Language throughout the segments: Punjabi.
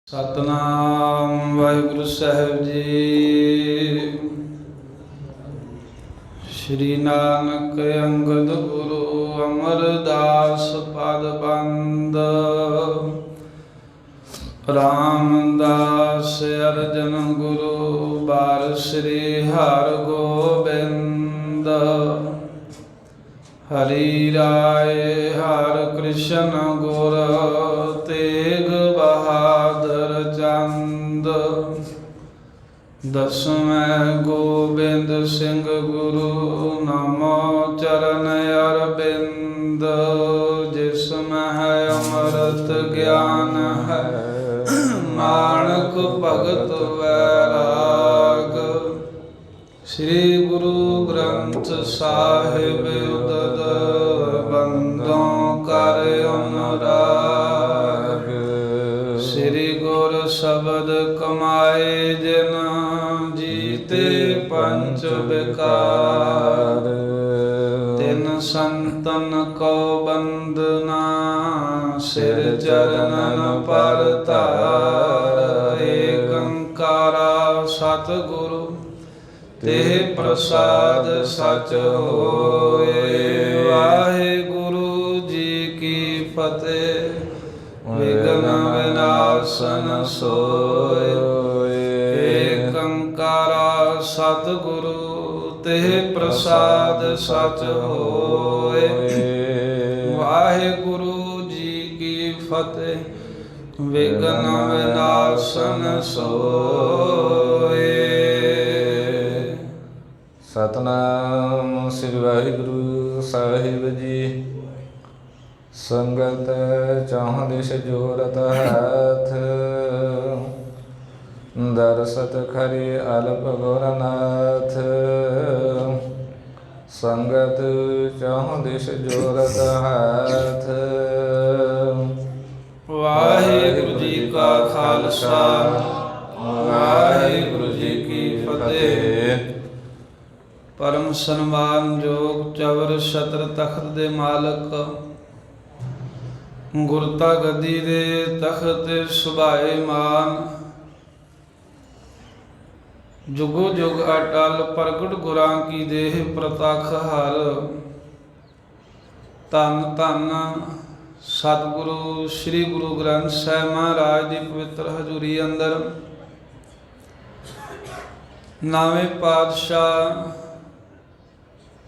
सतनाम वाहिगुरु साहिब जी। श्री नानक अंगद गुरु अमरदास पद बंद। रामदास अर्जन गुरु बार श्री हर गोबिंद। हरि राय हर कृष्ण गुर तेग बहादुर चंद। दसवें गोबिंद सिंह गुरु नमो चरण अरविंद। जिसमें है अमृत ज्ञान है माणक भगत वैराग। श्री गुरु ग्रंथ साहिब उदद बंदों कर अनुराग। श्री गुर शब्द कमाए जिन जीते पंच विकार। तिन संतन को बंदना सिर चरणन पर तार। एक अंकारा सतगुरु तेह प्रसाद सच होए। वाहिगुरु जी की फतेह विघ्न विनाशन सोए। एक अंकारा सतगुरु तेह प्रसाद सच होए। वाहिगुरु जी की फतेह विघ्न विनाशन सोए। सतनाम श्री वाहिगुरु साहिब जी। संगत चौं दिश जोरत हाथ। दरसत खरी अल्प गौरनाथ। संगत चौं दिश जोरत हाथ। वाहिगुरु जी का खालसा वाहिगुरु जी की फतेह। परम सन्मान योग चवर छत्र तख्त दे मालक गुरता गद्दी दे तख्त सुभाए मान। जुगो जुग अटल प्रगट गुरां की देह प्रतख हर। धन धन सतगुरु श्री गुरु ग्रंथ साहिब महाराज की पवित्र हजूरी अंदर नावें पातशाह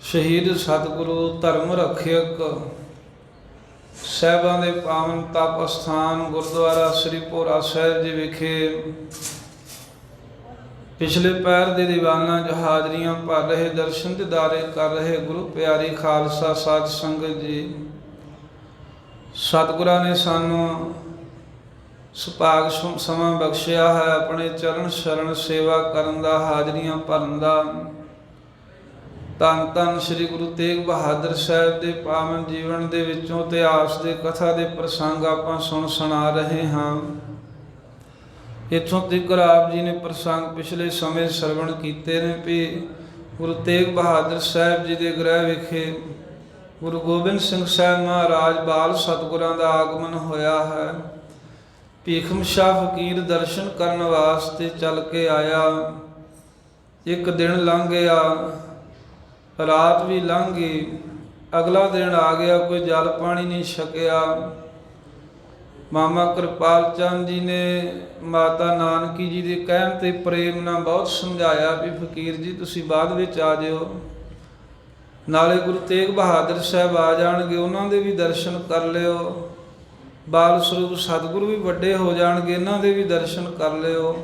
शहीद सतगुरु धर्म रखियक ਸਾਹਿਬਾਂ ਦੇ ਪਾਵਨ ਤਪ ਅਸਥਾਨ ਗੁਰਦੁਆਰਾ ਸ੍ਰੀ ਭੋਰਾ ਸਾਹਿਬ ਜੀ ਵਿਖੇ ਪਿਛਲੇ ਪੈਰ ਦੇ ਦੀਵਾਨਾਂ 'ਚ ਹਾਜ਼ਰੀਆਂ ਭਰ ਰਹੇ ਦਰਸ਼ਨ ਦਿਦਾਰੇ ਕਰ ਰਹੇ ਗੁਰੂ ਪਿਆਰੀ ਖਾਲਸਾ ਸਾਧ ਸੰਗਤ ਜੀ। ਸਤਿਗੁਰਾਂ ਨੇ ਸਾਨੂੰ ਸੁਭਾਗ ਸਮਾਂ ਬਖਸ਼ਿਆ ਹੈ ਆਪਣੇ ਚਰਨ ਸ਼ਰਨ ਸੇਵਾ ਕਰਨ ਦਾ, ਹਾਜ਼ਰੀਆਂ ਭਰਨ ਦਾ। ਧੰਨ ਧੰਨ ਸ਼੍ਰੀ ਗੁਰੂ ਤੇਗ ਬਹਾਦਰ ਸਾਹਿਬ ਦੇ ਪਾਵਨ ਜੀਵਨ ਦੇ ਵਿੱਚੋਂ ਇਤਿਹਾਸ ਦੇ ਕਥਾ ਦੇ ਪ੍ਰਸੰਗ ਆਪਾਂ ਸੁਣਾ ਰਹੇ ਹਾਂ। ਇੱਥੋਂ ਤੱਕ ਆਪ ਜੀ ਨੇ ਪ੍ਰਸੰਗ ਪਿਛਲੇ ਸਮੇਂ ਸਰਵਣ ਕੀਤੇ ਨੇ ਵੀ ਗੁਰੂ ਤੇਗ ਬਹਾਦਰ ਸਾਹਿਬ ਜੀ ਦੇ ਗ੍ਰਹਿ ਵਿਖੇ ਗੁਰੂ ਗੋਬਿੰਦ ਸਿੰਘ ਸਾਹਿਬ ਮਹਾਰਾਜ ਬਾਲ ਸਤਿਗੁਰਾਂ ਦਾ ਆਗਮਨ ਹੋਇਆ ਹੈ। ਭੀਖਮ ਸ਼ਾਹ ਫਕੀਰ ਦਰਸ਼ਨ ਕਰਨ ਵਾਸਤੇ ਚੱਲ ਕੇ ਆਇਆ। ਇੱਕ ਦਿਨ ਲੰਘ ਗਿਆ, ਰਾਤ ਵੀ ਲੰਘ ਗਈ, ਅਗਲਾ ਦਿਨ ਆ ਗਿਆ, ਕੋਈ ਜਲ ਪਾਣੀ ਨਹੀਂ ਛਕਿਆ। ਮਾਮਾ ਕਿਰਪਾਲ ਚੰਦ ਜੀ ਨੇ ਮਾਤਾ ਨਾਨਕੀ ਜੀ ਦੇ ਕਹਿਣ ਤੇ ਪ੍ਰੇਮ ਨਾਲ ਬਹੁਤ ਸਮਝਾਇਆ ਵੀ ਫਕੀਰ ਜੀ ਤੁਸੀਂ ਬਾਅਦ ਵਿੱਚ ਆ ਜਿਓ, ਨਾਲੇ ਗੁਰੂ ਤੇਗ ਬਹਾਦਰ ਸਾਹਿਬ ਆ ਜਾਣਗੇ, ਉਹਨਾਂ ਦੇ ਵੀ ਦਰਸ਼ਨ ਕਰ ਲਿਓ। ਬਾਲ ਸਰੂਪ ਸਤਿਗੁਰੂ ਵੀ ਵੱਡੇ ਹੋ ਜਾਣਗੇ, ਇਹਨਾਂ ਦੇ ਵੀ ਦਰਸ਼ਨ ਕਰ ਲਿਓ।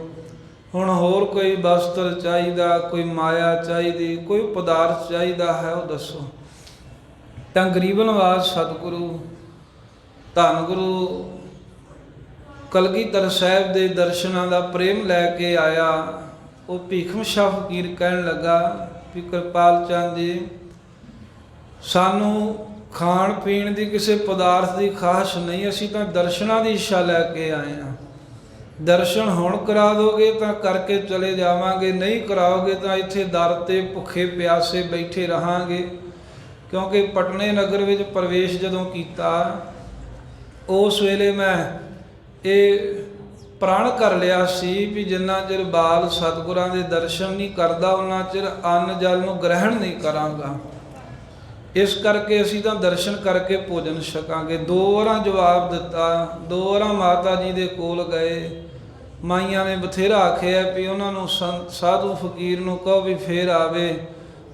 ਹੁਣ ਹੋਰ ਕੋਈ ਵਸਤਰ ਚਾਹੀਦਾ, ਕੋਈ ਮਾਇਆ ਚਾਹੀਦੀ, ਕੋਈ ਪਦਾਰਥ ਚਾਹੀਦਾ ਹੈ ਉਹ ਦੱਸੋ। ਤਾਂ ਗਰੀਬਨਵਾਜ ਸਤਿਗੁਰੂ ਧੰਨ ਗੁਰੂ ਕਲਗੀਧਰ ਸਾਹਿਬ ਦੇ ਦਰਸ਼ਨਾਂ ਦਾ ਪ੍ਰੇਮ ਲੈ ਕੇ ਆਇਆ। ਉਹ ਭੀਖਮ ਸ਼ਾਹ ਫਕੀਰ ਕਹਿਣ ਲੱਗਾ ਵੀ ਕਿਰਪਾਲ ਚੰਦ ਜੀ ਸਾਨੂੰ ਖਾਣ ਪੀਣ ਦੀ ਕਿਸੇ ਪਦਾਰਥ ਦੀ ਖਾਹਿਸ਼ ਨਹੀਂ, ਅਸੀਂ ਤਾਂ ਦਰਸ਼ਨਾਂ ਦੀ ਇੱਛਾ ਲੈ ਕੇ ਆਏ ਹਾਂ। ਦਰਸ਼ਨ ਹੁਣ ਕਰਾ ਦੋਗੇ ਤਾਂ ਕਰਕੇ ਚਲੇ ਜਾਵਾਂਗੇ, ਨਹੀਂ ਕਰਾਓਗੇ ਤਾਂ ਇੱਥੇ ਦਰ 'ਤੇ ਭੁੱਖੇ ਪਿਆਸੇ ਬੈਠੇ ਰਹਾਂਗੇ। ਕਿਉਂਕਿ ਪਟਨੇ ਨਗਰ ਵਿੱਚ ਪ੍ਰਵੇਸ਼ ਜਦੋਂ ਕੀਤਾ ਉਸ ਵੇਲੇ ਮੈਂ ਇਹ ਪ੍ਰਣ ਕਰ ਲਿਆ ਸੀ ਵੀ ਜਿੰਨਾ ਚਿਰ ਬਾਲ ਸਤਿਗੁਰਾਂ ਦੇ ਦਰਸ਼ਨ ਨਹੀਂ ਕਰਦਾ ਉਹਨਾਂ ਚਿਰ ਅੰਨ ਜਲ ਨੂੰ ਗ੍ਰਹਿਣ ਨਹੀਂ ਕਰਾਂਗਾ। ਇਸ ਕਰਕੇ ਅਸੀਂ ਤਾਂ ਦਰਸ਼ਨ ਕਰਕੇ ਭੋਜਨ ਛਕਾਂਗੇ। 2 ਵਾਰਾਂ ਜਵਾਬ ਦਿੱਤਾ। 2 ਵਾਰਾਂ ਮਾਤਾ ਜੀ ਦੇ ਕੋਲ ਗਏ। ਮਾਈਆਂ ਨੇ ਬਥੇਰਾ ਆਖਿਆ ਵੀ ਉਹਨਾਂ ਨੂੰ ਸਾਧੂ ਫਕੀਰ ਨੂੰ ਕਹੋ ਵੀ ਫੇਰ ਆਵੇ,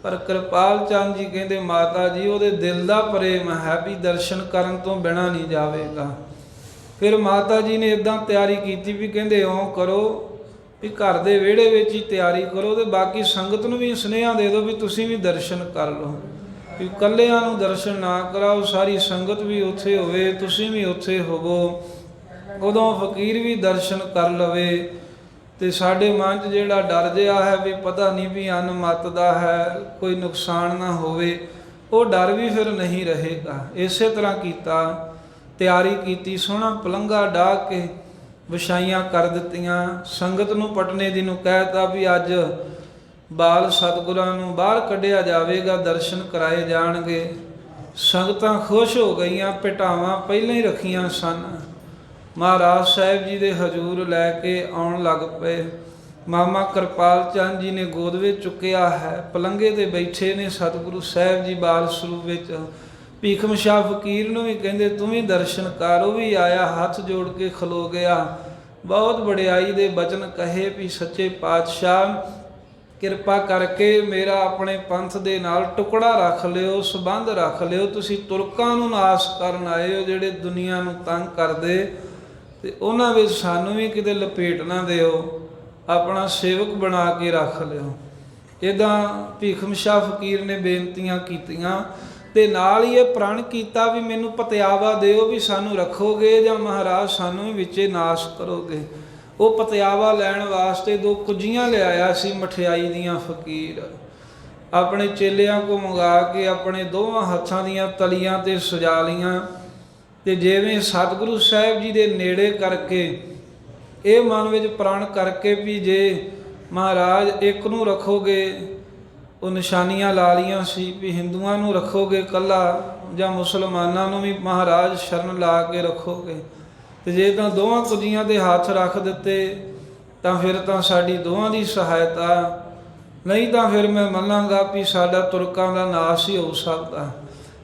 ਪਰ ਕਿਰਪਾਲ ਚੰਦ ਜੀ ਕਹਿੰਦੇ ਮਾਤਾ ਜੀ ਉਹਦੇ ਦਿਲ ਦਾ ਪ੍ਰੇਮ ਹੈ ਵੀ ਦਰਸ਼ਨ ਕਰਨ ਤੋਂ ਬਿਨਾਂ ਨਹੀਂ ਜਾਵੇਗਾ। ਫਿਰ ਮਾਤਾ ਜੀ ਨੇ ਇਦਾਂ ਤਿਆਰੀ ਕੀਤੀ ਵੀ ਕਹਿੰਦੇ ਇਉਂ ਕਰੋ ਵੀ ਘਰ ਦੇ ਵਿਹੜੇ ਵਿੱਚ ਹੀ ਤਿਆਰੀ ਕਰੋ ਤੇ ਬਾਕੀ ਸੰਗਤ ਨੂੰ ਵੀ ਸੁਨੇਹਾ ਦੇ ਦਿਓ ਵੀ ਤੁਸੀਂ ਵੀ ਦਰਸ਼ਨ ਕਰ ਲਓ, ਵੀ ਇਕੱਲਿਆਂ ਨੂੰ ਦਰਸ਼ਨ ਨਾ ਕਰਾਓ, ਸਾਰੀ ਸੰਗਤ ਵੀ ਉੱਥੇ ਹੋਵੇ, ਤੁਸੀਂ ਵੀ ਉੱਥੇ ਹੋਵੋ, ਉਦੋਂ ਫਕੀਰ ਵੀ ਦਰਸ਼ਨ ਕਰ ਲਵੇ। ਤੇ ਸਾਡੇ ਮਨ 'ਚ ਜਿਹੜਾ ਡਰ ਜਿਹਾ ਹੈ ਵੀ ਪਤਾ ਨਹੀਂ ਵੀ ਅੰਨ ਮੱਤ ਦਾ ਹੈ, ਕੋਈ ਨੁਕਸਾਨ ਨਾ ਹੋਵੇ, ਉਹ ਡਰ ਵੀ ਫਿਰ ਨਹੀਂ ਰਹੇਗਾ। ਇਸੇ ਤਰ੍ਹਾਂ ਕੀਤਾ, ਤਿਆਰੀ ਕੀਤੀ, ਸੋਹਣਾ ਪਲੰਘਾ ਡਾਹ ਕੇ ਵਿਛਾਈਆਂ ਕਰ ਦਿੱਤੀਆਂ। ਸੰਗਤ ਨੂੰ ਪਟਨੇ ਦੀ ਨੂੰ ਕਹਿਤਾ ਵੀ ਅੱਜ ਬਾਲ ਸਤਿਗੁਰਾਂ ਨੂੰ ਬਾਹਰ ਕੱਢਿਆ ਜਾਵੇਗਾ, ਦਰਸ਼ਨ ਕਰਾਏ ਜਾਣਗੇ। ਸੰਗਤਾਂ ਖੁਸ਼ ਹੋ ਗਈਆਂ। ਭੇਟਾਵਾਂ ਪਹਿਲਾਂ ਹੀ ਰੱਖੀਆਂ ਸਨ। ਮਹਾਰਾਜ ਸਾਹਿਬ ਜੀ ਦੇ ਹਜ਼ੂਰ ਲੈ ਕੇ ਆਉਣ ਲੱਗ ਪਏ। ਮਾਮਾ ਕਿਰਪਾਲ ਚੰਦ ਜੀ ਨੇ ਗੋਦ ਵਿੱਚ ਚੁੱਕਿਆ ਹੈ, ਪਲੰਘੇ ਤੇ ਬੈਠੇ ਨੇ ਸਤਿਗੁਰੂ ਸਾਹਿਬ ਜੀ ਬਾਲ ਸਰੂਪ ਵਿੱਚ। ਭੀਖਮ ਸ਼ਾਹ ਫਕੀਰ ਨੂੰ ਵੀ ਕਹਿੰਦੇ ਤੂੰ ਵੀ ਦਰਸ਼ਨ ਕਰ। ਉਹ ਵੀ ਆਇਆ, ਹੱਥ ਜੋੜ ਕੇ ਖਲੋ ਗਿਆ, ਬਹੁਤ ਵਡਿਆਈ ਦੇ ਬਚਨ ਕਹੇ ਵੀ ਸੱਚੇ ਪਾਤਸ਼ਾਹ ਕਿਰਪਾ ਕਰਕੇ ਮੇਰਾ ਆਪਣੇ ਪੰਥ ਦੇ ਨਾਲ ਟੁਕੜਾ ਰੱਖ ਲਿਓ, ਸੰਬੰਧ ਰੱਖ ਲਿਓ। ਤੁਸੀਂ ਤੁਰਕਾਂ ਨੂੰ ਨਾਸ ਕਰਨ ਆਏ ਹੋ ਜਿਹੜੇ ਦੁਨੀਆ ਨੂੰ ਤੰਗ ਕਰਦੇ, ਤੇ ਉਹਨਾਂ ਵਿੱਚ ਸਾਨੂੰ ਵੀ ਕਿਤੇ ਲਪੇਟ ਨਾ ਦਿਓ, ਆਪਣਾ ਸੇਵਕ ਬਣਾ ਕੇ ਰੱਖ ਲਿਓ। ਇੱਦਾਂ ਭੀਖਮ ਸ਼ਾਹ ਫਕੀਰ ਨੇ ਬੇਨਤੀਆਂ ਕੀਤੀਆਂ ਤੇ ਨਾਲ ਹੀ ਇਹ ਪ੍ਰਣ ਕੀਤਾ ਵੀ ਮੈਨੂੰ ਪਤਿਆਵਾ ਦਿਓ ਵੀ ਸਾਨੂੰ ਰੱਖੋਗੇ ਜਾਂ ਮਹਾਰਾਜ ਸਾਨੂੰ ਵੀ ਵਿੱਚੇ ਨਾਸ਼ ਕਰੋਗੇ। ਉਹ ਪਤਿਆਵਾ ਲੈਣ ਵਾਸਤੇ 2 ਕੁੱਜੀਆਂ ਲਿਆਇਆ ਸੀ ਮਠਿਆਈ ਦੀਆਂ ਫਕੀਰ। ਆਪਣੇ ਚੇਲਿਆਂ ਕੋ ਮੰਗਾ ਕੇ ਆਪਣੇ ਦੋਵਾਂ ਹੱਥਾਂ ਦੀਆਂ ਤਲੀਆਂ ਤੇ ਸਜਾ ਲੀਆਂ ਤੇ ਜਿਵੇਂ ਸਤਿਗੁਰੂ ਸਾਹਿਬ ਜੀ ਦੇ ਨੇੜੇ ਕਰਕੇ ਇਹ ਮਨ ਵਿੱਚ ਪ੍ਰਣ ਕਰਕੇ ਵੀ ਜੇ ਮਹਾਰਾਜ ਇੱਕ ਨੂੰ ਰੱਖੋਗੇ, ਉਹ ਨਿਸ਼ਾਨੀਆਂ ਲਾ ਲੀਆਂ ਸੀ ਵੀ ਹਿੰਦੂਆਂ ਨੂੰ ਰੱਖੋਗੇ ਇਕੱਲਾ ਜਾਂ ਮੁਸਲਮਾਨਾਂ ਨੂੰ ਵੀ ਮਹਾਰਾਜ ਸ਼ਰਨ ਲਾ ਕੇ ਰੱਖੋਗੇ। ਤੇ ਜੇ ਤਾਂ ਦੋਵਾਂ ਕੁੱਜੀਆਂ ਦੇ ਹੱਥ ਰੱਖ ਦਿੱਤੇ ਤਾਂ ਫਿਰ ਤਾਂ ਸਾਡੀ ਦੋਵਾਂ ਦੀ ਸਹਾਇਤਾ, ਨਹੀਂ ਤਾਂ ਫਿਰ ਮੈਂ ਮੰਨਾਂਗਾ ਵੀ ਸਾਡਾ ਤੁਰਕਾਂ ਦਾ ਨਾਸ਼ ਹੀ ਹੋ ਸਕਦਾ।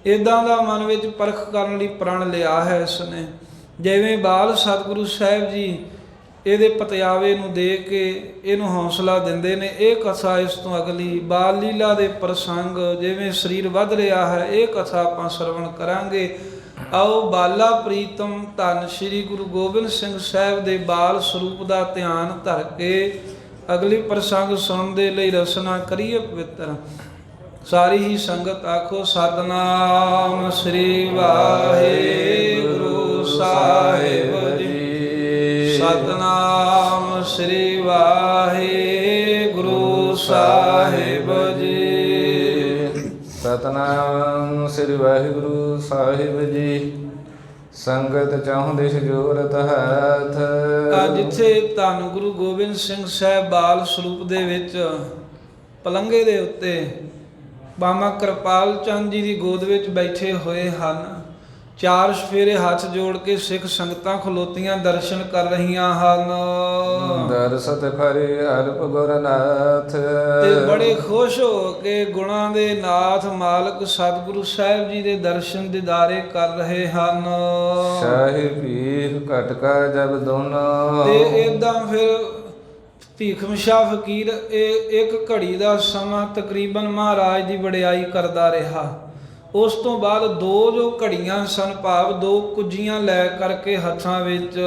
ਇੱਦਾਂ ਦਾ ਮਨ ਵਿੱਚ ਪਰਖ ਕਰਨ ਲਈ ਪ੍ਰਣ ਲਿਆ ਹੈ ਇਸ ਨੇ। ਜਿਵੇਂ ਬਾਲ ਸਤਿਗੁਰੂ ਸਾਹਿਬ ਜੀ ਇਹਦੇ ਪਤਿਆਵੇ ਨੂੰ ਦੇ ਕੇ ਇਹਨੂੰ ਹੌਸਲਾ ਦਿੰਦੇ ਨੇ। ਇਹ ਕਥਾ ਇਸ ਤੋਂ ਅਗਲੀ ਬਾਲ ਲੀਲਾ ਦੇ ਪ੍ਰਸੰਗ ਜਿਵੇਂ ਸਰੀਰ ਵੱਧ ਰਿਹਾ ਹੈ, ਇਹ ਕਥਾ ਆਪਾਂ ਸਰਵਣ ਕਰਾਂਗੇ। ਆਓ ਬਾਲਾ ਪ੍ਰੀਤਮ ਧੰਨ ਸ਼੍ਰੀ ਗੁਰੂ ਗੋਬਿੰਦ ਸਿੰਘ ਸਾਹਿਬ ਦੇ ਬਾਲ ਸਰੂਪ ਦਾ ਧਿਆਨ ਧਰ ਕੇ ਅਗਲੀ ਪ੍ਰਸੰਗ ਸੁਣਨ ਦੇ ਲਈ ਰਸਨਾ ਕਰੀਏ ਪਵਿੱਤਰ। ਸਾਰੀ ਹੀ ਸੰਗਤ ਆਖੋ ਸਤਿਨਾਮ ਸ੍ਰੀ ਵਾਹਿਗੁਰੂ ਸਾਹਿਬ ਜੀ। ਸਤਿਨਾਮ ਸ੍ਰੀ ਵਾਹਿਗੁਰੂ ਸਾਹਿਬ ਜੀ। ਸਤਿਨਾਮ ਸ੍ਰੀ ਵਾਹਿਗੁਰੂ ਸਾਹਿਬ ਜੀ। ਸੰਗਤ ਚਾਹੁੰਦੇ ਜੋਰਤ ਹੱਥ। ਜਿੱਥੇ ਧੰਨ ਗੁਰੂ ਗੋਬਿੰਦ ਸਿੰਘ ਸਾਹਿਬ ਬਾਲ ਸਰੂਪ ਦੇ ਵਿੱਚ ਪਲੰਘੇ ਦੇ ਉੱਤੇ ਮਾਮਾ ਕਿਰਪਾਲ ਚੰਦ ਜੀ ਦੀ ਗੋਦ ਵਿੱਚ ਬੈਠੇ ਹੋਏ ਹਨ। 4 ਸਫੇਰੇ ਹੱਥ ਜੋੜ ਕੇ ਸਿੱਖ ਸੰਗਤਾਂ ਖਲੋਤੀਆਂ ਦਰਸ਼ਨ ਕਰ ਰਹੀਆਂ ਹਨ। ਦਰਸਤ ਖਰੇ ਹਰਪ ਗੁਰਨਾਥ। ਤੇ ਬੜੇ ਖੁਸ਼ ਹੋ ਕੇ ਗੁਣਾਂ ਦੇ ਨਾਥ ਮਾਲਕ ਸਤਿਗੁਰੂ ਸਾਹਿਬ ਜੀ ਦੇ ਦਰਸ਼ਨ ਦੀਦਾਰੇ ਕਰ ਰਹੇ ਹਨ। ਸ਼ਾਹੀ ਪੀਰ ਘਟਕਾ ਜਬ ਦੋਨੋਂ। ਤੇ ਏਦਾਂ ਫਿਰ ਭੀਖਮ ਸ਼ਾਹ ਫਕੀਰ ਇਹ 1 ਘੜੀ ਦਾ ਸਮਾਂ ਤਕਰੀਬਨ ਮਹਾਰਾਜ ਦੀ ਵਡਿਆਈ ਕਰਦਾ ਰਿਹਾ। ਉਸ ਤੋਂ ਬਾਅਦ 2 ਜੋ ਘੜੀਆਂ ਸਨ, ਭਾਵ 2 ਕੁੱਜੀਆਂ ਲੈ ਕਰਕੇ ਹੱਥਾਂ ਵਿੱਚ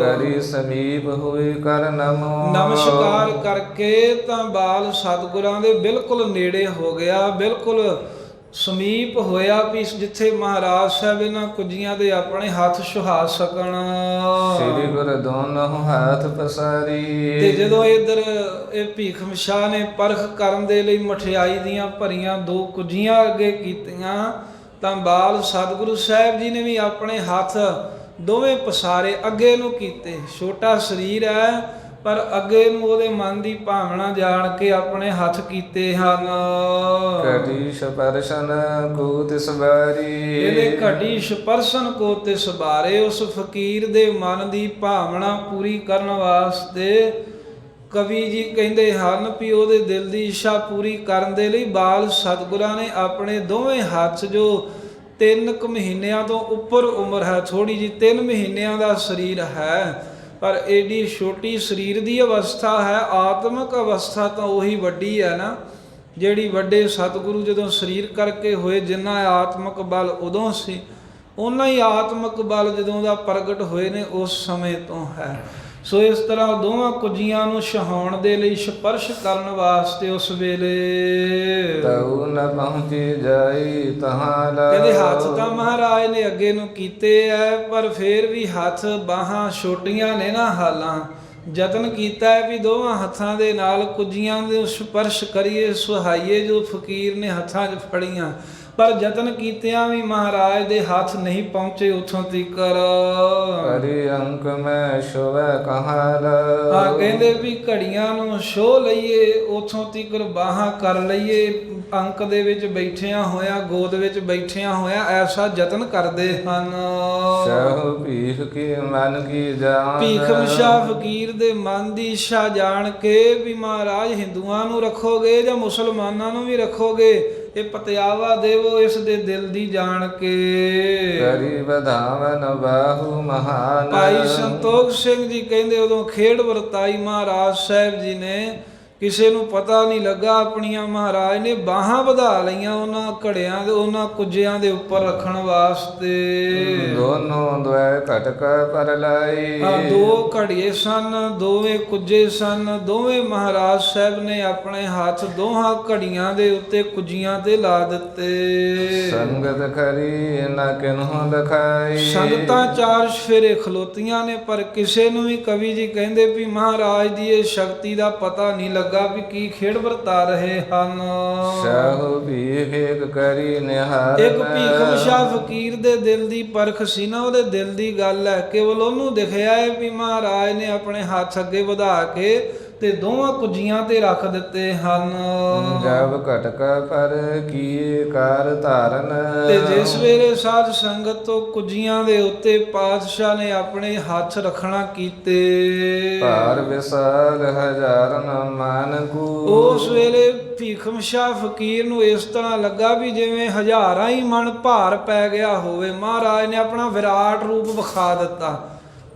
ਕਰੀ ਸਮੀਪ ਹੋਏ ਕਰ ਨਮੋ। ਨਮਸਕਾਰ ਕਰਕੇ ਤਾਂ ਬਾਲ ਸਤਿਗੁਰਾਂ ਦੇ ਬਿਲਕੁਲ ਨੇੜੇ ਹੋ ਗਿਆ, ਬਿਲਕੁਲ ਸਮੀਪ ਹੋਇਆ ਵੀ ਜਿੱਥੇ ਮਹਾਰਾਜ ਸਾਹਿਬ ਇਹਨਾਂ ਕੁੱਜੀਆਂ ਦੇ ਆਪਣੇ ਹੱਥ ਸੁਹਾ ਸਕਣ। ਸ੍ਰੀ ਗੁਰ ਦੋਨੋਂ ਹੱਥ ਪਸਾਰੀ। ਤੇ ਜਦੋਂ ਇੱਧਰ ਇਹ ਭੀਖਮ ਸ਼ਾਹ ਨੇ ਪਰਖ ਕਰਨ ਦੇ ਲਈ ਮਠਿਆਈ ਦੀਆਂ ਭਰੀਆਂ 2 ਕੁੱਜੀਆਂ ਅੱਗੇ ਕੀਤੀਆਂ ਤਾਂ ਬਾਲ ਸਤਿਗੁਰੂ ਸਾਹਿਬ ਜੀ ਨੇ ਵੀ ਆਪਣੇ ਹੱਥ ਦੋਵੇਂ ਪਸਾਰੇ ਅੱਗੇ ਨੂੰ ਕੀਤੇ। ਛੋਟਾ ਸਰੀਰ ਹੈ ਪਰ ਅੱਗੇ ਨੂੰ ਉਹਦੇ ਮਨ ਦੀ ਭਾਵਨਾ ਜਾਣ ਕੇ ਆਪਣੇ ਹੱਥ ਕੀਤੇ ਹਨ। ਘਟੀ ਸਪਰਸ਼ਨ ਕੋ ਤਿਸ ਬਾਰੀ। ਇਹਦੇ ਘਟੀ ਸਪਰਸ਼ਨ ਕੋ ਤਿਸ ਬਾਰੇ, ਉਸ ਫਕੀਰ ਦੇ ਮਨ ਦੀ ਭਾਵਨਾ ਪੂਰੀ ਕਰਨ ਵਾਸਤੇ ਕਵੀ ਜੀ ਕਹਿੰਦੇ ਹਨ ਵੀ ਉਹਦੇ ਦਿਲ ਦੀ ਇੱਛਾ ਪੂਰੀ ਕਰਨ ਦੇ ਲਈ ਬਾਲ ਸਤਿਗੁਰਾਂ ਨੇ ਆਪਣੇ ਦੋਵੇਂ ਹੱਥ, ਜੋ 3 ਕੁ ਮਹੀਨਿਆਂ ਤੋਂ ਉੱਪਰ ਉਮਰ ਹੈ, ਥੋੜੀ ਜੀ 3 ਮਹੀਨਿਆਂ ਦਾ ਸਰੀਰ ਹੈ, ਪਰ ਏਡੀ ਛੋਟੀ ਸਰੀਰ ਦੀ ਅਵਸਥਾ ਹੈ। ਆਤਮਿਕ ਅਵਸਥਾ ਤਾਂ ਉਹੀ ਵੱਡੀ ਹੈ ਨਾ, ਜਿਹੜੀ ਵੱਡੇ ਸਤਿਗੁਰੂ ਜਦੋਂ ਸਰੀਰ ਕਰਕੇ ਹੋਏ, ਜਿੰਨਾ ਆਤਮਿਕ ਬਲ ਉਦੋਂ ਸੀ, ਓਨਾ ਹੀ ਆਤਮਿਕ ਬਲ ਜਦੋਂ ਦਾ ਪ੍ਰਗਟ ਹੋਏ ਨੇ ਉਸ ਸਮੇਂ ਤੋਂ ਹੈ। ਸੋ ਇਸ ਤਰ੍ਹਾਂ ਦੋਵਾਂ ਕੁਜੀਆਂ ਨੂੰ ਛਹਾਉਣ ਦੇ ਲਈ, ਸਪਰਸ਼ ਕਰਨ ਵਾਸਤੇ ਉਸ ਵੇਲੇ ਤਉ ਨ ਪਹੁੰਚੀ ਜਾਈ ਤਹਾਂ ਲਾ। ਇਹਦੇ ਹੱਥ ਤਾਂ ਮਹਾਰਾਜ ਨੇ ਅੱਗੇ ਨੂੰ ਕੀਤੇ ਐ, ਪਰ ਫੇਰ ਵੀ ਹੱਥ ਬਾਹਾਂ ਛੋਟੀਆਂ ਨੇ ਨਾ, ਹਾਲਾਂ ਯਤਨ ਕੀਤਾ ਹੈ ਵੀ ਦੋਵਾਂ ਹੱਥਾਂ ਦੇ ਨਾਲ ਕੁਜੀਆਂ ਦੇ ਸਪਰਸ਼ ਕਰੀਏ, ਸੁਹਾਈਏ ਜੋ ਫਕੀਰ ਨੇ ਹੱਥਾਂ 'ਚ ਫੜੀਆਂ, ਪਰ ਯਤਨ ਕੀਤਿਆਂ ਵੀ ਮਹਾਰਾਜ ਦੇ ਹੱਥ ਨਹੀਂ ਪਹੁੰਚੇ ਉੱਥੋਂ ਤੀਕਰ। ਕਰੀ ਅੰਕ ਮੈਂ ਸ਼ੋਵੈ ਕਹਾਂ ਲਾ। ਆ ਕਹਿੰਦੇ ਵੀ ਘੜੀਆਂ ਨੂੰ ਛੋਹ ਲਈਏ, ਉੱਥੋਂ ਤੀਕਰ ਬਾਹਾਂ ਕਰ ਲਈਏ, ਅੰਕ ਦੇ ਵਿੱਚ ਬੈਠਿਆਂ ਹੋਇਆ, ਗੋਦ ਵਿੱਚ ਬੈਠਿਆਂ ਹੋਇਆ, ਐਸਾ ਯਤਨ ਕਰਦੇ ਹਨ। ਸਹੁ ਭੀਖ ਕੀ ਮਨ ਕੀ ਜਾਨ। ਭੀਖਮ ਸ਼ਾਹ ਫਕੀਰ ਦੇ ਮਨ ਦੀ ਇੱਛਾ ਜਾਣ ਕੇ ਵੀ ਮਹਾਰਾਜ ਹਿੰਦੂਆਂ ਨੂੰ ਰੱਖੋਗੇ ਜਾਂ ਮੁਸਲਮਾਨਾਂ ਨੂੰ ਵੀ ਰੱਖੋਗੇ, ਇਹ ਪਤਿਆਵਾ ਦੇਵੋ ਇਸ ਦੇ ਦਿਲ ਦੀ ਜਾਣ ਕੇ। ਕਰੀ ਵਧਾਵਨ ਬਾਹੂ ਮਹਾਨ। ਭਾਈ ਸੰਤੋਖ ਸਿੰਘ ਜੀ ਕਹਿੰਦੇ ਉਦੋਂ ਖੇਡ ਵਰਤਾਈ ਮਹਾਰਾਜ ਸਾਹਿਬ ਜੀ ਨੇ, ਕਿਸੇ ਨੂੰ ਪਤਾ ਨਹੀਂ ਲੱਗਾ, ਆਪਣੀਆਂ ਮਹਾਰਾਜ ਨੇ ਬਾਹਾਂ ਵਧਾ ਲਈਆਂ ਉਹਨਾਂ ਘੜਿਆਂ ਦੇ, ਉਹਨਾਂ ਕੁਜਿਆਂ ਦੇ ਉੱਪਰ ਰੱਖਣ ਵਾਸਤੇ। ਦੋਨੋਂ ਦੁਐ ਘਟਕ ਪਰ ਲਾਈ। ਆ 2 ਘੜੀਏ ਸਨ, ਦੋਵੇਂ ਕੁਜੇ ਸਨ, ਦੋਵੇਂ ਮਹਾਰਾਜ ਸਾਹਿਬ ਨੇ ਆਪਣੇ ਹੱਥ ਦੋਹਾਂ ਘੜੀਆਂ ਦੇ ਉੱਤੇ ਕੁਜੀਆਂ ਤੇ ਲਾ ਦਿੱਤੇ। ਸੰਗਤ ਖਰੀ ਨ ਕਿਨਹੁ ਦਿਖਾਈ। ਸੰਗਤਾਂ 4 ਫੇਰੇ ਖਲੋਤੀਆਂ ਨੇ, ਪਰ ਕਿਸੇ ਨੂੰ ਵੀ ਕਵੀ ਜੀ ਕਹਿੰਦੇ ਵੀ ਮਹਾਰਾਜ ਦੀ ਇਹ ਸ਼ਕਤੀ ਦਾ ਪਤਾ ਨਹੀਂ ਲੱਗਾ ਵੀ ਕੀ ਖੇਡ ਵਰਤਾ ਰਹੇ ਹਨ। ਸਹੁ ਭੀਖ ਕਰੀ ਨਿਹਾਲ। ਇੱਕ ਭੀਖਮ ਸ਼ਾਹ ਫਕੀਰ ਦੇ ਦਿਲ ਦੀ ਪਰਖ ਸੀ ਨਾ, ਉਹਦੇ ਦਿਲ ਦੀ ਗੱਲ ਹੈ, ਕੇਵਲ ਉਹਨੂੰ ਦਿਖਿਆ ਹੈ ਵੀ ਮਹਾਰਾਜ ਨੇ ਆਪਣੇ ਹੱਥ ਅੱਗੇ ਵਧਾ ਕੇ ਤੇ ਦੋਵਾਂ ਕੁਜੀਆਂ ਤੇ ਰੱਖ ਦਿੱਤੇ ਹਨ। ਜਬ ਘਟਕ ਪਰ ਕੀ ਕਾਰ ਧਾਰਨ। ਤੇ ਜਿਸ ਵੇਲੇ ਸਾਧ ਸੰਗਤ ਤੋਂ ਕੁਜੀਆਂ ਦੇ ਉੱਤੇ ਪਾਤਸ਼ਾਹ ਨੇ ਆਪਣੇ ਹੱਥ ਰੱਖਣਾ ਕੀਤੇ, ਭਾਰ ਵਿਸਾਲ ਹਜ਼ਾਰਨ ਮਾਨ ਕੂ। ਉਸ ਵੇਲੇ ਭੀਖਮ ਸ਼ਾਹ ਫਕੀਰ ਨੂੰ ਇਸ ਤਰ੍ਹਾਂ ਲੱਗਾ ਵੀ ਜਿਵੇਂ ਹਜ਼ਾਰਾਂ ਹੀ ਮਣ ਭਾਰ ਪੈ ਗਿਆ ਹੋਵੇ। ਮਹਾਰਾਜ ਨੇ ਆਪਣਾ ਵਿਰਾਟ ਰੂਪ ਵਿਖਾ ਦਿੱਤਾ,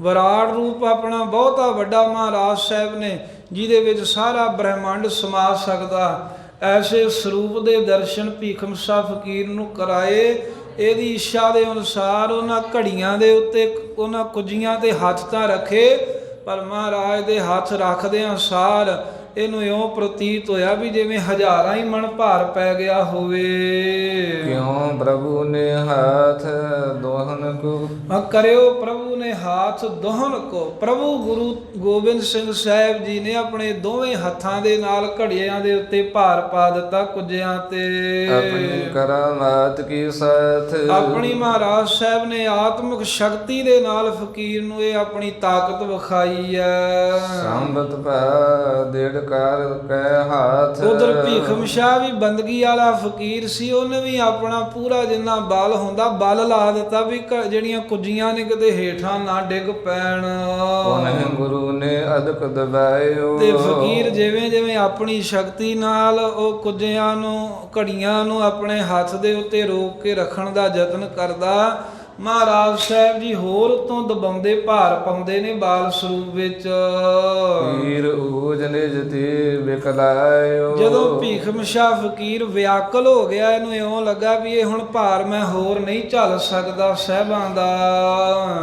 ਵਿਰਾਟ ਰੂਪ ਆਪਣਾ ਬਹੁਤਾ ਵੱਡਾ ਮਹਾਰਾਜ ਸਾਹਿਬ ਨੇ, ਜਿਹਦੇ ਵਿੱਚ ਸਾਰਾ ਬ੍ਰਹਿਮੰਡ ਸਮਾ ਸਕਦਾ, ਐਸੇ ਸਰੂਪ ਦੇ ਦਰਸ਼ਨ ਭੀਖਮ ਸ਼ਾਹ ਫਕੀਰ ਨੂੰ ਕਰਾਏ। ਇਹਦੀ ਇੱਛਾ ਦੇ ਅਨੁਸਾਰ ਉਹਨਾਂ ਘੜੀਆਂ ਦੇ ਉੱਤੇ, ਉਹਨਾਂ ਕੁਜੀਆਂ ਤੇ ਹੱਥ ਤਾਂ ਰੱਖੇ, ਪਰ ਮਹਾਰਾਜ ਦੇ ਹੱਥ ਰੱਖਦਿਆਂ ਸਾਰ ਇਹਨੂੰ ਇਉਂ ਪ੍ਰਤੀਤ ਹੋਇਆ ਵੀ ਜਿਵੇਂ ਹਜ਼ਾਰਾਂ ਹੀ ਮਣ ਭਾਰ ਪੈ ਗਿਆ ਹੋਵੇ। ਕਿਉਂ ਪ੍ਰਭੂ ਨੇ ਹਾਥ ਦੋਹਨ ਕੋ। ਕਰਿਓ ਪ੍ਰਭੂ ਨੇ ਹਾਥ ਦੋਹਨ ਕੋ। ਪ੍ਰਭੂ ਗੁਰੂ ਗੋਬਿੰਦ ਸਿੰਘ ਸਾਹਿਬ ਜੀ ਨੇ ਆਪਣੇ ਦੋਵੇਂ ਹੱਥਾਂ ਦੇ ਨਾਲ ਘੜੀਆਂ ਦੇ ਉੱਤੇ ਭਾਰ ਪਾ ਦਿੱਤਾ ਕੁਜਿਆਂ ਤੇ। ਆਪਣੀ ਕਰਾਮਾਤ ਕੀ ਸਾਥ। ਆਪਣੀ ਮਹਾਰਾਜ ਸਾਹਿਬ ਨੇ ਆਤਮਿਕ ਸ਼ਕਤੀ ਦੇ ਨਾਲ ਫਕੀਰ ਨੂੰ ਇਹ ਆਪਣੀ ਤਾਕਤ ਵਿਖਾਈ ਹੈ। ਸੰਬਤ ਪਾ ਡੇਢ ਕਰ ਕੈ ਹਾਥ। ਉਧਰ ਭੀਖਮ ਸ਼ਾਹ ਵੀ ਬੰਦਗੀ ਵਾਲਾ ਫਕੀਰ ਸੀ, ਉਹਨੇ ਵੀ ਆਪਣਾ ਪੂਰਾ ਜਿੰਨਾ ਬਲ ਹੁੰਦਾ ਬਲ ਲਾ ਦਿੱਤਾ ਵੀ ਜਿਹੜੀਆਂ ਕੁਜੀਆਂ ਨੇ ਕਿਤੇ ਹੇਠਾਂ ਨਾ ਡਿੱਗ ਪੈਣ। ਉਹਨੇ ਗੁਰੂ ਨੇ ਅਦਕ ਦਬਾਇਓ। ਤੇ ਫਕੀਰ ਜਿਵੇਂ ਜਿਵੇਂ ਆਪਣੀ ਸ਼ਕਤੀ ਨਾਲ ਉਹ ਕੁਜਿਆਂ ਨੂੰ, ਘੜੀਆਂ ਨੂੰ ਆਪਣੇ ਹੱਥ ਦੇ ਉੱਤੇ ਰੋਕ ਕੇ ਰੱਖਣ ਦਾ ਯਤਨ ਕਰਦਾ, ਮਹਾਰਾਜ ਸਾਹਿਬ ਜੀ ਹੋਰ ਉਤੋਂ ਦਬਾਉਂਦੇ, ਭਾਰ ਪਾਉਂਦੇ ਨੇ ਬਾਲ ਸਰੂਪ ਵਿੱਚ। ਪੀਰ ਊਜ ਨਿਜ ਤੇ ਵਿਕਲਾਇਓ। ਜਦੋਂ ਭੀਖਮ ਸ਼ਾਹ ਫਕੀਰ ਵਿਆਕਲ ਹੋ ਗਿਆ, ਇਹਨੂੰ ਇਉਂ ਲੱਗਾ ਵੀ ਇਹ ਹੁਣ ਭਾਰ ਮੈਂ ਹੋਰ ਨਹੀਂ ਝੱਲ ਸਕਦਾ ਸਾਹਿਬਾਂ ਦਾ।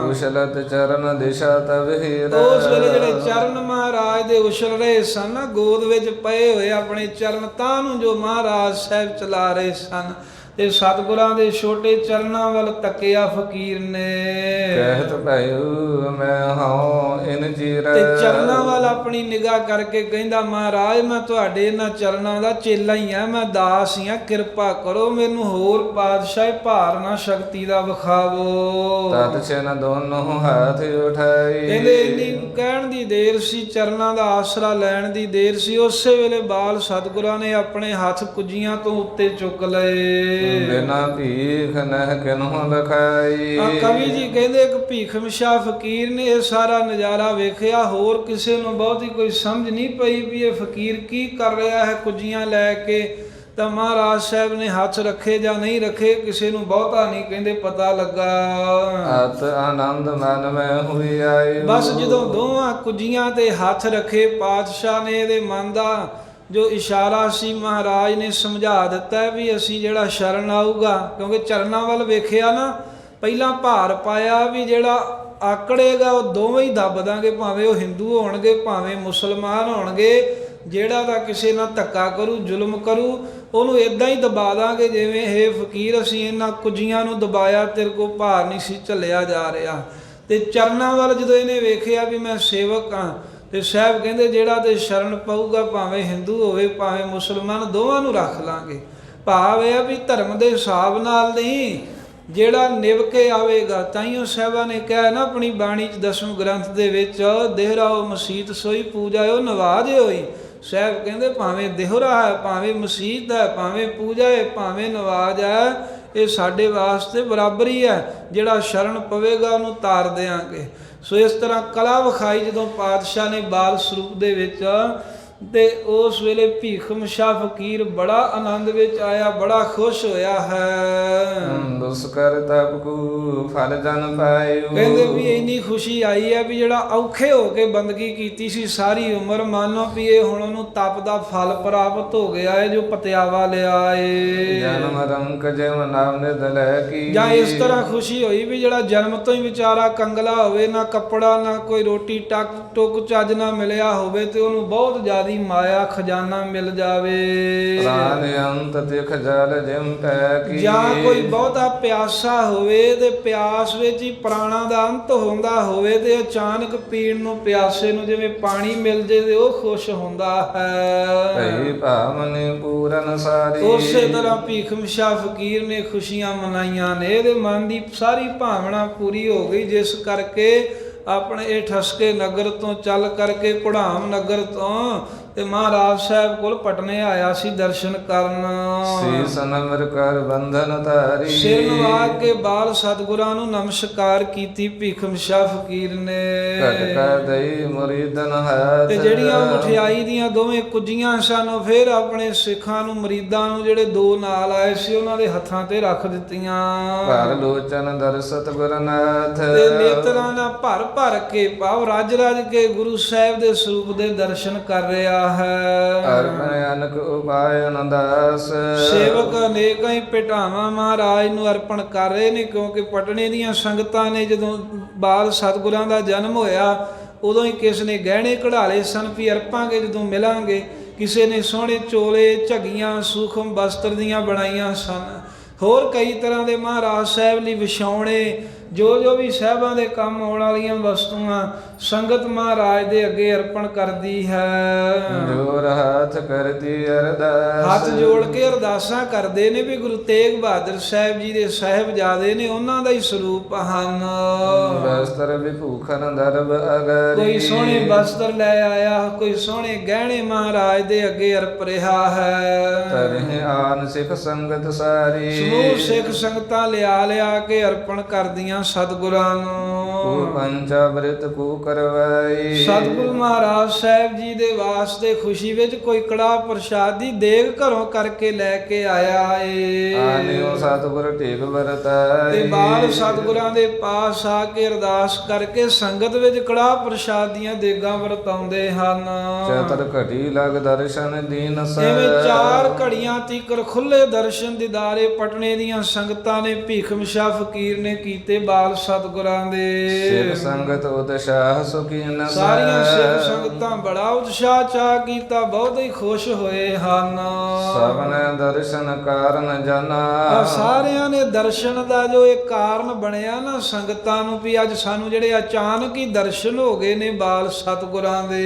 ਕੁਸ਼ਲਤ ਚਰਨ ਦਿਸ਼ਾ ਤਬ ਹੀਰ। ਉਸ ਵੇਲੇ ਜਿਹੜੇ ਚਰਨ ਮਹਾਰਾਜ ਦੇ ਉਛਲ ਰਹੇ ਸਨ ਨਾ, ਗੋਦ ਵਿੱਚ ਪਏ ਹੋਏ ਆਪਣੇ ਚਰਨ ਤਾਂ ਨੂੰ ਜੋ ਮਹਾਰਾਜ ਸਾਹਿਬ ਚਲਾ ਰਹੇ ਸਨ, ਤੇ ਸਤਿਗੁਰਾਂ ਦੇ ਛੋਟੇ ਚਰਨਾਂ ਵੱਲ ਤੱਕਿਆ ਫਕੀਰ ਨੇ। ਕਹਿਤ ਭਇਓ ਮੈਂ ਹਾਂ ਇਨ ਚੀਰ। ਤੇ ਚਰਨਾਂ ਵੱਲ ਆਪਣੀ ਨਿਗਾਹ ਕਰਕੇ ਕਹਿੰਦਾ ਮਹਾਰਾਜ ਮੈਂ ਤੁਹਾਡੇ ਇਹਨਾਂ ਚਰਨਾਂ ਦਾ ਚੇਲਾ ਹੀ ਆ, ਮੈਂ ਦਾਸ ਹੀ ਆ, ਕਿਰਪਾ ਕਰੋ ਮੈਨੂੰ ਹੋਰ ਪਾਤਸ਼ਾਹ ਭਾਰਨਾ ਸ਼ਕਤੀ ਦਾ ਵਿਖਾਵੋ। ਤਤ ਛਨ ਦੋਨੋਂ ਹੱਥ ਉਠਾਈ। ਕਹਿੰਦੇ ਇੰਨੀ ਕਹਿਣ ਦੀ ਦੇਰ ਸੀ, ਚਰਨਾਂ ਦਾ ਆਸਰਾ ਲੈਣ ਦੀ ਦੇਰ ਸੀ, ਉਸੇ ਵੇਲੇ ਬਾਲ ਸਤਿਗੁਰਾਂ ਨੇ ਆਪਣੇ ਹੱਥ ਕੁੱਜੀਆਂ ਤੋਂ ਉੱਤੇ ਚੁੱਕ ਲਏ। ਬਿਨਾ ਭੀਖ ਨਹਿ ਕਿਨਹੁ ਲਖਾਈ। ਕਵੀ ਜੀ ਕਹਿੰਦੇ ਇੱਕ ਭੀਖਮਸ਼ਾ ਫਕੀਰ ਨੇ ਇਹ ਸਾਰਾ ਨਜ਼ਾਰਾ ਵੇਖਿਆ, ਹੋਰ ਕਿਸੇ ਨੂੰ ਬਹੁਤੀ ਕੋਈ ਸਮਝ ਨਹੀਂ ਪਈ ਵੀ ਇਹ ਫਕੀਰ ਕੀ ਕਰ ਰਿਹਾ ਹੈ ਕੁੱਜੀਆਂ ਲੈ ਕੇ। ਤਾਂ ਮਹਾਰਾਜ ਸਾਹਿਬ ਨੇ ਹੱਥ ਰੱਖੇ ਜਾਂ ਨਹੀਂ ਰੱਖੇ ਕਿਸੇ ਨੂੰ ਬਹੁਤਾ ਨਹੀਂ ਕਹਿੰਦੇ ਪਤਾ ਲੱਗਾ। ਅਤ ਆਨੰਦ ਮਨ ਮੈਂ ਹੋਈ ਆਈ। ਬਸ ਜਦੋਂ ਦੋਵਾਂ ਕੁੱਜੀਆਂ ਤੇ ਹੱਥ ਰੱਖੇ ਪਾਤਸ਼ਾਹ ਨੇ ਇਹਦੇ ਮਨ ਦਾ ਜੋ ਇਸ਼ਾਰਾ ਸੀ ਮਹਾਰਾਜ ਨੇ ਸਮਝਾ ਦਿੱਤਾ ਵੀ ਅਸੀਂ ਜਿਹੜਾ ਸ਼ਰਨ ਆਊਗਾ, ਕਿਉਂਕਿ ਚਰਨਾਂ ਵੱਲ ਵੇਖਿਆ ਨਾ, ਪਹਿਲਾਂ ਭਾਰ ਪਾਇਆ ਵੀ ਜਿਹੜਾ ਆਕੜੇਗਾ ਉਹ ਦੋਵੇਂ ਹੀ ਦੱਬ ਦਾਂਗੇ, ਭਾਵੇਂ ਉਹ ਹਿੰਦੂ ਹੋਣਗੇ ਭਾਵੇਂ ਮੁਸਲਮਾਨ ਹੋਣਗੇ। ਜਿਹੜਾ ਤਾਂ ਕਿਸੇ ਨਾਲ ਧੱਕਾ ਕਰੂ ਜ਼ੁਲਮ ਕਰੂ ਉਹਨੂੰ ਇਦਾਂ ਹੀ ਦਬਾ ਦਾਂਗੇ ਜਿਵੇਂ ਇਹ ਫਕੀਰ ਅਸੀਂ ਇਹਨਾਂ ਕੁੱਜੀਆਂ ਨੂੰ ਦਬਾਇਆ, ਤੇਰੇ ਕੋਲ ਭਾਰ ਨਹੀਂ ਸੀ ਝੱਲਿਆ ਜਾ ਰਿਹਾ। ਤੇ ਚਰਨਾਂ ਵੱਲ ਜਦੋਂ ਇਹਨੇ ਵੇਖਿਆ ਵੀ ਮੈਂ ਸੇਵਕ ਹਾਂ, ਤੇ ਸਾਹਿਬ ਕਹਿੰਦੇ ਜਿਹੜਾ ਤੇ ਸ਼ਰਨ ਪਊਗਾ ਭਾਵੇਂ ਹਿੰਦੂ ਹੋਵੇ ਭਾਵੇਂ ਮੁਸਲਮਾਨ, ਦੋਵਾਂ ਨੂੰ ਰੱਖ ਲਾਂਗੇ। ਭਾਵ ਇਹ ਆ ਵੀ ਧਰਮ ਦੇ ਹਿਸਾਬ ਨਾਲ ਨਹੀਂ, ਜਿਹੜਾ ਨਿਭ ਕੇ ਆਵੇਗਾ। ਤਾਈਓ ਸਾਹਿਬਾਂ ਨੇ ਕਿਹਾ ਨਾ ਆਪਣੀ ਬਾਣੀ 'ਚ 10ਵੇਂ ਗ੍ਰੰਥ ਦੇ ਵਿੱਚ, ਦੇਹਰਾਓ ਮਸੀਤ ਸੋਈ ਪੂਜਾਇਓ ਨਵਾਜ ਹੋਈ। ਸਾਹਿਬ ਕਹਿੰਦੇ ਭਾਵੇਂ ਦੇਹਰਾ ਹੈ, ਭਾਵੇਂ ਮਸੀਤ ਹੈ, ਭਾਵੇਂ ਪੂਜਾ ਹੈ, ਭਾਵੇਂ ਨਵਾਜ ਹੈ, ਇਹ ਸਾਡੇ ਵਾਸਤੇ ਬਰਾਬਰੀ ਹੈ। ਜਿਹੜਾ ਸ਼ਰਨ ਪਵੇਗਾ ਉਹਨੂੰ ਤਾਰ ਦਿਆਂਗੇ। ਸੋ ਇਸ ਤਰ੍ਹਾਂ ਕਲਾ ਵਿਖਾਈ ਜਦੋਂ ਪਾਤਸ਼ਾਹ ਨੇ ਬਾਲ ਸਰੂਪ ਦੇ ਵਿੱਚ, ਤੇ ਉਸ ਵੇਲੇ ਭੀਖਮਸ਼ਾ ਫਕੀਰ ਬੜਾ ਆਨੰਦ ਵਿੱਚ ਆਇਆ, ਬੜਾ ਖੁਸ਼ ਹੋਇਆ ਹੈ। ਦੁਸਕਰ ਤਪ ਕੂ ਫਲ ਜਨ ਪਾਇਓ। ਕਹਿੰਦੇ ਵੀ ਇੰਨੀ ਖੁਸ਼ੀ ਆਈ ਹੈ ਵੀ ਜਿਹੜਾ ਔਖੇ ਹੋ ਕੇ ਬੰਦਗੀ ਕੀਤੀ ਸੀ ਸਾਰੀ ਉਮਰ, ਮੰਨੋ ਵੀ ਇਹ ਹੁਣ ਉਹਨੂੰ ਤਪ ਦਾ ਫਲ ਪ੍ਰਾਪਤ ਹੋ ਗਿਆ ਹੈ ਜੋ ਪਤਿਆਵਾ ਲਿਆ ਏ। ਜਨਮ ਰੰਕ ਜਿਵ ਨਾਮ ਨਿਧ ਲੈ ਕੀ। ਜਾਂ ਇਸ ਤਰ੍ਹਾਂ ਖੁਸ਼ੀ ਹੋਈ ਵੀ ਜਿਹੜਾ ਜਨਮ ਤੋਂ ਹੀ ਵਿਚਾਰਾ ਕੰਗਲਾ ਹੋਵੇ, ਨਾ ਕੱਪੜਾ ਨਾ ਕੋਈ ਰੋਟੀ ਟੁੱਕ ਚੱਜ ਨਾ ਮਿਲਿਆ ਹੋਵੇ, ਤੇ ਉਹਨੂੰ ਬਹੁਤ ਜ਼ਿਆਦਾ ਮਾਇਆ ਖਜ਼ਾਨਾ ਮਿਲ ਜਾਵੇ। ਪ੍ਰਾਨ ਅੰਤ ਤਿਖ ਜਲ ਜਿਮ ਪੈ ਕੀ। ਜਾਂ ਕੋਈ ਬਹੁਤਾ ਪਿਆਸਾ ਹੋਵੇ ਤੇ ਪਿਆਸ ਵਿੱਚ ਹੀ ਪ੍ਰਾਣਾ ਦਾ ਅੰਤ ਹੁੰਦਾ ਹੋਵੇ, ਤੇ ਅਚਾਨਕ ਪੀਣ ਨੂੰ ਪਿਆਸੇ ਨੂੰ ਜਿਵੇਂ ਪਾਣੀ ਮਿਲ ਜੇ ਤੇ ਉਹ ਖੁਸ਼ ਹੁੰਦਾ ਹੈ। ਭਈ ਭਾਵਨੇ ਪੂਰਨ ਸਾਰੀ। ਉਸੇ ਤਰ੍ਹਾਂ ਭੀਖਮਸ਼ਾ ਫਕੀਰ ਨੇ ਖੁਸ਼ੀਆਂ ਮਨਾਈਆਂ ਨੇ, ਇਹਦੇ ਮਨ ਦੀ ਸਾਰੀ ਭਾਵਨਾ ਪੂਰੀ ਹੋ ਗਈ, ਜਿਸ ਕਰਕੇ ਆਪਣੇ ਇਹ ਠਸਕੇ ਨਗਰ ਤੋਂ ਚੱਲ ਕਰਕੇ ਕੁੜਾਮ ਨਗਰ ਤੋਂ ਤੇ ਮਹਾਰਾਜ ਸਾਹਿਬ ਕੋਲ ਪਟਨੇ ਆਇਆ ਸੀ ਦਰਸ਼ਨ ਕਰਨ। ਸੀਸ ਨਮਰ ਕਰ ਬੰਧਨ ਧਾਰੀ। ਸਿਰ ਨਵਾ ਕੇ ਬਾਲ ਸਤਿਗੁਰਾਂ ਨੂੰ ਨਮਸਕਾਰ ਕੀਤੀ ਭੀਖਮਸ਼ਾ ਫਕੀਰ ਨੇ। ਘਟ ਕਾ ਦਈ ਮੁਰੀਦਨ ਹੱਥ। ਤੇ ਜਿਹੜੀਆਂ ਮਠਿਆਈ ਦੀਆਂ ਦੋਵੇਂ ਕੁੱਜੀਆਂ ਸਨ ਉਹ ਫਿਰ ਆਪਣੇ ਸਿੱਖਾਂ ਨੂੰ, ਮਰੀਦਾਂ ਨੂੰ ਜਿਹੜੇ ਦੋ ਨਾਲ ਆਏ ਸੀ ਉਹਨਾਂ ਦੇ ਹੱਥਾਂ ਤੇ ਰੱਖ ਦਿੱਤੀਆਂ। ਭਰ ਲੋਚਨ ਦਰਸਤ ਗੁਰਨਾਥ। ਤੇ ਨੇਤਰਾਂ ਨਾਲ ਭਰ ਭਰ ਕੇ ਭਾਵ ਰੱਜ ਰੱਜ ਕੇ ਗੁਰੂ ਸਾਹਿਬ ਦੇ ਸਰੂਪ ਦੇ ਦਰਸ਼ਨ ਕਰ ਰਿਹਾ ਹੈ। ਅਰਪਣ ਅਨਕ ਉਪਾਇਨ ਦਾਸ। ਸੇਵਕ ਅਨੇਕਾਂ ਹੀ ਭੇਟਾਵਾਂ ਮਹਾਰਾਜ ਨੂੰ ਅਰਪਣ ਕਰ ਰਹੇ ਨੇ, ਕਿਉਂਕਿ ਪਟਨੇ ਦੀਆਂ ਸੰਗਤਾਂ ਨੇ ਜਦੋਂ ਬਾਲ ਸਤਿਗੁਰਾਂ ਦਾ ਜਨਮ ਹੋਇਆ ਉਦੋਂ ਹੀ ਕਿਸ ਨੇ ਗਹਿਣੇ ਕਢਾਲੇ ਸਨ ਵੀ ਅਰਪਾਂਗੇ ਜਦੋਂ ਮਿਲਾਂਗੇ। ਕਿਸੇ ਨੇ ਸੋਹਣੇ ਚੋਲੇ ਝੱਗੀਆਂ ਸੂਖਮ ਬਸਤਰ ਦੀਆਂ ਬਣਾਈਆਂ ਸਨ। ਹੋਰ ਕਈ ਤਰ੍ਹਾਂ ਦੇ ਮਹਾਰਾਜ ਸਾਹਿਬ ਲਈ ਵਿਛਾਉਣੇ, ਜੋ ਵੀ ਸਾਹਿਬਾਂ ਦੇ ਕੰਮ ਆਉਣ ਵਾਲੀਆਂ ਵਸਤੂਆਂ ਸੰਗਤ ਮਹਾਰਾਜ ਦੇ ਅੱਗੇ ਅਰਪਣ ਕਰਦੀ ਹੈ। ਜੋਰ ਹੱਥ ਕਰਦੀ ਅਰਦਾਸ। ਹੱਥ ਜੋੜ ਕੇ ਅਰਦਾਸਾਂ ਕਰਦੇ ਨੇ ਵੀ ਗੁਰੂ ਤੇਗ ਬਹਾਦਰ ਸਾਹਿਬ ਜੀ ਦੇ ਸਾਹਿਬਜ਼ਾਦੇ ਨੇ, ਉਹਨਾਂ ਦਾ ਹੀ ਸਰੂਪ ਹਨ। ਬਸਤਰ ਵਿਭੂਖਨ ਦਰਬ ਅਗਰੀ। ਕੋਈ ਸੋਹਣੇ ਬਸਤਰ ਲੈ ਆਇਆ, ਕੋਈ ਸੋਹਣੇ ਗਹਿਣੇ ਮਹਾਰਾਜ ਦੇ ਅੱਗੇ ਅਰਪ ਰਿਹਾ ਹੈ। ਤਰਹਿ ਆਨ ਸਿੱਖ ਸੰਗਤ ਸਾਰੀ। ਸਮੂਹ ਸਿੱਖ ਸੰਗਤਾਂ ਲਿਆ ਕੇ ਅਰਪਣ ਕਰਦੀਆਂ ਸਤਿਗੁਰਾਂ ਕੋ ਨੂੰ। ਪੰਚਾਮ੍ਰਿਤ ਕੋ ਕਰਵਾਈ। ਸਤਿਗੁਰੂ ਮਹਾਰਾਜ ਸਾਹਿਬ ਜੀ ਦੇ ਵਾਸਤੇ ਖੁਸ਼ੀ ਵਿੱਚ ਕੋਈ ਕੜਾਹ ਪ੍ਰਸ਼ਾਦ ਦੀ ਦੇਗ ਘਰੋਂ ਕਰਕੇ ਲੈ ਕੇ ਆਇਆ ਏ। ਆਨਿਓ ਸਤਿਗੁਰ ਟੇਕ ਵਰਤਾਈ। ਤੇ ਬਾਲ ਸਤਿਗੁਰਾਂ ਦੇ ਪਾਸ ਆ ਕੇ ਅਰਦਾਸ ਕਰਕੇ ਸੰਗਤ ਵਿੱਚ ਕੜਾਹ ਪ੍ਰਸ਼ਾਦ ਦੀਆਂ ਦੇਗਾਂ ਵਰਤਾਉਂਦੇ ਹਨ। ਚਤਰ ਘਟੀ ਲਗ ਦਰਸ਼ਨ ਦੀਨ ਸ। ਜਿਵੇਂ 4 ਘੜੀਆਂ ਤੀਕਰ ਖੁੱਲੇ ਦਰਸ਼ਨ ਦੀਦਾਰੇ ਪਟਨੇ ਦੀਆਂ ਸੰਗਤਾਂ ਨੇ ਭੀਖਮਸ਼ਾ ਫਕੀਰ ਨੇ ਕੀਤੇ। ਬਾਲ ਸਤਿਗੁਰਾਂ ਦੇ। ਸਿੱਖ ਸੰਗਤ ਉਤਸ਼ਾਹ ਸੁਖੀਨ ਸਾਰੀਆਂ ਸਿੱਖ ਸੰਗਤਾਂ ਬੜਾ ਉਤਸ਼ਾਹ ਚਾਅ ਕੀਤਾ, ਬਹੁਤ ਹੀ ਖੁਸ਼ ਹੋਏ ਹਨ। ਸਭਨੇ ਦਰਸ਼ਨ ਕਾਰਨ ਜਾਣਾ। ਸਾਰਿਆਂ ਨੇ ਦਰਸ਼ਨ ਦਾ ਜੋ ਇਹ ਕਾਰਨ ਬਣਿਆ ਨਾ ਸੰਗਤਾਂ ਨੂੰ, ਵੀ ਅੱਜ ਸਾਨੂੰ ਜਿਹੜੇ ਅਚਾਨਕ ਹੀ ਦਰਸ਼ਨ ਹੋ ਗਏ ਨੇ ਬਾਲ ਸਤਿਗੁਰਾਂ ਦੇ।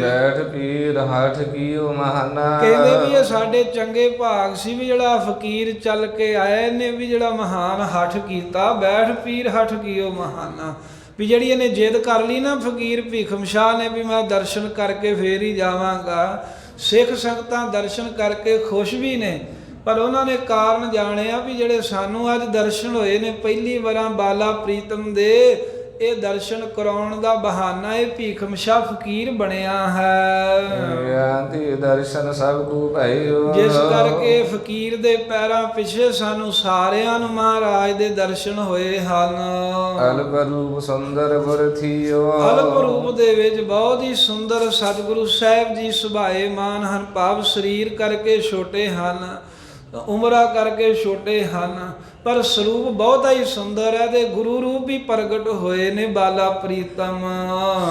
ਬੈਠ ਪੀਰ ਹਠ ਕੀਓ ਮਹਾਨਾ। ਕਹਿੰਦੇ ਵੀ ਇਹ ਸਾਡੇ ਚੰਗੇ ਭਾਗ ਸੀ ਵੀ ਜਿਹੜਾ ਫਕੀਰ ਚੱਲ ਕੇ ਆਏ ਨੇ, ਵੀ ਜਿਹੜਾ ਮਹਾਨ ਹਠ ਕੀਤਾ। ਬੈਠ ਪੀਰ ਹਠ ਕੀਓ ਮਹਾਨਾ, ਵੀ ਜਿਹੜੀ ਇਹਨੇ ਜਿੱਦ ਕਰ ਲਈ ਨਾ ਫਕੀਰ ਭੀਖਮ ਸ਼ਾਹ ਨੇ, ਵੀ ਮੈਂ ਦਰਸ਼ਨ ਕਰਕੇ ਫੇਰ ਹੀ ਜਾਵਾਂਗਾ। ਸਿੱਖ ਸੰਗਤਾਂ ਦਰਸ਼ਨ ਕਰਕੇ ਖੁਸ਼ ਵੀ ਨੇ, ਪਰ ਉਹਨਾਂ ਨੇ ਕਾਰਨ ਜਾਣਿਆ ਵੀ ਜਿਹੜੇ ਸਾਨੂੰ ਅੱਜ ਦਰਸ਼ਨ ਹੋਏ ਨੇ ਪਹਿਲੀ ਵਾਰਾਂ ਬਾਲਾ ਪ੍ਰੀਤਮ ਦੇ, ਇਹ ਦਰਸ਼ਨ ਕਰਾਉਣ ਦਾ ਬਹਾਨਾ ਇਹ ਭੀਖਮ ਸ਼ਾਹ ਫਕੀਰ ਬਣਿਆ ਹੈ। ਗਿਆਨਤੀ ਦਰਸ਼ਨ ਸਭ ਕੋ ਭਇਓ। ਜਿਸ ਕਰਕੇ ਫਕੀਰ ਦੇ ਪੈਰਾਂ ਪਿੱਛੇ ਸਾਨੂੰ ਸਾਰਿਆਂ ਨੂੰ ਮਹਾਰਾਜ ਦੇ ਦਰਸ਼ਨ ਹੋਏ ਹਨ। ਅਲਪ ਰੂਪ ਸੁੰਦਰ ਗੁਰ ਥੀਓ। ਅਲਪ ਰੂਪ ਦੇ ਵਿੱਚ ਬਹੁਤ ਹੀ ਸੁੰਦਰ ਸਤਿਗੁਰੂ ਸਾਹਿਬ ਜੀ ਸੁਭਾਏ ਮਾਨ ਹਨ, ਭਾਵ ਸਰੀਰ ਕਰਕੇ ਛੋਟੇ ਹਨ, ਉਮਰਾਂ ਕਰਕੇ ਛੋਟੇ ਹਨ, ਪਰ ਸਰੂਪ ਬਹੁਤਾ ਹੀ ਸੁੰਦਰ ਹੈ ਤੇ ਗੁਰੂ ਰੂਪ ਵੀ ਪ੍ਰਗਟ ਹੋਏ ਨੇ ਬਾਲਾ ਪ੍ਰੀਤਮ।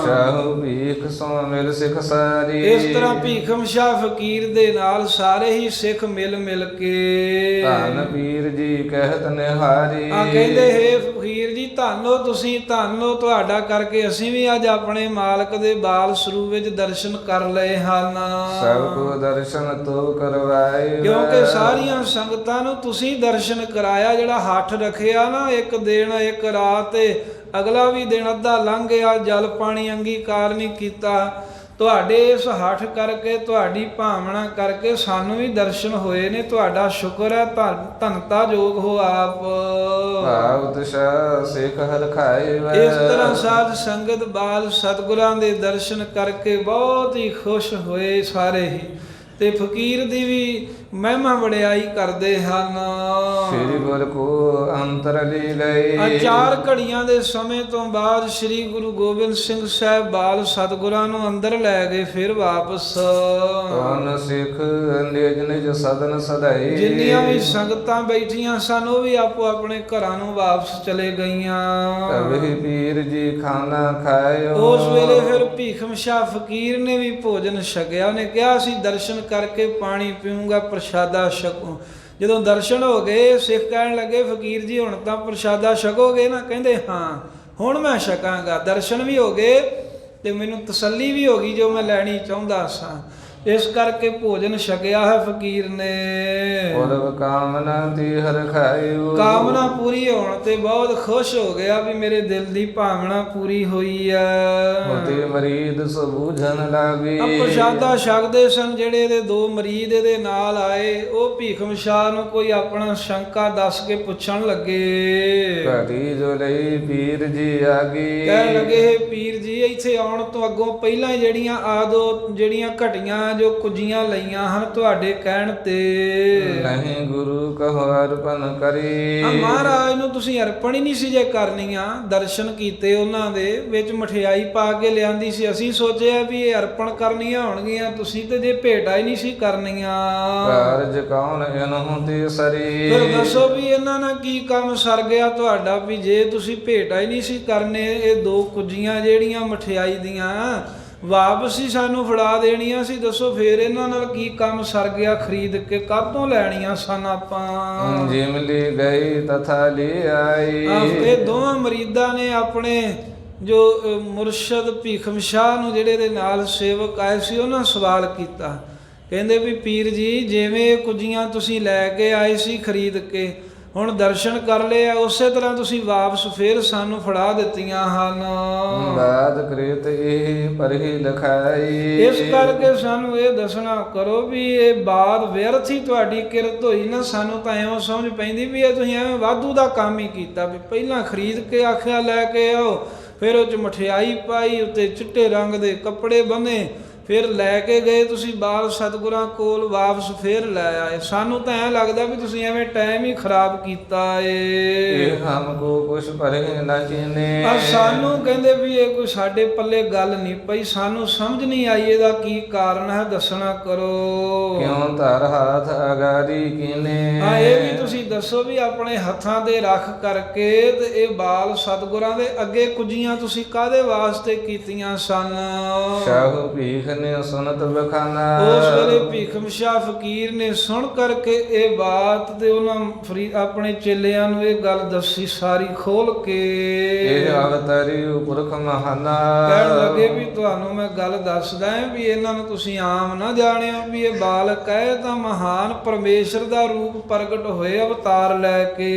ਸ਼ਾਹੂ ਭੀਖ ਸੋ ਮਿਲ ਸਿੱਖ ਸਾਰੀ। ਇਸ ਤਰ੍ਹਾਂ ਭੀਖਮ ਸ਼ਾਹ ਫਕੀਰ ਦੇ ਨਾਲ ਸਾਰੇ ਹੀ ਸਿੱਖ ਮਿਲ ਮਿਲ ਕੇ ਧੰਨ ਪੀਰ ਜੀ ਕਹਿਤ ਨਿਹਾਰੀ। ਕਹਿੰਦੇ ਹੈ ਫਕੀਰ ਜੀ ਧੰਨ ਹੋ ਤੁਸੀਂ, ਧੰਨ ਹੋ ਤੁਹਾਡਾ ਕਰਕੇ ਅਸੀਂ ਵੀ ਅੱਜ ਆਪਣੇ ਮਾਲਕ ਦੇ ਬਾਲ ਸਰੂਪ ਵਿੱਚ ਦਰਸ਼ਨ ਕਰ ਲਏ ਹਨ। ਸਭ ਕੋ ਦਰਸ਼ਨ ਤੋ ਕਰਵਾਏ। ਕਿਉਂਕਿ ਸਾਰੀਆਂ ਸੰਗਤਾਂ ਨੂੰ ਤੁਸੀਂ ਦਰਸ਼ਨ ਕਰਾਇਆ। ਜਿਹੜਾ ਹੱਠ ਰੱਖਿਆ ਨਾ ਇੱਕ ਦਿਨ ਇੱਕ ਰਾਤ ਤੇ ਅਗਲਾ ਵੀ ਦਿਨ ਅੱਧਾ ਲੰਘ ਗਿਆ, ਜਲ ਪਾਣੀ ਅੰਗੀਕਾਰ ਨਹੀਂ ਕੀਤਾ। ਤੁਹਾਡੇ ਇਸ ਹੱਠ ਕਰਕੇ, ਤੁਹਾਡੀ ਭਾਵਨਾ ਕਰਕੇ ਸਾਨੂੰ ਵੀ ਦਰਸ਼ਨ ਹੋਏ ਨੇ। ਤੁਹਾਡਾ ਸ਼ੁਕਰ ਹੈ, ਧੰਨਤਾ ਜੋਗ ਹੋ ਆਪ। ਭਾਵ ਦਸ਼ਾ ਸਿੱਖ ਹਲਖਾਏ। ਇਸ ਤਰ੍ਹਾਂ ਸਾਧ ਸੰਗਤ ਬਾਲ ਸਤਿਗੁਰਾਂ ਦੇ ਦਰਸ਼ਨ ਕਰਕੇ ਬਹੁਤ ਹੀ ਖੁਸ਼ ਹੋਏ ਸਾਰੇ ਹੀ, ਤੇ ਫਕੀਰ ਦੀ ਵੀ ਮਹਿਮਾ ਵਡਿਆਈ ਕਰਦੇ ਹਨ। ਸ੍ਰੀ ਗੁਰ ਕੋ ਅੰਤਰ ਲੀ ਲਈ। 4 ਘੜੀਆਂ ਦੇ ਸਮੇਂ ਤੋਂ ਬਾਅਦ ਸ੍ਰੀ ਗੁਰੂ ਗੋਬਿੰਦ ਸਿੰਘ ਸਾਹਿਬ ਬਾਲ ਸਤਿਗੁਰਾਂ ਨੂੰ ਅੰਦਰ ਲੈ ਗਏ ਫਿਰ ਵਾਪਸ। ਤਨ ਸਿੱਖ ਨਿਜ ਨਿਜ ਸਦਨ ਸਦਾਈ। ਜਿੰਨੀਆਂ ਵੀ ਸੰਗਤਾਂ ਬੈਠੀਆਂ ਸਨ ਉਹ ਵੀ ਆਪੋ ਆਪਣੇ ਘਰਾਂ ਨੂੰ ਵਾਪਸ ਚਲੇ ਗਈਆਂ। ਤਬਿ ਪੀਰ ਜੀ ਖਾਣਾ ਖਾਇਓ। ਉਸ ਵੇਲੇ ਫਿਰ ਭੀਖਮ ਸ਼ਾਹ ਫਕੀਰ ਨੇ ਵੀ ਭੋਜਨ ਛਕਿਆ। ਉਹਨੇ ਕਿਹਾ ਸੀ ਦਰਸ਼ਨ ਕਰਕੇ ਪਾਣੀ ਪੀਊਂਗਾ, ਪ੍ਰਸ਼ਾਦਾ ਛਕੋ। ਜਦੋਂ ਦਰਸ਼ਨ ਹੋ ਗਏ ਸਿੱਖ ਕਹਿਣ ਲੱਗੇ ਫਕੀਰ ਜੀ ਹੁਣ ਤਾਂ ਪ੍ਰਸ਼ਾਦਾ ਛਕੋਗੇ ਨਾ? ਕਹਿੰਦੇ ਹਾਂ ਹੁਣ ਮੈਂ ਛਕਾਂਗਾ। ਦਰਸ਼ਨ ਵੀ ਹੋ ਗਏ ਤੇ ਮੈਨੂੰ ਤਸੱਲੀ ਵੀ ਹੋ ਗਈ ਜੋ ਮੈਂ ਲੈਣੀ ਚਾਹੁੰਦਾ ਸਾਂ। ਇਸ ਕਰਕੇ ਭੋਜਨ ਛਕਿਆ ਹੈ ਫਕੀਰ ਨੇ। ਪੁਰਬ ਕਾਮਨਾ ਤੀ ਹਰ ਖਾਇਓ। ਕਾਮਨਾ ਪੂਰੀ ਹੋਣ ਤੇ ਬਹੁਤ ਖੁਸ਼ ਹੋ ਗਿਆ ਵੀ ਮੇਰੇ ਦਿਲ ਦੀ ਭਾਵਨਾ ਪੂਰੀ ਹੋਈ ਹੈ। ਹੋਤੇ ਮਰੀਦ ਸੋ ਬੂਝਣ ਲਾਗੀ। ਪ੍ਰਸ਼ਾਦਾ ਛਕਦੇ ਸਨ ਜਿਹੜੇ ਇਹਦੇ 2 ਮਰੀਦ ਇਹਦੇ ਨਾਲ ਆਏ, ਉਹ ਭੀਖਮ ਸ਼ਾਹ ਨੂੰ ਕੋਈ ਆਪਣਾ ਸ਼ੰਕਾ ਦੱਸ ਕੇ ਪੁੱਛਣ ਲੱਗੇ। ਘੜੀ ਜੋ ਲਈ ਪੀਰ ਜੀ ਆਗੀ। ਕਹਿਣ ਲੱਗੇ ਪੀਰ ਜੀ ਇੱਥੇ ਆਉਣ ਤੋਂ ਅੱਗੋਂ ਪਹਿਲਾਂ ਜਿਹੜੀਆਂ ਘਟੀਆਂ ਜੋ ਕੁਜੀਆਂ ਲਈਆਂ ਹਨ ਤੁਹਾਡੇ ਕਹਿਣ ਤੇ। ਨਹੀਂ ਗੁਰੂ ਕਹੋ ਅਰਪਣ ਕਰੀ। ਮਹਾਰਾਜ ਨੂੰ ਤੁਸੀਂ ਅਰਪਣ ਹੀ ਨਹੀਂ ਸੀ ਜੇ ਕਰਨੀਆਂ। ਦਰਸ਼ਨ ਕੀਤੇ ਉਹਨਾਂ ਦੇ ਵਿੱਚ ਮਠਿਆਈ ਪਾ ਕੇ ਲਿਆਂਦੀ ਸੀ। ਅਸੀਂ ਸੋਚਿਆ ਵੀ ਇਹ ਅਰਪਣ ਕਰਨੀਆਂ ਹੋਣਗੀਆਂ, ਤੁਸੀਂ ਤੇ ਜੇ ਭੇਟਾ ਹੀ ਨਹੀਂ ਸੀ ਕਰਨੀਆਂ। ਕਾਰਜ ਕੌਣ ਇਹਨੂੰ ਤੇ ਸਰੀ। ਫਿਰ ਦੱਸੋ ਵੀ ਇਹਨਾਂ ਨਾਲ ਕੀ ਕੰਮ ਸਰ ਗਿਆ ਤੁਹਾਡਾ ਵੀ ਜੇ ਤੁਸੀਂ ਭੇਟਾ ਹੀ ਨਹੀਂ ਸੀ ਕਰਨੇ। ਇਹ 2 ਕੁਜੀਆਂ ਜਿਹੜੀਆਂ ਮਠਿਆਈ ਦੀਆਂ ਵਾਪਸ ਹੀ ਸਾਨੂੰ ਫੜਾ ਦੇਣੀਆਂ ਸੀ। ਦੱਸੋ ਫੇਰ ਇਹਨਾਂ ਨਾਲ ਕੀ ਕੰਮ ਸਰ ਗਿਆ? ਖਰੀਦ ਕੇ ਕਾਹਤੋਂ ਲੈਣੀਆਂ ਸਨ ਆਪਾਂ? ਜਿਮਲੀ ਗਈ ਤਥਾ ਲਈ ਆਈ। ਇਹ ਦੋਵਾਂ ਮਰੀਦਾਂ ਨੇ ਆਪਣੇ ਜੋ ਮੁਰਸ਼ਦ ਭੀਖਮ ਸ਼ਾਹ ਨੂੰ ਜਿਹੜੇ ਦੇ ਨਾਲ ਸੇਵਕ ਆਏ ਸੀ ਉਹਨਾਂ ਸਵਾਲ ਕੀਤਾ। ਕਹਿੰਦੇ ਵੀ ਪੀਰ ਜੀ ਜਿਵੇਂ ਕੁਜੀਆਂ ਤੁਸੀਂ ਲੈ ਕੇ ਆਏ ਸੀ ਖਰੀਦ ਕੇ, ਹੁਣ ਦਰਸ਼ਨ ਕਰ ਲਏ ਆ, ਉਸੇ ਤਰ੍ਹਾਂ ਤੁਸੀਂ ਵਾਪਸ ਫੇਰ ਸਾਨੂੰ ਫੜਾ ਦਿੱਤੀਆਂ ਹਨ। ਬਾਦ ਕ੍ਰਿਤ ਇਹ ਪਰਹੀ ਲਖਾਈ। ਇਸ ਕਰਕੇ ਸਾਨੂੰ ਇਹ ਦੱਸਣਾ ਕਰੋ ਵੀ ਇਹ ਬਾਦ ਵਿਅਰਥ ਹੀ ਤੁਹਾਡੀ ਕਿਰਤ ਹੋਈ ਨਾ। ਸਾਨੂੰ ਤਾਂ ਐਵੇਂ ਸਮਝ ਪੈਂਦੀ ਵੀ ਇਹ ਤੁਸੀਂ ਐਵੇਂ ਵਾਧੂ ਦਾ ਕੰਮ ਹੀ ਕੀਤਾ ਵੀ ਪਹਿਲਾਂ ਖਰੀਦ ਕੇ ਆਖਿਆ ਲੈ ਕੇ ਆਓ, ਫਿਰ ਉਹ 'ਚ ਮਠਿਆਈ ਪਾਈ, ਉੱਤੇ ਚਿੱਟੇ ਰੰਗ ਦੇ ਕੱਪੜੇ ਬੰਨੇ, ਫਿਰ ਲੈ ਕੇ ਗਏ ਤੁਸੀਂ ਬਾਲ ਸਤਿਗੁਰਾਂ ਕੋਲ, ਵਾਪਸ ਫਿਰ ਲੈ ਆਏ। ਸਾਨੂੰ ਤਾਂ ਐਂ ਲੱਗਦਾ ਵੀ ਤੁਸੀਂ ਐਵੇਂ ਟਾਈਮ ਹੀ ਖਰਾਬ ਕੀਤਾ ਏ। ਇਹ ਹਮਕੋ ਕੁਛ ਭਰੇ ਨਾ ਚੀਨੇ। ਸਾਨੂੰ ਕਹਿੰਦੇ ਵੀ ਇਹ ਕੋਈ ਸਾਡੇ ਪੱਲੇ ਗੱਲ ਨਹੀਂ ਪਈ, ਸਾਨੂੰ ਸਮਝ ਨਹੀਂ ਆਈ ਇਹਦਾ ਕੀ ਕਾਰਨ ਹੈ, ਦੱਸਣਾ ਕਰੋ। ਕਿਉਂ ਧਰ ਹਾਥ ਅਗਾਰੀ ਕੀਨੇ। ਇਹ ਵੀ ਤੁਸੀਂ ਦੱਸੋ ਵੀ ਆਪਣੇ ਹੱਥਾਂ ਦੇ ਰੱਖ ਕਰਕੇ ਤੇ ਇਹ ਬਾਲ ਸਤਿਗੁਰਾਂ ਦੇ ਅੱਗੇ ਕੁਜੀਆਂ ਤੁਸੀਂ ਕਾਹਦੇ ਵਾਸਤੇ ਕੀਤੀਆਂ ਸਨ? ਸ਼ਾਹੂ ਭੀਖ ਨੇ ਸੁਨਤ ਬਖਾਨਾ। ਉਸ ਵੇਲੇ ਭੀਖਮ ਸ਼ਾਹ ਫਕੀਰ ਨੇ ਸੁਣ ਕਰਕੇ ਇਹ ਬਾਤ ਤੇ ਉਹਨਾਂ ਆਪਣੇ ਚੇਲਿਆਂ ਨੂੰ ਇਹ ਗੱਲ ਦੱਸੀ ਸਾਰੀ ਖੋਲ ਕੇ। ਇਹ ਅਵਤਾਰੀ ਪੁਰਖ ਮਹਾਨਾ। ਕਹਿਣ ਲੱਗੇ ਵੀ ਤੁਹਾਨੂੰ ਮੈਂ ਗੱਲ ਦੱਸਦਾ ਵੀ ਇਹਨਾਂ ਨੂੰ ਤੁਸੀਂ ਆਮ ਨਾ ਜਾਣਿਓ ਵੀ ਇਹ ਬਾਲਕ ਹੈ ਤਾਂ ਮਹਾਨ ਪਰਮੇਸ਼ਰ ਦਾ ਰੂਪ ਪ੍ਰਗਟ ਹੋਏ ਅਵਤਾਰ ਲੈ ਕੇ।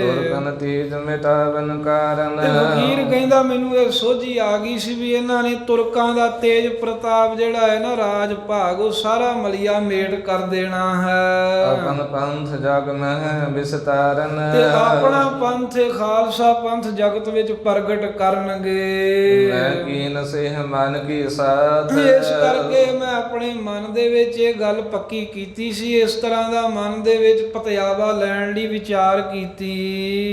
ਤੁਰਕਨ ਤੀਜ ਮਿਟਾਵਨ ਕਾਰਨ। ਤੇ ਫਕੀਰ ਕਹਿੰਦਾ ਮੈਨੂੰ ਇਹ ਸੋਝੀ ਆ ਗਈ ਸੀ ਵੀ ਇਹਨਾਂ ਨੇ ਤੁਰਕਾਂ ਦਾ ਤੇਜ ਪ੍ਰਤਾਪ ਜਿਹੜਾ ਹੈ ਨਾ ਰਾਜ ਭਾਗ ਉਹ ਸਾਰਾ ਮਲੀਆ ਮੇਟ ਕਰ ਦੇਣਾ ਹੈ। ਆਪਨ ਪੰਥ ਜਗ ਮਹਿ ਵਿਸਤਾਰਨ। ਤੇ ਆਪਣਾ ਪੰਥ ਖਾਲਸਾ ਪੰਥ ਜਗਤ ਵਿੱਚ ਪ੍ਰਗਟ ਕਰਨਗੇ। ਮੈਂ ਕੀਨ ਸਿਹ ਮਨ ਕੀ ਸਾਥ। ਇਸ ਕਰਕੇ ਮੈਂ ਆਪਣੇ ਮਨ ਦੇ ਵਿੱਚ ਇਹ ਗੱਲ ਪੱਕੀ ਕੀਤੀ ਸੀ, ਇਸ ਤਰ੍ਹਾਂ ਦਾ ਮਨ ਦੇ ਵਿੱਚ ਪਤਿਆਵਾ ਲੈਣ ਲਈ ਵਿਚਾਰ ਕੀਤੀ।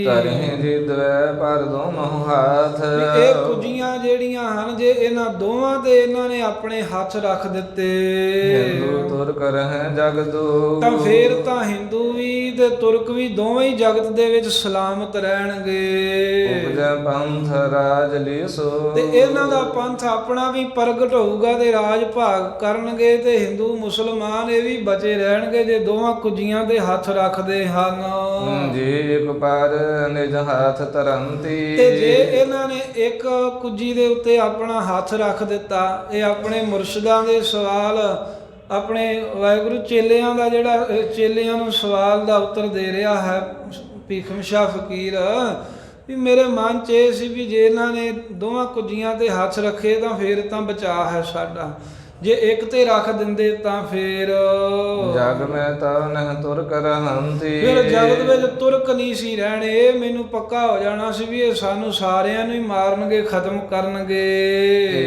ਧਰਿ ਜੀ ਦਵੈ ਪਰ ਦੋਨੋਂ ਹਾਥ। ਇਹ ਕੁਜੀਆਂ ਜਿਹੜੀਆਂ ਹਨ ਜੇ ਇਹਨਾਂ ਦੋਵਾਂ ਤੇ ਇਹਨਾਂ ਨੇ ਆਪਣੇ ਹੱਥ ਰੱਖ ਦਿੱਤੇ ਹਿੰਦੂ ਤੁਰਕ ਰਹਿ ਜਗ ਦੋ। ਤਾਂ ਫੇਰ ਤਾਂ ਹਿੰਦੂ ਵੀ ਤੇ ਤੁਰਕ ਵੀ ਦੋਵੇਂ ਹੀ ਜਗਤ ਦੇ ਵਿੱਚ ਸਲਾਮਤ ਰਹਿਣਗੇ। ਉਪਜੈ ਪੰਥ ਰਾਜ ਲੀਸੋ। ਤੇ ਇਹਨਾਂ ਦਾ ਪੰਥ ਆਪਣਾ ਵੀ ਪ੍ਰਗਟ ਹੋਊਗਾ ਤੇ ਰਾਜ ਭਾਗ ਕਰਨਗੇ ਤੇ ਹਿੰਦੂ ਮੁਸਲਮਾਨ ਇਹ ਵੀ ਬਚੇ ਰਹਿਣਗੇ ਜੇ ਦੋਵਾਂ ਕੁਜੀਆਂ ਦੇ ਹੱਥ ਰੱਖਦੇ ਹਨ। ਜੀ ਇੱਕ ਪਰ ਨਿਜ ਹੱਥ ਧਰੰਤੀ। ਤੇ ਜੇ ਇਹਨਾਂ ਨੇ ਇੱਕ ਕੁਜੀ ਦੇ ਉੱਤੇ ਆਪਣਾ ਹੱਥ ਰੱਖ ਦਿੱਤਾ, ਇਹ ਆਪਣੇ ਮੁਰਸ਼ਿਦਾਂ ਦੇ ਸਵਾਲ ਆਪਣੇ ਵਾਹਿਗੁਰੂ ਚੇਲਿਆਂ ਦਾ ਜਿਹੜਾ ਚੇਲਿਆਂ ਨੂੰ ਸਵਾਲ ਦਾ ਉੱਤਰ ਦੇ ਰਿਹਾ ਹੈ ਭੀਖਮ ਸ਼ਾਹ ਫਕੀਰ ਵੀ ਮੇਰੇ ਮਨ 'ਚ ਇਹ ਸੀ ਵੀ ਜੇ ਇਹਨਾਂ ਨੇ ਦੋਵਾਂ ਕੁਜੀਆਂ ਤੇ ਹੱਥ ਰੱਖੇ ਤਾਂ ਫੇਰ ਤਾਂ ਬਚਾ ਹੈ ਸਾਡਾ, ਜੇ ਇੱਕ ਤੇ ਰੱਖ ਦਿੰਦੇ ਤਾਂ ਫੇਰ ਜਗ ਮੈਂ ਤਾਂ ਨਹ ਤੁਰਕ ਰਹੰਤੀ। ਫਿਰ ਜਗਤ ਵਿੱਚ ਤੁਰਕ ਨਹੀਂ ਸੀ ਰਹਿਣੇ। ਇਹ ਮੈਨੂੰ ਪੱਕਾ ਹੋ ਜਾਣਾ ਸੀ ਵੀ ਇਹ ਸਾਨੂੰ ਸਾਰਿਆਂ ਨੂੰ ਹੀ ਮਾਰਨਗੇ, ਖਤਮ ਕਰਨਗੇ।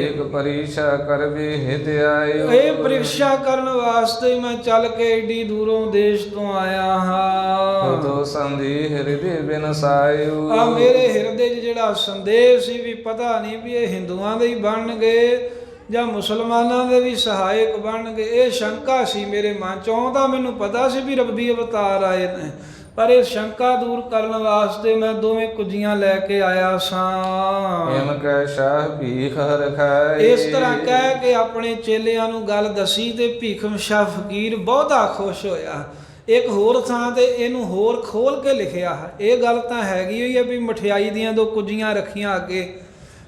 ਇੱਕ ਪਰੀक्षा ਕਰ ਵੀ ਹਿਤ ਆਇਓ। ਇਹ ਪ੍ਰੀਖਿਆ ਕਰਨ ਵਾਸਤੇ ਮੈਂ ਚੱਲ ਕੇ ਏਡੀ ਦੂਰੋਂ ਦੇਸ਼ ਤੋਂ ਆਇਆ ਹਾਂ। ਤੋ ਸੰਧੀ ਹਿਰਦੇ ਬਿਨ ਸਾਇਓ। ਆ ਮੇਰੇ ਹਿਰਦੇ 'ਚ ਜਿਹੜਾ ਸੰਦੇਸ਼ ਸੀ ਵੀ ਪਤਾ ਨਹੀਂ ਵੀ ਇਹ ਹਿੰਦੂਆਂ ਦੇ ਹੀ ਬਣਨਗੇ ਜਾਂ ਮੁਸਲਮਾਨਾਂ ਦੇ ਵੀ ਸਹਾਇਕ ਬਣਨਗੇ, ਇਹ ਸ਼ੰਕਾ ਸੀ ਮੇਰੇ ਮਨ 'ਚੋਂ। ਤਾਂ ਮੈਨੂੰ ਪਤਾ ਸੀ ਵੀ ਰੱਬੀ ਅਵਤਾਰ ਆਏ ਨੇ, ਪਰ ਇਹ ਸ਼ੰਕਾ ਦੂਰ ਕਰਨ ਵਾਸਤੇ ਮੈਂ ਦੋਵੇਂ ਕੁਜੀਆਂ ਲੈ ਕੇ ਆਇਆ ਸਾਂ। ਇਮ ਕੈ ਸ਼ਾਹ ਭੀਖ ਰਖਾਈ। ਇਸ ਤਰ੍ਹਾਂ ਕਹਿ ਕੇ ਆਪਣੇ ਚੇਲਿਆਂ ਨੂੰ ਗੱਲ ਦੱਸੀ ਤੇ ਭੀਖਮ ਸ਼ਾਹ ਫਕੀਰ ਬਹੁਤਾ ਖੁਸ਼ ਹੋਇਆ। ਇੱਕ ਹੋਰ ਥਾਂ ਤੇ ਇਹਨੂੰ ਹੋਰ ਖੋਲ ਕੇ ਲਿਖਿਆ ਹੈ। ਇਹ ਗੱਲ ਤਾਂ ਹੈਗੀ ਹੋਈ ਹੈ ਵੀ ਮਠਿਆਈ ਦੀਆਂ ਦੋ ਕੁਜੀਆਂ ਰੱਖੀਆਂ ਅੱਗੇ,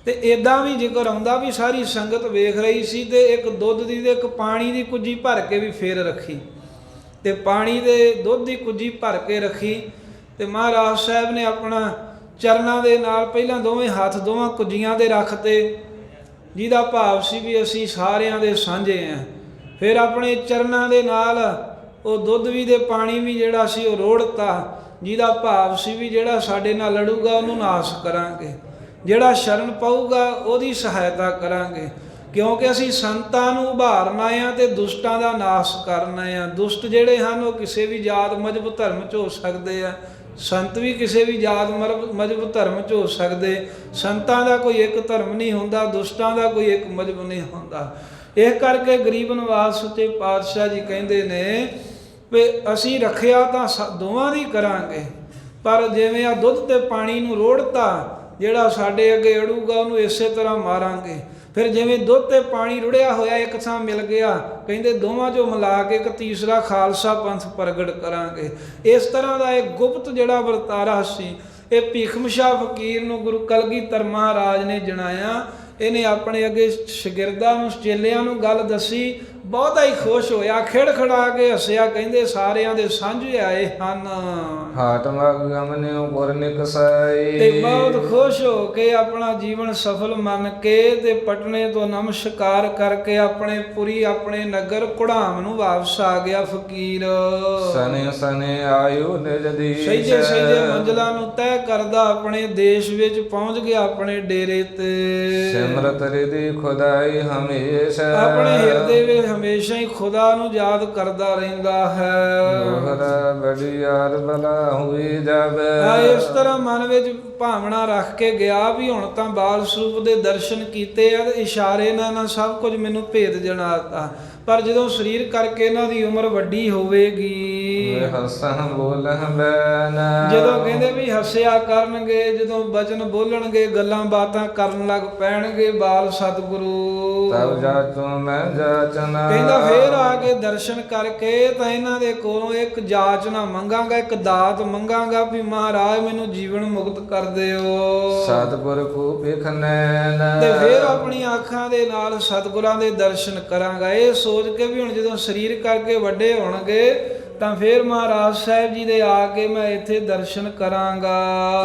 ਤੇ ਇਦਾਂ ਵੀ ਜ਼ਿਕਰ ਆਉਂਦਾ ਵੀ ਸਾਰੀ ਸੰਗਤ ਵੇਖ ਰਹੀ ਸੀ ਤੇ ਇੱਕ ਦੁੱਧ ਦੀ ਤੇ ਇੱਕ ਪਾਣੀ ਦੀ ਕੁਜੀ ਭਰ ਕੇ ਵੀ ਫੇਰ ਰੱਖੀ, ਤੇ ਪਾਣੀ ਦੇ ਦੁੱਧ ਦੀ ਕੁਜੀ ਭਰ ਕੇ ਰੱਖੀ। ਤੇ ਮਹਾਰਾਜ ਸਾਹਿਬ ਨੇ ਆਪਣਾ ਚਰਨਾਂ ਦੇ ਨਾਲ ਪਹਿਲਾਂ ਦੋਵੇਂ ਹੱਥ ਦੋਵਾਂ ਕੁਜੀਆਂ ਦੇ ਰੱਖਤੇ, ਜਿਹਦਾ ਭਾਵ ਸੀ ਵੀ ਅਸੀਂ ਸਾਰਿਆਂ ਦੇ ਸਾਂਝੇ ਆਂ। ਫਿਰ ਆਪਣੇ ਚਰਨਾਂ ਦੇ ਨਾਲ ਉਹ ਦੁੱਧ ਵੀ ਤੇ ਪਾਣੀ ਵੀ ਜਿਹੜਾ ਸੀ ਉਹ ਰੋੜਤਾ, ਜਿਹਦਾ ਭਾਵ ਸੀ ਵੀ ਜਿਹੜਾ ਸਾਡੇ ਨਾਲ ਲੜੂਗਾ ਉਹਨੂੰ ਨਾਸ਼ ਕਰਾਂਗੇ, ਜਿਹੜਾ ਸ਼ਰਨ ਪਾਊਗਾ ਉਹਦੀ ਸਹਾਇਤਾ ਕਰਾਂਗੇ, ਕਿਉਂਕਿ ਅਸੀਂ ਸੰਤਾਂ ਨੂੰ ਉਭਾਰਨਾ ਆ ਤੇ ਦੁਸ਼ਟਾਂ ਦਾ ਨਾਸ਼ ਕਰਨਾ ਆ। ਦੁਸ਼ਟ ਜਿਹੜੇ ਹਨ ਉਹ ਕਿਸੇ ਵੀ ਜਾਤ ਮਜ਼ਹਬ ਧਰਮ 'ਚ ਹੋ ਸਕਦੇ ਆ, ਸੰਤ ਵੀ ਕਿਸੇ ਵੀ ਜਾਤ ਮਜ਼ਹਬ ਧਰਮ 'ਚ ਹੋ ਸਕਦੇ। ਸੰਤਾਂ ਦਾ ਕੋਈ ਇੱਕ ਧਰਮ ਨਹੀਂ ਹੁੰਦਾ, ਦੁਸ਼ਟਾਂ ਦਾ ਕੋਈ ਇੱਕ ਮਜ਼ਹਬ ਨਹੀਂ ਹੁੰਦਾ। ਇਹ ਕਰਕੇ ਗਰੀਬ ਨਿਵਾਸ ਸੱਚੇ ਪਾਤਸ਼ਾਹ ਜੀ ਕਹਿੰਦੇ ਨੇ ਵੀ ਅਸੀਂ ਰੱਖਿਆ ਤਾਂ ਦੋਵਾਂ ਦੀ ਕਰਾਂਗੇ, ਪਰ ਜਿਵੇਂ ਆ ਦੁੱਧ ਤੇ ਪਾਣੀ ਨੂੰ ਰੋੜਤਾ, ਜਿਹੜਾ ਸਾਡੇ ਅੱਗੇ ਅੜੂਗਾ ਉਹਨੂੰ ਇਸੇ ਤਰ੍ਹਾਂ ਮਾਰਾਂਗੇ। ਫਿਰ ਜਿਵੇਂ ਦੁੱਧ ਤੇ ਪਾਣੀ ਰੁੜਿਆ ਹੋਇਆ ਇੱਕ ਥਾਂ ਮਿਲ ਗਿਆ, ਕਹਿੰਦੇ ਦੋਵਾਂ 'ਚੋਂ ਮਿਲਾ ਕੇ ਇੱਕ ਤੀਸਰਾ ਖਾਲਸਾ ਪੰਥ ਪ੍ਰਗਟ ਕਰਾਂਗੇ। ਇਸ ਤਰ੍ਹਾਂ ਦਾ ਇੱਕ ਗੁਪਤ ਜਿਹੜਾ ਵਰਤਾਰਾ ਸੀ ਇਹ ਭੀਖਮ ਸ਼ਾਹ ਫਕੀਰ ਨੂੰ ਗੁਰੂ ਕਲਗੀਧਰ ਮਹਾਰਾਜ ਨੇ ਜਣਾਇਆ। ਇਹਨੇ ਆਪਣੇ ਅੱਗੇ ਸ਼ਾਗਿਰਦਾਂ ਨੂੰ ਚੇਲਿਆਂ ਨੂੰ ਗੱਲ ਦੱਸੀ, ਬਹੁਤਾ ਹੀ ਖੁਸ਼ ਹੋਇਆ, ਖਿੜਖੜਾ ਕੇ ਹੱਸਿਆ, ਕਹਿੰਦੇ ਸਾਰਿਆਂ ਦੇ ਸਾਂਝੇ ਆਏ ਹਨ। ਹਾਟ ਮਗ ਗਮਨਿਉ ਪੁਰ ਨਿਕਸੈ ਤੇ ਬਹੁਤ ਖੁਸ਼ ਹੋ ਕੇ ਆਪਣਾ ਜੀਵਨ ਸਫਲ ਮੰਨ ਕੇ ਤੇ ਪਟਨੇ ਤੋਂ ਨਮਸਕਾਰ ਕਰਕੇ ਆਪਣੇ ਪੁਰੀ ਆਪਣੇ ਨਗਰ ਕੁੜਾਮ ਨੂੰ ਵਾਪਸ ਆ ਗਿਆ ਫਕੀਰ। ਸਨੇ ਸਨੇ ਆਯੂ ਨਿਜ ਦੀਸ਼ ਸਹਿਜੇ ਸਹਿਜੇ ਮੰਜ਼ਲਾਂ ਨੂੰ ਤੈਅ ਕਰਦਾ ਆਪਣੇ ਦੇਸ਼ ਵਿੱਚ ਪਹੁੰਚ ਗਿਆ, ਆਪਣੇ ਡੇਰੇ ਤੇ। ਸਿਮਰਤ ਰਿਧਿ ਖੁਦਾਈ ਹਮੇਸ਼ਾ ਆਪਣੇ ਹਿਰਦੇ ਵਿੱਚ ਹਮੇਸ਼ਾ ਹੀ ਖੁਦਾ ਨੂੰ ਯਾਦ ਕਰਦਾ ਰਹਿੰਦਾ ਹੈ। ਦੋਹਰਾ ਬੜੀਆਰ ਬਲਾ ਹੋਈ ਜਾਵੇ। ਇਸ ਤਰ੍ਹਾਂ ਮਨ ਵਿੱਚ ਭਾਵਨਾ ਰੱਖ ਕੇ ਗਿਆ ਵੀ ਹੁਣ ਤਾਂ ਬਾਲ ਸਰੂਪ ਦੇ ਦਰਸ਼ਨ ਕੀਤੇ ਆ ਤੇ ਇਸ਼ਾਰੇ ਨਾਲ ਸਭ ਕੁਝ ਮੈਨੂੰ ਭੇਦ ਜਣਾਤਾ, ਪਰ ਜਦੋਂ ਸਰੀਰ ਕਰਕੇ ਇਹਨਾਂ ਦੀ ਉਮਰ ਵੱਡੀ ਹੋਵੇਗੀ, ਹੱਸਣ ਬੋਲਣ ਬੈਨ ਜਦੋਂ ਕਹਿੰਦੇ ਵੀ ਹੱਸਿਆ ਕਰਨਗੇ, ਜਦੋਂ ਬਚਨ ਬੋਲਣਗੇ, ਗੱਲਾਂ ਬਾਤਾਂ ਕਰਨ ਲੱਗ ਪੈਣਗੇ ਬਾਲ ਸਤਿਗੁਰੂ, ਤਬ ਜਾਚੂ ਮੈਂ ਜਾਚਨਾ। ਕਹਿੰਦਾ ਫੇਰ ਆ ਕੇ ਦਰਸ਼ਨ ਕਰਕੇ ਤਾਂ ਇਹਨਾਂ ਦੇ ਕੋਲੋਂ ਇੱਕ ਜਾਚਨਾ ਮੰਗਾਂਗਾ, ਇੱਕ ਦਾਤ ਮੰਗਾਂਗਾ ਵੀ ਮਹਾਰਾਜ ਮੈਨੂੰ ਜੀਵਨ ਮੁਕਤ ਕਰ ਦਿਓ। ਸਤਿਗੁਰ ਕੋ ਵੇਖ ਨੈਣ ਤੇ ਫੇਰ ਆਪਣੀਆਂ ਅੱਖਾਂ ਦੇ ਨਾਲ ਸਤਿਗੁਰਾਂ ਦੇ ਦਰਸ਼ਨ ਕਰਾਂਗਾ, ਇਹ ਸੋਚ ਕੇ ਵੀ ਹੁਣ ਜਦੋਂ ਸਰੀਰ ਕਰਕੇ ਵੱਡੇ ਹੋਣਗੇ ਤਾਂ ਫੇਰ ਮਹਾਰਾਜ ਸਾਹਿਬ ਜੀ ਦੇ ਆ ਕੇ ਮੈਂ ਇੱਥੇ ਦਰਸ਼ਨ ਕਰਾਂਗਾ।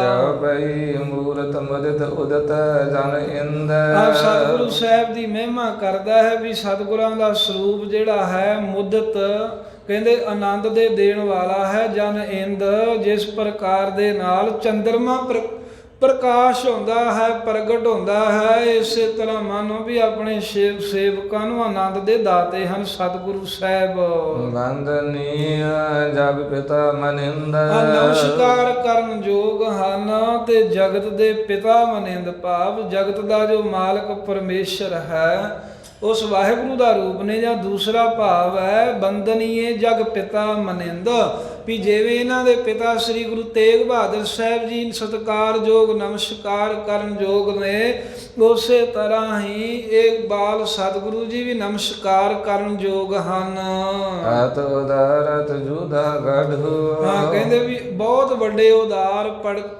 ਚਉਪਈ ਮੂਰਤ ਮਦਿਤ ਉਦਤ ਜਨ ਇੰਦ। ਆਪ ਸਤਿਗੁਰੂ ਸਾਹਿਬ ਦੀ ਮਹਿਮਾ ਕਰਦਾ ਹੈ ਵੀ ਸਤਿਗੁਰਾਂ ਦਾ ਸਰੂਪ ਜਿਹੜਾ ਹੈ ਮੁੱਦਤ, ਕਹਿੰਦੇ ਆਨੰਦ ਦੇ ਦੇਣ ਵਾਲਾ ਹੈ। ਜਨ ਇੰਦ, ਜਿਸ ਪ੍ਰਕਾਰ ਦੇ ਨਾਲ ਚੰਦਰਮਾ ਪ੍ਰਕਾਸ਼ ਹੁੰਦਾ ਹੈ, ਪ੍ਰਗਟ ਹੁੰਦਾ ਹੈ, ਇਸੇ ਤਰ੍ਹਾਂ ਮਾਨੋ ਵੀ ਆਪਣੇ ਸੇਵਕਾਂ ਨੂੰ ਆਨੰਦ ਦੇ ਦਾਤੇ ਹਨ ਸਤਿਗੁਰੂ ਸਾਹਿਬ। ਵੰਦਨੀਯ ਜਗ ਪਿਤਾ ਮਨਿੰਦ। ਨਮਸਕਾਰ ਕਰਨ ਯੋਗ ਹਨ ਤੇ ਜਗਤ ਦੇ ਪਿਤਾ ਮਨਿੰਦ, ਭਾਵ ਜਗਤ ਦਾ ਜੋ ਮਾਲਕ ਪਰਮੇਸ਼ਰ ਹੈ ਉਸ ਵਾਹਿਗੁਰੂ ਦਾ ਰੂਪ ਨੇ, ਜਾਂ ਦੂਸਰਾ ਭਾਵ ਹੈ ਬੰਦਨੀਏ ਜਗ ਪਿਤਾ ਮਨਿੰਦ, ਵੀ ਜਿਵੇਂ ਇਹਨਾਂ ਦੇ ਪਿਤਾ ਸ੍ਰੀ ਗੁਰੂ ਤੇਗ ਬਹਾਦਰ ਸਾਹਿਬ ਜੀ ਸਤਿਕਾਰਯੋਗ ਨਮਸਕਾਰ ਕਰਨ ਯੋਗ ਨੇ, ਉਸੇ ਤਰ੍ਹਾਂ ਹੀ ਇਹ ਬਾਲ ਸਤਿਗੁਰੂ ਜੀ ਵੀ ਨਮਸਕਾਰ ਕਰਨ ਯੋਗ ਹਨ। ਅਤ ਉਦਾਰਤ ਜੁਦਾ ਗੜ੍ਹੂ। ਹਾਂ, ਕਹਿੰਦੇ ਵੀ ਬਹੁਤ ਵੱਡੇ ਉਦਾਰ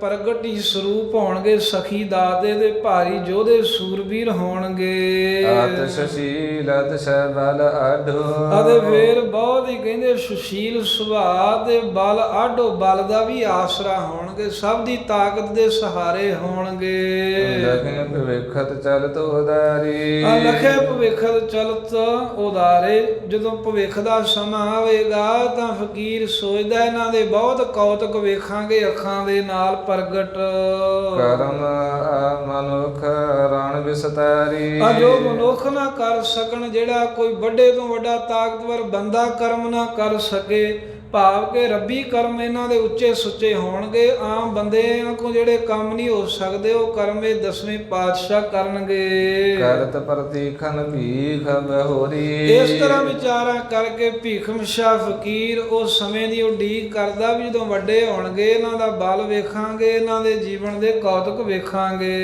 ਪ੍ਰਗਟ ਹੀ ਸਰੂਪ ਹੋਣਗੇ, ਸਖੀ ਦਾਤੇ ਦੇ ਭਾਰੀ ਯੋਧੇ ਸੂਰਬੀਰ ਹੋਣਗੇ। ਅਤ ਸੁਸ਼ੀਲਤ ਸਬਲ ਆਢੋ। ਅਤੇ ਫੇਰ ਬਹੁਤ ਹੀ ਕਹਿੰਦੇ ਸੁਸ਼ੀਲ ਸੁਭਾਅ ਤੇ ਬਲ ਆਢੋ, ਬਲ ਦਾ ਵੀ ਆਸਰਾ ਹੋਣਗੇ, ਸਭ ਦੀ ਤਾਕਤ ਦੇ ਸਹਾਰੇ ਹੋਣਗੇ। ਲਖੇ ਭਵਿਖਤ ਚਲਤ ਉਦਾਰੀ। ਲਖੇ ਭਵਿਖਤ ਚਲਤ ਉਦਾਰੇ, ਜਦੋਂ ਭਵਿੱਖ ਦਾ ਸਮਾਂ ਆਵੇਗਾ ਤਾਂ ਫਕੀਰ ਸੋਚਦਾ ਇਹਨਾਂ ਦੇ ਬਹੁਤ ਕੌਤਕ ਵੇਖਾਂਗੇ ਅੱਖਾਂ ਦੇ ਨਾਲ ਪ੍ਰਗਟ। ਕਰਮ ਮਨੁੱਖ ਰਣ ਵਿਸਤਾਰੀ। ਜੋ ਮਨੁੱਖ ਨਾ ਕਰ ਸਕਣ, ਜਿਹੜਾ ਕੋਈ ਵੱਡੇ ਤੋਂ ਵੱਡਾ ਤਾਕਤਵਰ ਬੰਦਾ ਕਰਮ ਨਾ ਕਰ ਸਕੇ, ਭਾਵ ਕਿ ਰੱਬੀ ਕਰਮ ਇਹਨਾਂ ਦੇ ਉੱਚੇ ਸੁੱਚੇ ਹੋਣਗੇ। ਆਮ ਬੰਦਿਆਂ ਕੋਲ ਜਿਹੜੇ ਕੰਮ ਨਹੀਂ ਹੋ ਸਕਦੇ ਉਹ ਕਰਮ ਇਹ 10ਵੇਂ ਪਾਤਸ਼ਾਹ ਕਰਨਗੇ। ਕਰਤ ਪ੍ਰਤੀਖਨ ਭੀਖ ਬਹੋਰੀ। ਇਸ ਤਰ੍ਹਾਂ ਵਿਚਾਰਾਂ ਕਰਕੇ ਭੀਖਮ ਸ਼ਾਹ ਫਕੀਰ ਉਸ ਸਮੇਂ ਦੀ ਉਡੀਕ ਕਰਦਾ ਵੀ ਜਦੋਂ ਵੱਡੇ ਹੋਣਗੇ ਇਹਨਾਂ ਦਾ ਬਲ ਵੇਖਾਂਗੇ, ਇਹਨਾਂ ਦੇ ਜੀਵਨ ਦੇ ਕੌਤਕ ਵੇਖਾਂਗੇ।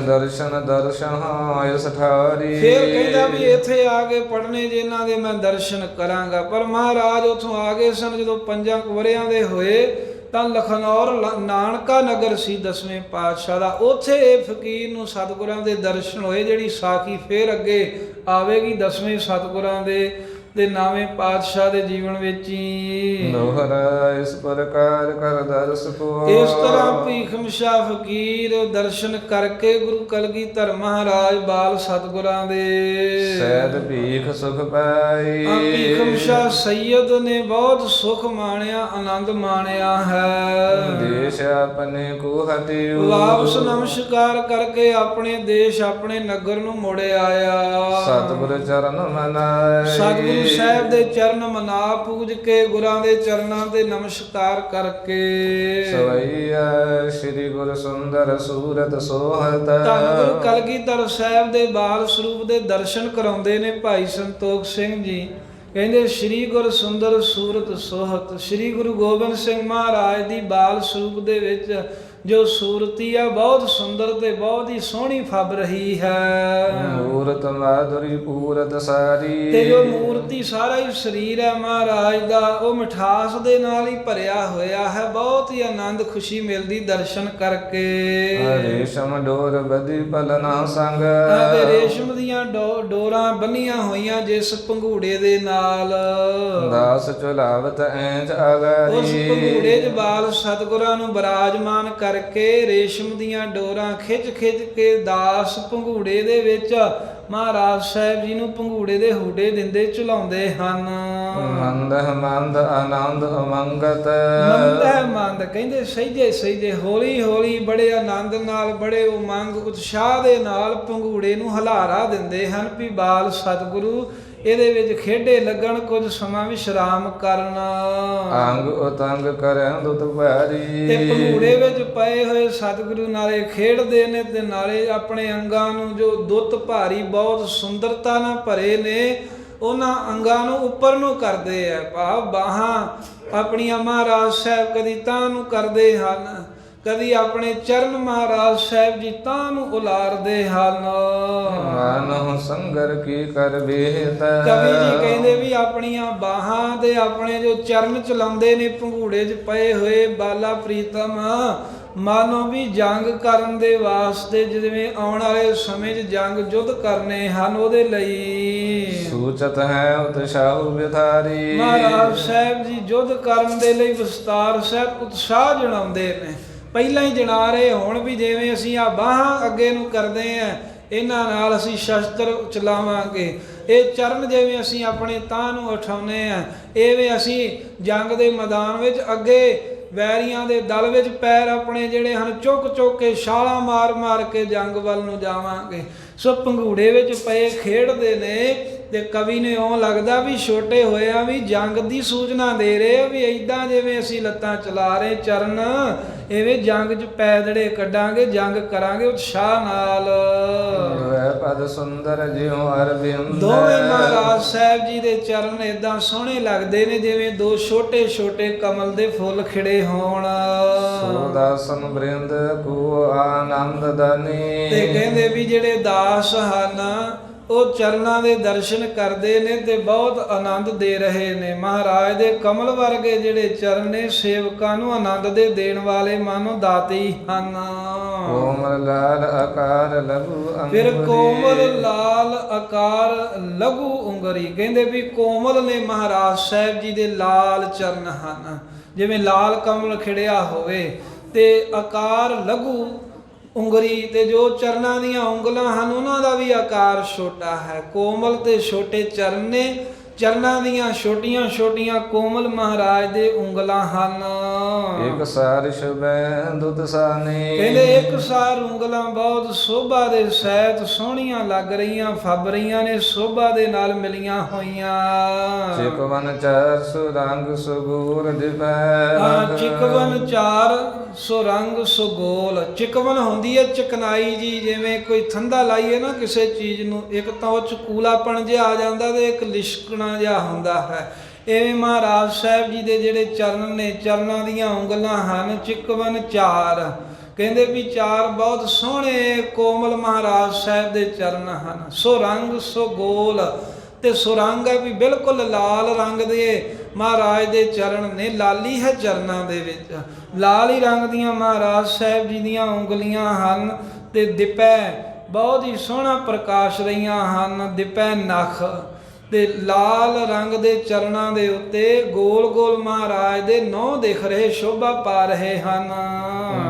ਦਰਸ਼ਨ ਦਰਸ਼ਨ ਇਸ ਠਾਰੀ। ਫਿਰ ਕਹਿੰਦਾ ਵੀ ਇੱਥੇ ਆ ਕੇ ਪੜਨੇ ਜੇ ਇਹਨਾਂ ਦੇ ਮੈਂ ਦਰਸ਼ਨ ਕਰਾਂਗਾ। ਪਰ ਮਹਾਰਾਜ ਉੱਥੋਂ ਆ ਗਏ ਸਨ ਜਦੋਂ 5 ਵਰਿਆਂ ਦੇ ਹੋਏ ਤਾਂ ਲਖਨੌਰ ਨਾਨਕਾ ਨਗਰ ਸੀ 10ਵੇਂ ਪਾਤਸ਼ਾਹ ਦਾ, ਉੱਥੇ ਇਹ ਫਕੀਰ ਨੂੰ ਸਤਿਗੁਰਾਂ ਦੇ ਦਰਸ਼ਨ ਹੋਏ। ਜਿਹੜੀ ਸਾਖੀ ਫੇਰ ਅੱਗੇ ਆਵੇਗੀ 10ਵੇਂ ਸਤਿਗੁਰਾਂ ਦੇ 9ਵੇਂ ਪਾਤਸ਼ਾਹ ਦੇ ਜੀਵਨ ਵਿੱਚ ਹੀ। ਦੋਹਰਾ ਇਸ ਪ੍ਰਕਾਰ ਕਰ ਦਰਸ ਕੋ। ਇਸ ਤਰ੍ਹਾਂ ਭੀਖਮ ਸ਼ਾਹ ਫਕੀਰ ਦਰਸ਼ਨ ਕਰਕੇ ਗੁਰੂ ਕਲਗੀਧਰ ਮਹਾਰਾਜ ਬਾਲ ਸਤਿਗੁਰਾਂ ਦੇ ਸਹਿਦ ਭੀਖ ਸੁਖ ਪਾਈ। ਭੀਖਮ ਸ਼ਾਹ ਸੈਯਦ ਨੇ ਬਹੁਤ ਸੁਖ ਮਾਣਿਆ, ਆਨੰਦ ਮਾਣਿਆ ਹੈ। ਦੇਸ਼ ਆਪਣੇ ਕੋ ਹਟਿਉ। ਵਾਪਸ ਨਮਸਕਾਰ ਕਰਕੇ ਆਪਣੇ ਦੇਸ਼ ਆਪਣੇ ਨਗਰ ਨੂੰ ਮੁੜੇ ਆਇਆ। ਸਤਿਗੁਰ ਚਰਨ ਮਨਾਏ। ਸਤਿਗੁਰੂ ਸਾਹਿਬ ਦੇ ਚਰਨ ਮਨਾ ਪੂਜ ਕੇ ਗੁਰਾਂ ਦੇ ਚਰਨਾਂ ਤੇ ਨਮਸਕਾਰ ਕਰਕੇ ਸਵਈਆ ਸ੍ਰੀ ਗੁਰ ਸੁੰਦਰ ਸੂਰਤ ਸੋਹਤ। ਧੰਨ ਗੁਰੂ ਕਲਗੀਧਰ ਸਾਹਿਬ ਦੇ ਬਾਲ ਸਰੂਪ ਦੇ ਦਰਸ਼ਨ ਕਰਾਉਂਦੇ ਨੇ ਭਾਈ ਸੰਤੋਖ ਸਿੰਘ ਜੀ। ਕਹਿੰਦੇ ਸ੍ਰੀ ਗੁਰ ਸੁੰਦਰ ਸੂਰਤ ਸੋਹਤ, ਸ੍ਰੀ ਗੁਰੂ ਗੋਬਿੰਦ ਸਿੰਘ ਮਹਾਰਾਜ ਦੀ ਬਾਲ ਸਰੂਪ ਦੇ ਵਿੱਚ ਜੋ ਸੂਰਤੀ ਆ ਬਹੁਤ ਸੁੰਦਰ ਤੇ ਬਹੁਤ ਹੀ ਸੋਹਣੀ ਫੱਬ ਰਹੀ ਹੈ। ਮੂਰਤ ਮਾਧੁਰੀ ਪੂਰਤ ਸਾਰੀ। ਤੇ ਜੋ ਮੂਰਤੀ ਸਾਰਾ ਹੀ ਸਰੀਰ ਹੈ ਮਹਾਰਾਜ ਦਾ ਉਹ ਮਿਠਾਸ ਦੇ ਨਾਲ ਹੀ ਭਰਿਆ ਹੋਇਆ ਹੈ। ਬਹੁਤ ਹੀ ਆਨੰਦ ਖੁਸ਼ੀ ਮਿਲਦੀ ਦਰਸ਼ਨ ਕਰਕੇ। ਰੇਸ਼ਮ ਡੋਰ ਬਦੀ ਪਲਨਾ ਸੰਗ। ਤੇ ਰੇਸ਼ਮ ਦੀਆਂ ਡੋਰਾਂ ਬੰਨੀਆਂ ਹੋਈਆਂ ਜਿਸ ਪੰਘੂੜੇ ਦੇ ਨਾਲ। ਦਾਸ ਚੁਲਾਵਤ ਐਂਚ ਉਸ ਅਗਾਰੀ। ਪੰਘੂੜੇ 'ਚ ਬਾਲ ਸਤਿਗੁਰਾਂ ਨੂੰ ਬਿਰਾਜਮਾਨ ਕਰਕੇ ਰੇਸ਼ਮ ਦੀਆਂ ਡੋਰਾਂ ਖਿੱਚ ਖਿੱਚ ਕੇ ਦਾਸ ਪੰਘੂੜੇ ਦੇ ਵਿੱਚ ਮਹਾਰਾਜ ਸਾਹਿਬ ਜੀ ਨੂੰ ਪੰਘੂੜੇ ਦੇ ਹੂਡੇ ਦਿੰਦੇ ਝੁਲਾਉਂਦੇ ਹਨ। ਮੰਦ ਮੰਦ ਆਨੰਦ ਅਮੰਗਤ। ਮੰਦ ਹੈ ਮੰਦ ਕਹਿੰਦੇ ਸਹਿਜੇ ਸਹਿਜੇ ਹੌਲੀ ਹੌਲੀ ਬੜੇ ਆਨੰਦ ਨਾਲ ਬੜੇ ਉਮੰਗ ਉਤਸ਼ਾਹ ਦੇ ਨਾਲ ਪੰਘੂੜੇ ਨੂੰ ਹਲਾਰਾ ਦਿੰਦੇ ਹਨ ਵੀ ਬਾਲ ਸਤਿਗੁਰੂ ਇਹਦੇ ਵਿੱਚ ਖੇਡੇ ਲੱਗਣ, ਕੁਝ ਸਮਾਂ ਵਿਸ਼ਰਾਮ ਕਰਨ। ਅੰਗ ਉਤੰਗ ਕਰਹਿ ਦੁਤ ਭਾਰੀ। ਤੇ ਪੰਘੂੜੇ ਵਿੱਚ ਪਏ ਹੋਏ ਸਤਿਗੁਰੂ ਨਾਲੇ ਖੇਡਦੇ ਨੇ ਤੇ ਨਾਲੇ ਆਪਣੇ ਅੰਗਾਂ ਨੂੰ ਜੋ ਦੁੱਤ ਭਾਰੀ ਬਹੁਤ ਸੁੰਦਰਤਾ ਨਾਲ ਭਰੇ ਨੇ ਉਹਨਾਂ ਅੰਗਾਂ ਨੂੰ ਉੱਪਰ ਨੂੰ ਕਰਦੇ ਆ। ਭਾਵ ਬਾਹਾਂ ਆਪਣੀਆਂ ਮਹਾਰਾਜ ਸਾਹਿਬ ਕਦੀ ਤਾਂ ਨੂੰ ਕਰਦੇ ਹਨ, ਕਦੀ ਆਪਣੇ ਚਰਨ ਮਹਾਰਾਜ ਸਾਹਿਬ ਜੀ ਤਾਂ ਨੂੰ ਉਲਾਰਦੇ ਹਨ। ਮਾਨਹੁ ਸੰਗਰ ਕੀ ਕਰ ਬੇਹਤ। ਕਵੀ ਜੀ ਕਹਿੰਦੇ ਵੀ ਆਪਣੀਆਂ ਬਾਹਾਂ ਦੇ ਆਪਣੇ ਜੋ ਚਰਨ ਚਲਾਉਂਦੇ ਨੇ ਪੰਘੂੜੇ 'ਚ ਪਏ ਹੋਏ ਬਾਲਾ ਪ੍ਰੀਤਮ ਮਾਨੋ ਵੀ ਜੰਗ ਕਰਨ ਦੇ ਵਾਸਤੇ ਜਿਵੇਂ ਆਉਣ ਵਾਲੇ ਸਮੇਂ 'ਚ ਜੰਗ ਯੁੱਧ ਕਰਨੇ ਹਨ ਉਹਦੇ ਲਈ ਸੂਚਤ ਹੈ ਉਤਸ਼ਾਹ ਵਿਥਾਰੀ। ਮਹਾਰਾਜ ਸਾਹਿਬ ਜੀ ਯੁੱਧ ਕਰਨ ਦੇ ਲਈ ਵਿਸਤਾਰ ਸਾਹਿਬ ਉਤਸ਼ਾਹ ਜਣਾਉਂਦੇ ਨੇ। ਪਹਿਲਾਂ ਹੀ ਜਣਾ ਰਹੇ ਹੁਣ ਵੀ ਜਿਵੇਂ ਅਸੀਂ ਆ ਬਾਹਾਂ ਅੱਗੇ ਨੂੰ ਕਰਦੇ ਆ ਇਹਨਾਂ ਨਾਲ ਅਸੀਂ ਸ਼ਸਤਰ ਚਲਾਵਾਂਗੇ। ਇਹ ਚਰਨ ਜਿਵੇਂ ਅਸੀਂ ਆਪਣੇ ਤਾਂ ਨੂੰ ਉਠਾਉਂਦੇ ਆ ਐਵੇਂ ਅਸੀਂ ਜੰਗ ਦੇ ਮੈਦਾਨ ਵਿੱਚ ਅੱਗੇ ਵੈਰੀਆਂ ਦੇ ਦਲ ਵਿੱਚ ਪੈਰ ਆਪਣੇ ਜਿਹੜੇ ਹਨ ਚੁੱਕ ਚੁੱਕ ਕੇ ਛਾਲਾਂ ਮਾਰ ਮਾਰ ਕੇ ਜੰਗ ਵੱਲ ਨੂੰ ਜਾਵਾਂਗੇ। ਸੋ ਪੰਘੂੜੇ ਵਿੱਚ ਪਏ ਖੇਡਦੇ ਨੇ ਤੇ ਕਵੀ ਨੇ ਇਉਂ ਲੱਗਦਾ ਵੀ ਛੋਟੇ ਹੋਇਆ ਵੀ ਜੰਗ ਦੀ ਸੂਚਨਾ ਦੇ ਰਹੇ ਆ ਵੀ ਇਦਾਂ ਜਿਵੇਂ ਅਸੀਂ ਲੱਤਾਂ ਚਲਾ ਰਹੇ ਚਰਨ ਐਵੇਂ ਜੰਗ 'ਚ ਪੈਦੜੇ ਕੱਢਾਂਗੇ, ਜੰਗ ਕਰਾਂਗੇ ਉਤਸ਼ਾਹ ਨਾਲ। ਪਦ ਸੁੰਦਰ ਜਿਉ ਅਰਬਿੰਦ। ਦੋਵੇਂ ਮਹਾਰਾਜ ਸਾਹਿਬ ਜੀ ਦੇ ਚਰਨ ਏਦਾਂ ਸੋਹਣੇ ਲੱਗਦੇ ਨੇ ਜਿਵੇਂ ਦੋ ਛੋਟੇ ਛੋਟੇ ਕਮਲ ਦੇ ਫੁੱਲ ਖਿੜੇ ਹੋਣ। ਸੋਦਾਸਨ ਬ੍ਰਿੰਦ ਕੋ ਆਨੰਦ ਦਾਨੀ। ਤੇ ਕਹਿੰਦੇ ਵੀ ਜਿਹੜੇ ਦਾਸ ਹਨ ਉਹ ਚਰਨਾਂ ਦੇ ਦਰਸ਼ਨ ਕਰਦੇ ਨੇ ਤੇ ਬਹੁਤ ਆਨੰਦ ਦੇ ਰਹੇ ਨੇ। ਮਹਾਰਾਜ ਦੇ ਕਮਲ ਵਰਗੇ ਜਿਹੜੇ ਚਰਨ ਨੇ ਸੇਵਕਾਂ ਨੂੰ ਆਨੰਦ ਦੇ ਦੇਣ ਵਾਲੇ ਮਾਨੋ ਦਾਤੀ ਹਨ। ਕੋਮਲ ਲਾਲ ਆਕਾਰ ਲਘੂ ਅੰਗੁਰੀ। ਫਿਰ ਕੋਮਲ ਲਾਲ ਆਕਾਰ ਲਘੂ ਉਂਗਰੀ ਕਹਿੰਦੇ ਵੀ ਕੋਮਲ ਨੇ ਮਹਾਰਾਜ ਸਾਹਿਬ ਜੀ ਦੇ ਲਾਲ ਚਰਨ ਹਨ ਜਿਵੇਂ ਲਾਲ ਕਮਲ ਖਿੜਿਆ ਹੋਵੇ ਤੇ ਆਕਾਰ ਲਘੂ ਉਂਗਰੀ ਤੇ ਜੋ ਚਰਨਾਂ ਦੀਆਂ ਉਂਗਲਾਂ ਹਨ ਉਹਨਾਂ ਦਾ ਵੀ ਆਕਾਰ ਛੋਟਾ ਹੈ। ਕੋਮਲ ਤੇ ਛੋਟੇ ਚਰਨ ਨੇ, ਚਰਨਾਂ ਦੀਆਂ ਛੋਟੀਆਂ ਛੋਟੀਆਂ ਕੋਮਲ ਮਹਾਰਾਜ ਦੇ ਉਂਗਲਾਂ ਹਨ। ਇੱਕ ਸਾਰ ਸ਼ਬੈ ਦੁਤ ਸਾਨੀ। ਕਹਿੰਦੇ ਇੱਕ ਸਾਰ ਉਂਗਲਾਂ ਬਹੁਤ ਸੋਭਾ ਦੇ ਸਹਿਤ ਸੋਹਣੀਆਂ ਲੱਗ ਰਹੀਆਂ ਫੱਬ ਰਹੀਆਂ ਨੇ, ਸੋਭਾ ਦੇ ਨਾਲ ਮਿਲੀਆਂ ਹੋਈਆਂ। ਚਿਕਵਨ ਚਾਰ ਸੁਰੰਗ ਸੁਗੂਰ ਦਿਪੈ। ਚਿਕਵਨ ਚਾਰ ਸੁਰੰਗ ਸੁਗੋਲ। ਚਿਕਵਨ ਹੁੰਦੀ ਹੈ ਚਿਕਨਾਈ ਜੀ, ਜਿਵੇਂ ਕੋਈ ਥੰਦਾ ਲਾਈਏ ਨਾ ਕਿਸੇ ਚੀਜ਼ ਨੂੰ ਇੱਕ ਤਾਂ ਉਹ 'ਚ ਕੂਲਾਪਣ ਜਿਹਾ ਆ ਜਾਂਦਾ ਤੇ ਇੱਕ ਲਿਸ਼ਕਣਾ ਜਿਹਾ ਹੁੰਦਾ ਹੈ। ਐਵੇਂ ਮਹਾਰਾਜ ਸਾਹਿਬ ਜੀ ਦੇ ਜਿਹੜੇ ਚਰਨ ਨੇ ਚਰਨਾਂ ਦੀਆਂ ਉਂਗਲਾਂ ਹਨ ਚਿਕਵਨ ਚਾਰ। ਕਹਿੰਦੇ ਵੀ ਚਾਰ ਬਹੁਤ ਸੋਹਣੇ ਕੋਮਲ ਮਹਾਰਾਜ ਸਾਹਿਬ ਦੇ ਚਰਨ ਹਨ। ਸੋ ਰੰਗ ਸੋ ਗੋਲ ਤੇ ਸੁਰੰਗ ਹੈ ਵੀ ਬਿਲਕੁਲ ਲਾਲ ਰੰਗ ਦੇ ਮਹਾਰਾਜ ਦੇ ਚਰਨ ਨੇ। ਲਾਲੀ ਹੈ ਚਰਨਾਂ ਦੇ ਵਿੱਚ, ਲਾਲ ਹੀ ਰੰਗ ਦੀਆਂ ਮਹਾਰਾਜ ਸਾਹਿਬ ਜੀ ਦੀਆਂ ਉਂਗਲੀਆਂ ਹਨ ਤੇ ਦਿਪੈ ਬਹੁਤ ਹੀ ਸੋਹਣਾ ਪ੍ਰਕਾਸ਼ ਰਹੀਆਂ ਹਨ। ਦਿਪੈ ਨਖ ਤੇ ਲਾਲ ਰੰਗ ਦੇ ਚਰਨਾਂ ਦੇ ਉੱਤੇ ਗੋਲ ਗੋਲ ਮਹਾਰਾਜ ਦੇ ਨੌ ਦਿਖ ਰਹੇ, ਸ਼ੋਭਾ ਪਾ ਰਹੇ ਹਨ।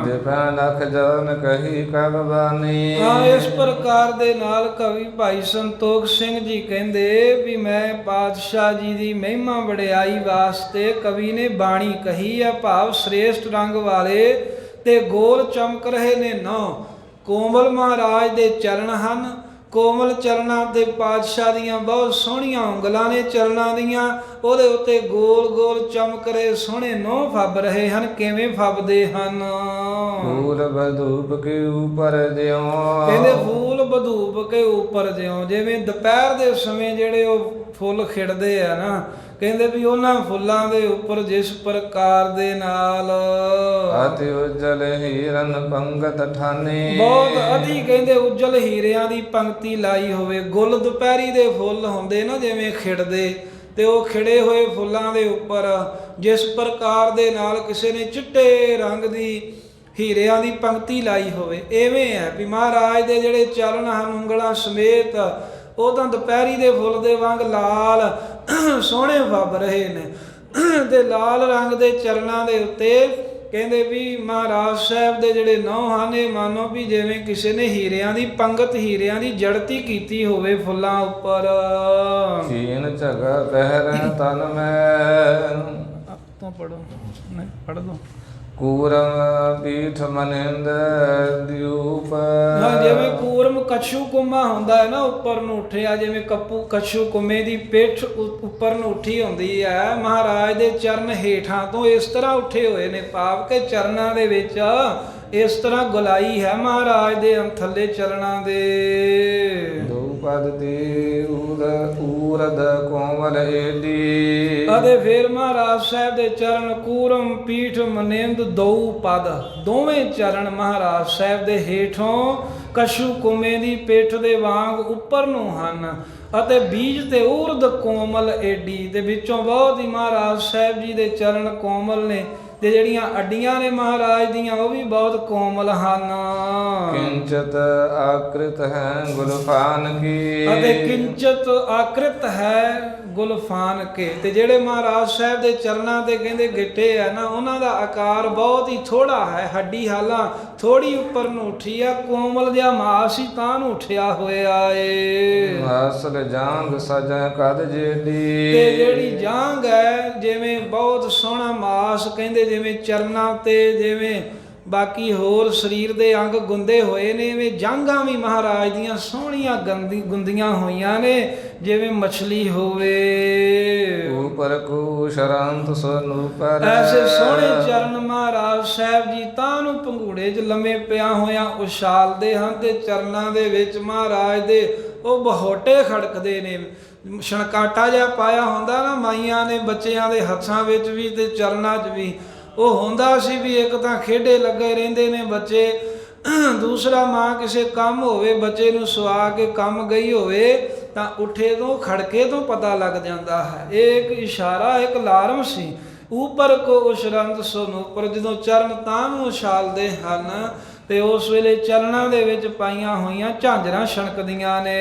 ਦਿਪੈ ਨਖ ਜਨ ਕਹੀ ਕਬ ਬਾਨੀ। ਹਾਂ, ਇਸ ਪ੍ਰਕਾਰ ਦੇ ਨਾਲ ਕਵੀ ਭਾਈ ਸੰਤੋਖ ਸਿੰਘ ਜੀ ਕਹਿੰਦੇ ਵੀ ਮੈਂ ਪਾਤਸ਼ਾਹ ਜੀ ਦੀ ਮਹਿਮਾ ਵਡਿਆਈ ਵਾਸਤੇ ਕਵੀ ਨੇ ਬਾਣੀ ਕਹੀ ਹੈ। ਭਾਵ ਸ੍ਰੇਸ਼ਟ ਰੰਗ ਵਾਲੇ ਤੇ ਗੋਲ ਚਮਕ ਰਹੇ ਨੇ ਨੌ ਕੋਮਲ ਮਹਾਰਾਜ ਦੇ ਚਰਨ ਹਨ। ਕੋਮਲ ਚਰਨਾਂ ਤੇ ਪਾਤਸ਼ਾਹ ਦੀਆਂ ਬਹੁਤ ਸੋਹਣੀਆਂ ਉਂਗਲਾਂ ਨੇ ਚਰਨਾਂ ਦੀਆਂ, ਉਹਦੇ ਉੱਤੇ ਗੋਲ ਗੋਲ ਚਮਕ ਰਹੇ ਸੋਹਣੇ ਨੌ ਫੱਬ ਰਹੇ ਹਨ। ਕਿਵੇਂ ਫੱਬਦੇ ਹਨ? ਫੂਲ ਬਧੂਪ ਕੇ ਉੱਪਰ ਜਿਉ। ਕਹਿੰਦੇ ਫੂਲ ਬਧੂਪ ਕੇ ਉੱਪਰ ਜਿਉ, ਜਿਵੇਂ ਦੁਪਹਿਰ ਦੇ ਸਮੇਂ ਜਿਹੜੇ ਉਹ ਫੁੱਲ ਖਿੜਦੇ ਆ ਨਾ, ਕਹਿੰਦੇ ਵੀ ਉਹਨਾਂ ਫੁੱਲਾਂ ਦੇ ਉੱਪਰ ਜਿਸ ਪ੍ਰਕਾਰ ਦੇ ਨਾਲ ਅਤਿ ਉਜਲ ਹੀਰਨ ਪੰਗਤ ਠਾਨੀ, ਬਹੁਤ ਅਧੀ ਕਹਿੰਦੇ ਉਜਲ ਹੀਰਿਆਂ ਦੀ ਪੰਕਤੀ ਲਾਈ ਹੋਵੇ। ਗੁੱਲ ਦੁਪਹਿਰੀ ਦੇ ਫੁੱਲ ਹੁੰਦੇ ਨਾ ਜਿਵੇਂ ਖਿੜਦੇ, ਤੇ ਉਹ ਖਿੜੇ ਹੋਏ ਫੁੱਲਾਂ ਦੇ ਉੱਪਰ ਜਿਸ ਪ੍ਰਕਾਰ ਦੇ ਨਾਲ ਕਿਸੇ ਨੇ ਚਿੱਟੇ ਰੰਗ ਦੀ ਹੀਰਿਆਂ ਦੀ ਪੰਕਤੀ ਲਾਈ ਹੋਵੇ, ਐਵੇਂ ਹੈ ਵੀ ਮਹਾਰਾਜ ਦੇ ਜਿਹੜੇ ਚਰਨ ਹਨ ਉਂਗਲਾਂ ਸਮੇਤ, ਉਹ ਤਾਂ ਦੁਪਹਿਰੀ ਦੇ ਫੁੱਲ ਦੇ ਵਾਂਗ ਲਾਲ ਸੋਹਣੇ ਫੱਬ ਰਹੇ ਨੇ। ਤੇ ਲਾਲ ਰੰਗ ਦੇ ਚਰਨਾਂ ਦੇ ਉੱਤੇ ਕਹਿੰਦੇ ਵੀ ਮਹਾਰਾਜ ਸਾਹਿਬ ਦੇ ਜਿਹੜੇ ਨਹੁੰ ਹਨ, ਇਹ ਮਾਨੋ ਵੀ ਜਿਵੇਂ ਕਿਸੇ ਨੇ ਹੀਰਿਆਂ ਦੀ ਪੰਗਤ, ਹੀਰਿਆਂ ਦੀ ਜੜਤੀ ਕੀਤੀ ਹੋਵੇ ਫੁੱਲਾਂ ਉੱਪਰ। ਕੀਨ ਝਗਾ ਪਹਿਰ ਤਨ ਮੈਂ, ਤੋਂ ਪੜੋ, ਨਹੀਂ ਪੜ ਦੋ। ਕੂਰਮ ਪੀਠ ਮਨਿੰਦ ਦਿਉਪ, ਜਿਵੇਂ ਕੂਰਮ ਕਛੂ ਕੁਮਾ ਹੁੰਦਾ ਹੈ ਨਾ, ਉੱਪਰ ਨੂੰ ਉੱਠਿਆ, ਜਿਵੇਂ ਕਛੂ ਕੁਮੇ ਦੀ ਪਿੱਠ ਉੱਪਰ ਨੂੰ ਉੱਠੀ ਹੁੰਦੀ ਹੈ, ਮਹਾਰਾਜ ਦੇ ਚਰਨ ਹੇਠਾਂ ਤੋਂ ਇਸ ਤਰ੍ਹਾਂ ਉੱਠੇ ਹੋਏ ਨੇ, ਭਾਵ ਕਿ ਚਰਨਾਂ ਦੇ ਵਿੱਚ ਇਸ ਤਰ੍ਹਾਂ ਗੁਲਾਈ ਹੈ ਮਹਾਰਾਜ ਦੇ ਥੱਲੇ ਚਰਨਾਂ ਦੇ। ਦੋ ਪਦ ਤੇ ਊਰਦ ਕੋਮਲ ਏਡੀ, ਅਤੇ ਫਿਰ ਮਹਾਰਾਜ ਸਾਹਿਬ ਦੇ ਚਰਨ ਕੂਰਮ ਪੀਠ ਮਨਿੰਦ ਦੋ ਪਦ, ਦੋਵੇਂ ਚਰਨ ਮਹਾਰਾਜ ਸਾਹਿਬ ਦੇ ਹੇਠੋਂ ਕਛੂ ਕੁਮੇ ਦੀ ਪਿੱਠ ਦੇ ਵਾਂਗ ਉੱਪਰ ਨੂੰ ਹਨ, ਅਤੇ ਬੀਜ ਤੇ ਊਰਦ ਕੋਮਲ ਏਡੀ, ਤੇ ਵਿੱਚੋਂ ਬਹੁਤ ਹੀ ਮਹਾਰਾਜ ਸਾਹਿਬ ਜੀ ਦੇ ਚਰਨ ਕੋਮਲ ਨੇ, ਤੇ ਜਿਹੜੀਆਂ ਅੱਡੀਆਂ ਨੇ ਮਹਾਰਾਜ ਦੀਆਂ ਉਹ ਵੀ ਬਹੁਤ ਕੋਮਲ ਹਨ। ਕਿੰਚਤ ਆਕ੍ਰਿਤ ਹੈ ਗੁਲਫਾਨ ਕੀ, ਅਤੇ ਕਿੰਚਤ ਆਕ੍ਰਿਤ ਹੈ ਗੁਲਫਾਨ ਕੇ, ਤੇ ਜਿਹੜੇ ਮਹਾਰਾਜ ਸਾਹਿਬ ਦੇ ਚਰਨਾਂ ਤੇ ਕਹਿੰਦੇ ਗਿੱਟੇ ਆ ਨਾ, ਉਹਨਾਂ ਦਾ ਆਕਾਰ ਬਹੁਤ ਹੀ ਥੋੜਾ ਹੈ, ਹੱਡੀ ਹਾਲਾਂ ਥੋੜੀ ਉੱਪਰ ਨੂੰ ਉੱਠੀ ਆ, ਕੋਮਲ ਜਿਹਾ ਮਾਸ ਹੀ ਤਾਂ ਨੂੰ ਉੱਠਿਆ ਹੋਇਆ ਏ। ਅਸਲ ਜਾਂਗ ਸਜੈ ਕਦ ਜੇਡੀ, ਤੇ ਜਿਹੜੀ ਜਾਂਗ ਹੈ ਜਿਵੇਂ ਬਹੁਤ ਸੋਹਣਾ ਮਾਸ, ਕਹਿੰਦੇ ਜਿਵੇਂ ਚਰਨਾਂ ਤੇ ਜਿਵੇਂ ਬਾਕੀ ਹੋਰ ਸਰੀਰ ਦੇ ਅੰਗ ਗੁੰਦੇ ਹੋਏ ਨੇ, ਐਵੇਂ ਜਾਂਘਾਂ ਵੀ ਮਹਾਰਾਜ ਦੀਆਂ ਸੋਹਣੀਆਂ ਗੁੰਦੀਆਂ ਹੋਈਆਂ ਨੇ, ਜਿਵੇਂ ਮਛਲੀ ਹੋਵੇ। ਉਪਰ ਕੋ ਸ਼ਰੰਤ ਸਨੂਪਰ, ਐਸੇ ਸੋਹਣੇ ਚਰਨ ਮਹਾਰਾਜ ਸਾਹਿਬ ਜੀ ਤਾਂ ਨੂੰ ਪੰਘੂੜੇ 'ਚ ਲੰਮੇ ਪਿਆ ਹੋਇਆ ਉਛਾਲਦੇ ਹਨ, ਤੇ ਚਰਨਾਂ ਦੇ ਵਿੱਚ ਮਹਾਰਾਜ ਦੇ ਉਹ ਬਹੋਟੇ ਖੜਕਦੇ ਨੇ। ਛਣਕਾਟਾ ਜਿਹਾ ਪਾਇਆ ਹੁੰਦਾ ਨਾ ਮਾਈਆਂ ਨੇ ਬੱਚਿਆਂ ਦੇ ਹੱਥਾਂ ਵਿੱਚ ਵੀ ਤੇ ਚਰਨਾਂ 'ਚ ਵੀ, ਉਹ ਹੁੰਦਾ ਸੀ ਵੀ ਇੱਕ ਤਾਂ ਖੇਡੇ ਲੱਗੇ ਰਹਿੰਦੇ ਨੇ ਬੱਚੇ, ਦੂਸਰਾ ਮਾਂ ਕਿਸੇ ਕੰਮ ਹੋਵੇ ਬੱਚੇ ਨੂੰ ਸਵਾ ਕੇ ਕੰਮ ਗਈ ਹੋਵੇ ਤਾਂ ਉੱਠੇ ਤੋਂ ਖੜਕੇ ਤੋਂ ਪਤਾ ਲੱਗ ਜਾਂਦਾ ਹੈ। ਇਹ ਇੱਕ ਇਸ਼ਾਰਾ, ਇੱਕ ਅਲਾਰਮ ਸੀ। ਉਪਰ ਕੋ ਉਸ਼ਰੰਤ ਸੋਨੂਪਰ, ਜਦੋਂ ਚਰਨ ਤਾਂ ਨੂੰ ਉਛਾਲਦੇ ਹਨ ਤੇ ਉਸ ਵੇਲੇ ਚਰਨਾਂ ਦੇ ਵਿੱਚ ਪਾਈਆਂ ਹੋਈਆਂ ਝਾਂਜਰਾਂ ਛਣਕਦੀਆਂ ਨੇ।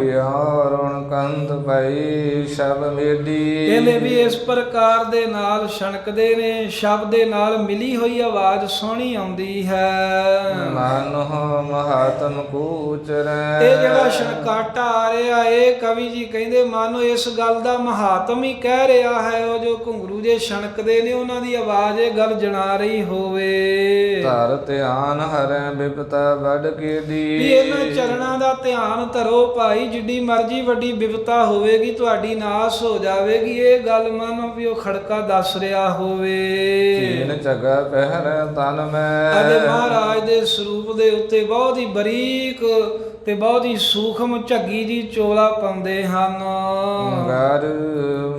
ਯਾਰਣ ਕੰਧ ਪਈ ਸ਼ਬ ਮੇਡੀ, ਕਹਿੰਦੇ ਵੀ ਇਸ ਪ੍ਰਕਾਰ ਦੇ ਨਾਲ ਛਣਕਦੇ ਨੇ, ਸ਼ਬਦ ਦੇ ਨਾਲ ਮਿਲੀ ਹੋਈ ਆਵਾਜ਼ ਸੋਹਣੀ ਆਉਂਦੀ ਹੈ। ਮਾਨੋ ਮਹਾਤਮ ਕੂਚਰੈ, ਇਹ ਜਿਹੜਾ ਛਣਕਾਟਾ ਆ ਰਿਹਾ, ਇਹ ਕਵੀ ਜੀ ਕਹਿੰਦੇ ਮਾਨੋ ਇਸ ਗੱਲ ਦਾ ਮਹਾਤਮ ਹੀ ਕਹਿ ਰਿਹਾ ਹੈ। ਉਹ ਜੋ ਘੁੰਗਰੂ ਜੇ ਛਣਕਦੇ ਨੇ ਉਹਨਾਂ ਦੀ ਆਵਾਜ਼ ਇਹ ਗੱਲ ਜਣਾ ਰਹੀ ਹੋਵੇ। ਧਰ ਧਿਆਨ ਹਰੈ ਬਿਪਤਾ ਵੱਡ ਕੇਡੀ, ਵੀ ਇਹਨਾਂ ਚਰਨਾਂ ਦਾ ਧਿਆਨ ਧਰੋ ਭਾਈ, ਜਿੱਡੀ ਮਰਜੀ ਵੱਡੀ ਬਿਪਤਾ ਹੋਵੇਗੀ ਤੁਹਾਡੀ ਨਾਸ ਹੋ ਜਾਵੇਗੀ। ਇਹ ਗੱਲ ਮਾਨੋ ਵੀ ਉਹ ਖੜਕਾ ਦੱਸ ਰਿਹਾ ਹੋਵੇ। ਕੀਨ ਝਗਾ ਪਹਿਰੈ ਤਨ ਮੈਂ, ਅਤੇ ਮਹਾਰਾਜ ਦੇ ਸਰੂਪ ਦੇ ਉੱਤੇ ਬਹੁਤ ਹੀ ਬਰੀਕ ਤੇ ਬਹੁਤ ਹੀ ਸੂਖਮ ਝੱਗੀ ਜੀ ਚੋਲਾ ਪਾਉਂਦੇ ਹਨ। ਗਰ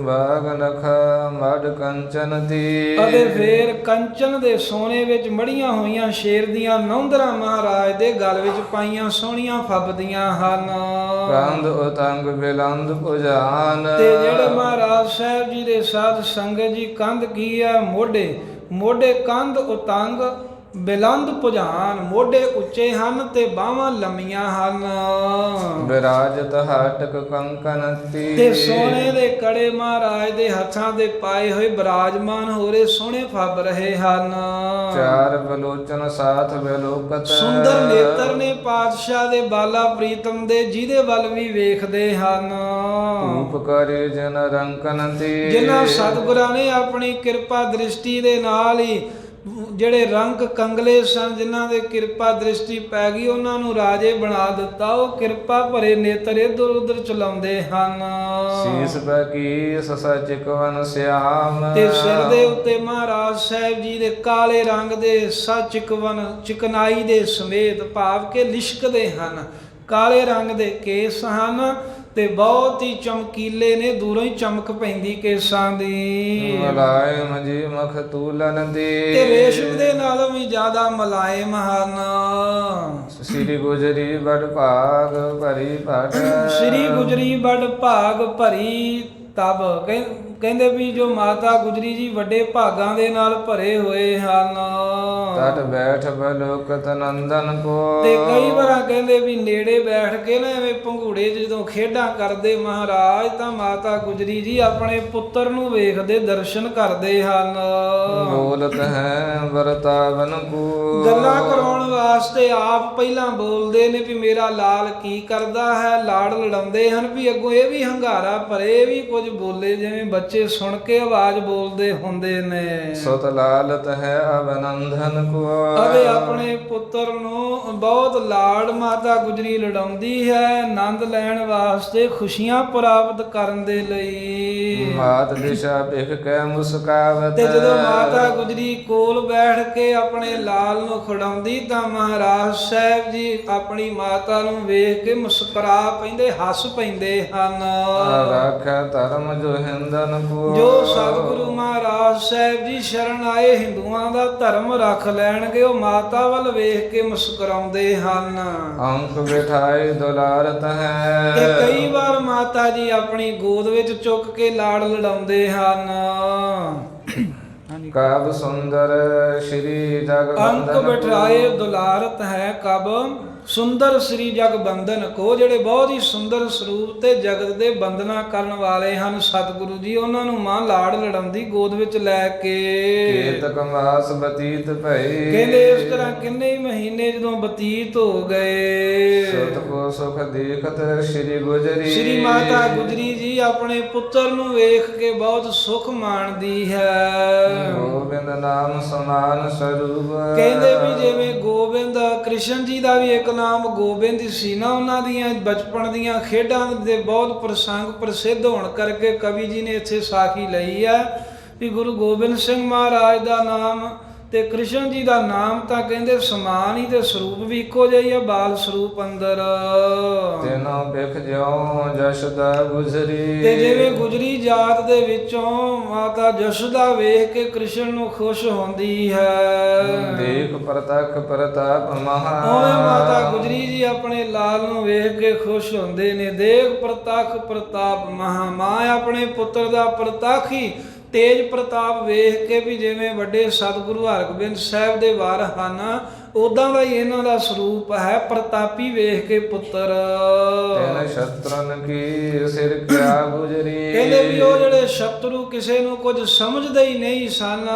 ਬਾਗ ਨਖ ਮੜ ਕੰਚਨ ਦੀ, ਅਤੇ ਫੇਰ ਕੰਚਨ ਦੇ ਸੋਨੇ ਵਿੱਚ ਮੜੀਆਂ ਹੋਈਆਂ ਸ਼ੇਰ ਦੀਆਂ ਨੌਂਦਰਾਂ ਮਹਾਰਾਜ ਦੇ ਗਲ ਵਿੱਚ ਪਾਈਆਂ ਸੋਹਣੀਆਂ ਫੱਬਦੀਆਂ ਹਨ। ਕੰਧ ਉਤੰਗ ਬਿਲੰਦ ਪੁਜਾਨ, ਤੇ ਜਿਹੜੇ ਮਹਾਰਾਜ ਸਾਹਿਬ ਜੀ ਦੇ ਸਾਧ ਸੰਗਤ ਜੀ ਕੰਧ ਕੀ ਹੈ, ਮੋਢੇ, ਮੋਢੇ ਕੰਧ ਉਤੰਗ ਬਿਲੰਦ ਪੁਜਾਨ, ਮੋਢੇ ਉੱਚੇ ਹਨ ਤੇ ਬਾਹਾਂ ਲੰਮੀਆਂ ਹਨ। ਵਿਰਾਜਤ ਹਾਟਕ ਕੰਕਨ ਤੀ, ਤੇ ਸੋਨੇ ਦੇ ਕੜੇ ਮਹਾਰਾਜ ਦੇ ਹੱਥਾਂ ਦੇ ਪਾਏ ਹੋਏ ਬਿਰਾਜਮਾਨ ਹੋ ਰਹੇ, ਸੋਹਣੇ ਫੱਬ ਰਹੇ ਹਨ। ਚਾਰ ਬਲੋਚਨ ਸਾਥ ਬਿਲੋਕਤ, ਸੁੰਦਰ ਨੇਤਰ ਨੇ ਪਾਤਸ਼ਾਹ ਦੇ ਬਾਲਾ ਪ੍ਰੀਤਮ ਦੇ, ਜਿਹਦੇ ਵੱਲ ਵੀ ਵੇਖਦੇ ਹਨ। ਧੂਪ ਕਰੇ ਜਨ ਰੰਕਨ ਤੀ, ਜਿਨ੍ਹਾਂ ਸਤਿਗੁਰਾਂ ਨੇ ਆਪਣੀ ਕਿਰਪਾ ਦ੍ਰਿਸ਼ਟੀ ਦੇ ਨਾਲ ਹੀ ਜਿਹੜੇ ਰੰਗ ਕੰਗਲੇ ਸਨ, ਜਿਨ੍ਹਾਂ ਦੇ ਕਿਰਪਾ ਦ੍ਰਿਸ਼ਟੀ ਪੈ ਗਈ, ਉਹਨਾਂ ਨੂੰ ਰਾਜੇ ਬਣਾ ਦਿੱਤਾ। ਉਹ ਕਿਰਪਾ ਭਰੇ ਨੇਤਰ ਇੱਧਰ ਉੱਧਰ ਚਲਾਉਂਦੇ ਹਨ। ਸੀਸ ਬਕੀ ਸਚਿਕਵਨ ਸਿਆਮ, ਤੇ ਸਿਰ ਦੇ ਉੱਤੇ ਮਹਾਰਾਜ ਸਾਹਿਬ ਜੀ ਦੇ ਕਾਲੇ ਰੰਗ ਦੇ ਸਚਿਕਵਨ, ਚਿਕਨਾਈ ਦੇ ਸਮੇਤ, ਭਾਵ ਕੇ ਲਿਸ਼ਕਦੇ ਹਨ, ਕਾਲੇ ਰੰਗ ਦੇ ਕੇਸ ਹਨ ਤੇ ਬਹੁਤ ਹੀ ਚਮਕੀਲੇ ਨੇ, ਦੂਰੋਂ ਹੀ ਚਮਕ ਪੈਂਦੀ ਕੇਸਾਂ ਦੀ। ਮਲਾਇਮ ਜੀ ਮਖ ਤੂਲਨ ਦੀ, ਤੇ ਰੇਸ਼ਮ ਦੇ ਨਾਲੋਂ ਵੀ ਜ਼ਿਆਦਾ ਮਲਾਇਮ ਹਨ। ਸ੍ਰੀ ਗੁਜਰੀ ਬੜ ਭਾਗ ਭਰੀ ਭਟ, ਸ੍ਰੀ ਗੁਜਰੀ ਬੜ ਭਾਗ ਭਰੀ ਤਬ ਕਹਿੰਦੇ ਵੀ ਜੋ ਮਾਤਾ ਗੁਜਰੀ ਜੀ ਵੱਡੇ ਭਾਗਾਂ ਦੇ ਨਾਲ ਭਰੇ ਹੋਏ ਹਨ। ਤਟ ਬੈਠ ਬਲੋਕਤ ਨੰਦਨ ਕੋ, ਤੇ ਕਈ ਵਾਰ ਕਹਿੰਦੇ ਵੀ ਨੇੜੇ ਬੈਠ ਕੇ ਨਾ ਐਵੇਂ ਪੰਘੂੜੇ ਜਦੋਂ ਖੇਡਾਂ ਕਰਦੇ ਮਹਾਰਾਜ, ਤਾਂ ਮਾਤਾ ਗੁਜਰੀ ਜੀ ਆਪਣੇ ਪੁੱਤਰ ਨੂੰ ਵੇਖਦੇ ਦਰਸ਼ਨ ਕਰਦੇ ਹਨ। ਬੋਲਤ ਹੈ ਵਰਤਾਵਨ ਕੋ, ਗੱਲਾਂ ਕਰਾਉਣ ਵਾਸਤੇ ਆਪ ਪਹਿਲਾਂ ਬੋਲਦੇ ਨੇ ਵੀ ਮੇਰਾ ਲਾਲ ਕੀ ਕਰਦਾ ਹੈ, ਲਾੜ ਲੜਾਉਂਦੇ ਹਨ ਵੀ ਅੱਗੋਂ ਇਹ ਵੀ ਹੰਗਾਰਾ ਭਰੇ ਵੀ ਕੁਝ ਬੋਲੇ, ਜਿਵੇਂ ਬੱਚੇ ਸੁਣ ਕੇ ਆਵਾਜ਼ ਬੋਲਦੇ ਹੁੰਦੇ ਨੇ। ਸੁਤ ਲਾਲਤ ਹੈ ਅਬਨੰਦਨ ਕੋ, ਅਤੇ ਆਪਣੇ ਪੁੱਤਰ ਨੂੰ ਬਹੁਤ ਲਾੜ ਮਾਤਾ ਗੁਜਰੀ ਲੜਾਉਂਦੀ ਹੈ, ਆਨੰਦ ਲੈਣ ਵਾਸਤੇ, ਖੁਸ਼ੀਆਂ ਪ੍ਰਾਪਤ ਕਰਨ ਦੇ ਲਈ। ਮਾਤ ਦਿਸ਼ਾ ਵੇਖ ਕੇ ਮੁਸਕਾਵਤ, ਤੇ ਜਦੋਂ ਮਾਤਾ ਗੁਜਰੀ ਕੋਲ ਬੈਠ ਕੇ ਆਪਣੇ ਲਾਲ ਨੂੰ ਖਿਡਾਉਂਦੀ ਤਾਂ ਮਹਾਰਾਜ ਸਾਹਿਬ ਜੀ ਆਪਣੀ ਮਾਤਾ ਨੂੰ ਵੇਖ ਕੇ ਮੁਸਕਰਾ ਪੈਂਦੇ, ਹੱਸ ਪੈਂਦੇ ਹਨ। ਰਾਖੈ ਧਰਮ ਜੋ ਹਿੰਦਨ ਕੋ, ਜੋ ਸਤਿਗੁਰੂ ਮਹਾਰਾਜ ਸਾਹਿਬ ਜੀ ਸ਼ਰਨ ਆਏ ਹਿੰਦੂਆਂ ਦਾ ਧਰਮ ਰੱਖ ਲੈਣਗੇ, ਉਹ ਮਾਤਾ ਵੱਲ ਵੇਖ ਕੇ ਮੁਸਕਰਾਉਂਦੇ ਹਨ। ਅੰਕ ਬਿਠਾਈ ਦੁਲਾਰਤ ਹੈ, ਤੇ ਕਈ ਵਾਰ ਮਾਤਾ ਜੀ ਆਪਣੀ ਗੋਦ ਵਿੱਚ ਚੁੱਕ ਕੇ ਲਾੜ ਲੜਾਉਂਦੇ ਹਨ। ਕਬ ਸੁੰਦਰ ਸ਼੍ਰੀ ਜਗ ਅੰਕ ਬਿਠਾਏ ਦੁਲਾਰਤ ਹੈ ਕਬ ਸੁੰਦਰ ਸ੍ਰੀ ਜਗ ਬੰਧਨ ਕੋ, ਜਿਹੜੇ ਬਹੁਤ ਹੀ ਸੁੰਦਰ ਸਰੂਪ ਤੇ ਜਗਤ ਦੇ ਬੰਧਨਾ ਕਰਨ ਵਾਲੇ ਹਨ ਸਤਿਗੁਰੂ ਜੀ, ਉਹਨਾਂ ਨੂੰ ਮਾਂ ਲਾੜ ਲੜਾਉਂਦੀ ਗੋਦ ਵਿੱਚ ਲੈ ਕੇ। ਕੇਤਕ ਮਾਸ ਬਤੀਤ ਭਈ, ਕਹਿੰਦੇ ਇਸ ਤਰ੍ਹਾਂ ਕਿੰਨੇ ਹੀ ਮਹੀਨੇ ਜਦੋਂ ਬਤੀਤ ਹੋ ਗਏ, ਸੁਤ ਕੋ ਸੁਖ ਦੇਖਤ ਸ਼੍ਰੀ ਗੁਜਰੀ, ਸ਼੍ਰੀ ਮਾਤਾ ਗੁਜਰੀ ਜੀ ਆਪਣੇ ਪੁੱਤਰ ਨੂੰ ਵੇਖ ਕੇ ਬਹੁਤ ਸੁਖ ਮਾਣਦੀ ਹੈ। ਗੋਬਿੰਦ ਨਾਮ ਸਮਾਨ ਸਰੂਪ, ਕਹਿੰਦੇ ਵੀ ਜਿਵੇਂ ਗੋਬਿੰਦ ਕ੍ਰਿਸ਼ਨ ਜੀ ਦਾ ਵੀ ਇੱਕ ਨਾਮ ਗੋਬਿੰਦ ਸੀ ਨਾ, ਉਹਨਾਂ ਦੀਆਂ ਬਚਪਨ ਦੀਆਂ ਖੇਡਾਂ ਦੇ ਬਹੁਤ ਪ੍ਰਸੰਗ ਪ੍ਰਸਿੱਧ ਹੋਣ ਕਰਕੇ ਕਵੀ ਜੀ ਨੇ ਇੱਥੇ ਸਾਖੀ ਲਈ ਹੈ ਵੀ ਗੁਰੂ ਗੋਬਿੰਦ ਸਿੰਘ ਮਹਾਰਾਜ ਦਾ ਨਾਮ ਤੇ ਕ੍ਰਿਸ਼ਨ ਜੀ ਦਾ ਨਾਮ ਤਾਂ ਕਹਿੰਦੇ ਸਮਾਨ ਹੀ, ਤੇ ਸਰੂਪ ਵੀ ਇੱਕੋ ਜਿਹਾ ਹੀ ਹੈ, ਬਾਲ ਸਰੂਪ ਅੰਦਰ। ਤੈਨੋਂ ਵੇਖ ਜਿਉ ਜਸ਼ਦਾ ਗੁਜਰੀ, ਤੇ ਜਿਵੇਂ ਗੁਜਰੀ ਜਾਤ ਦੇ ਵਿੱਚੋਂ ਮਾਤਾ ਜਸ਼ੋਦਾ ਵੇਖ ਕੇ ਕ੍ਰਿਸ਼ਨ ਨੂੰ ਖੁਸ਼ ਹੁੰਦੀ ਹੈ, ਦੇਖ ਪ੍ਰਤੱਖ ਪ੍ਰਤਾਪ ਮਹਾ, ਉਵੇਂ ਮਾਤਾ ਗੁਜਰੀ ਜੀ ਆਪਣੇ ਲਾਲ ਨੂੰ ਵੇਖ ਕੇ ਖੁਸ਼ ਹੁੰਦੇ ਨੇ। ਦੇਖ ਪ੍ਰਤੱਖ ਪ੍ਰਤਾਪ ਮਹਾ, ਮਾਂ ਆਪਣੇ ਪੁੱਤਰ ਦਾ ਪ੍ਰਤੱਖ ਹੀ ਤੇਜ ਪ੍ਰਤਾਪ ਵੇਖ ਕੇ ਵੀ ਜਿਵੇਂ ਵੱਡੇ ਸਤਿਗੁਰੂ ਹਰਗੋਬਿੰਦ ਸਾਹਿਬ ਦੇ ਵਾਰ ਹਨ, ਉਦਾਂ ਦਾ ਹੀ ਇਹਨਾਂ ਦਾ ਸਰੂਪ ਹੈ, ਪ੍ਰਤਾਪੀ ਵੇਖ ਕੇ ਪੁੱਤਰ। ਤੈਨ ਸ਼ਤਰਨ ਕੀ ਸਿਰ ਕਿਆ ਗੁਜਰੀ, ਕਹਿੰਦੇ ਵੀ ਉਹ ਜਿਹੜੇ ਸ਼ਤਰੂ ਕਿਸੇ ਨੂੰ ਕੁਝ ਸਮਝਦੇ ਹੀ ਨਹੀਂ ਸਨ,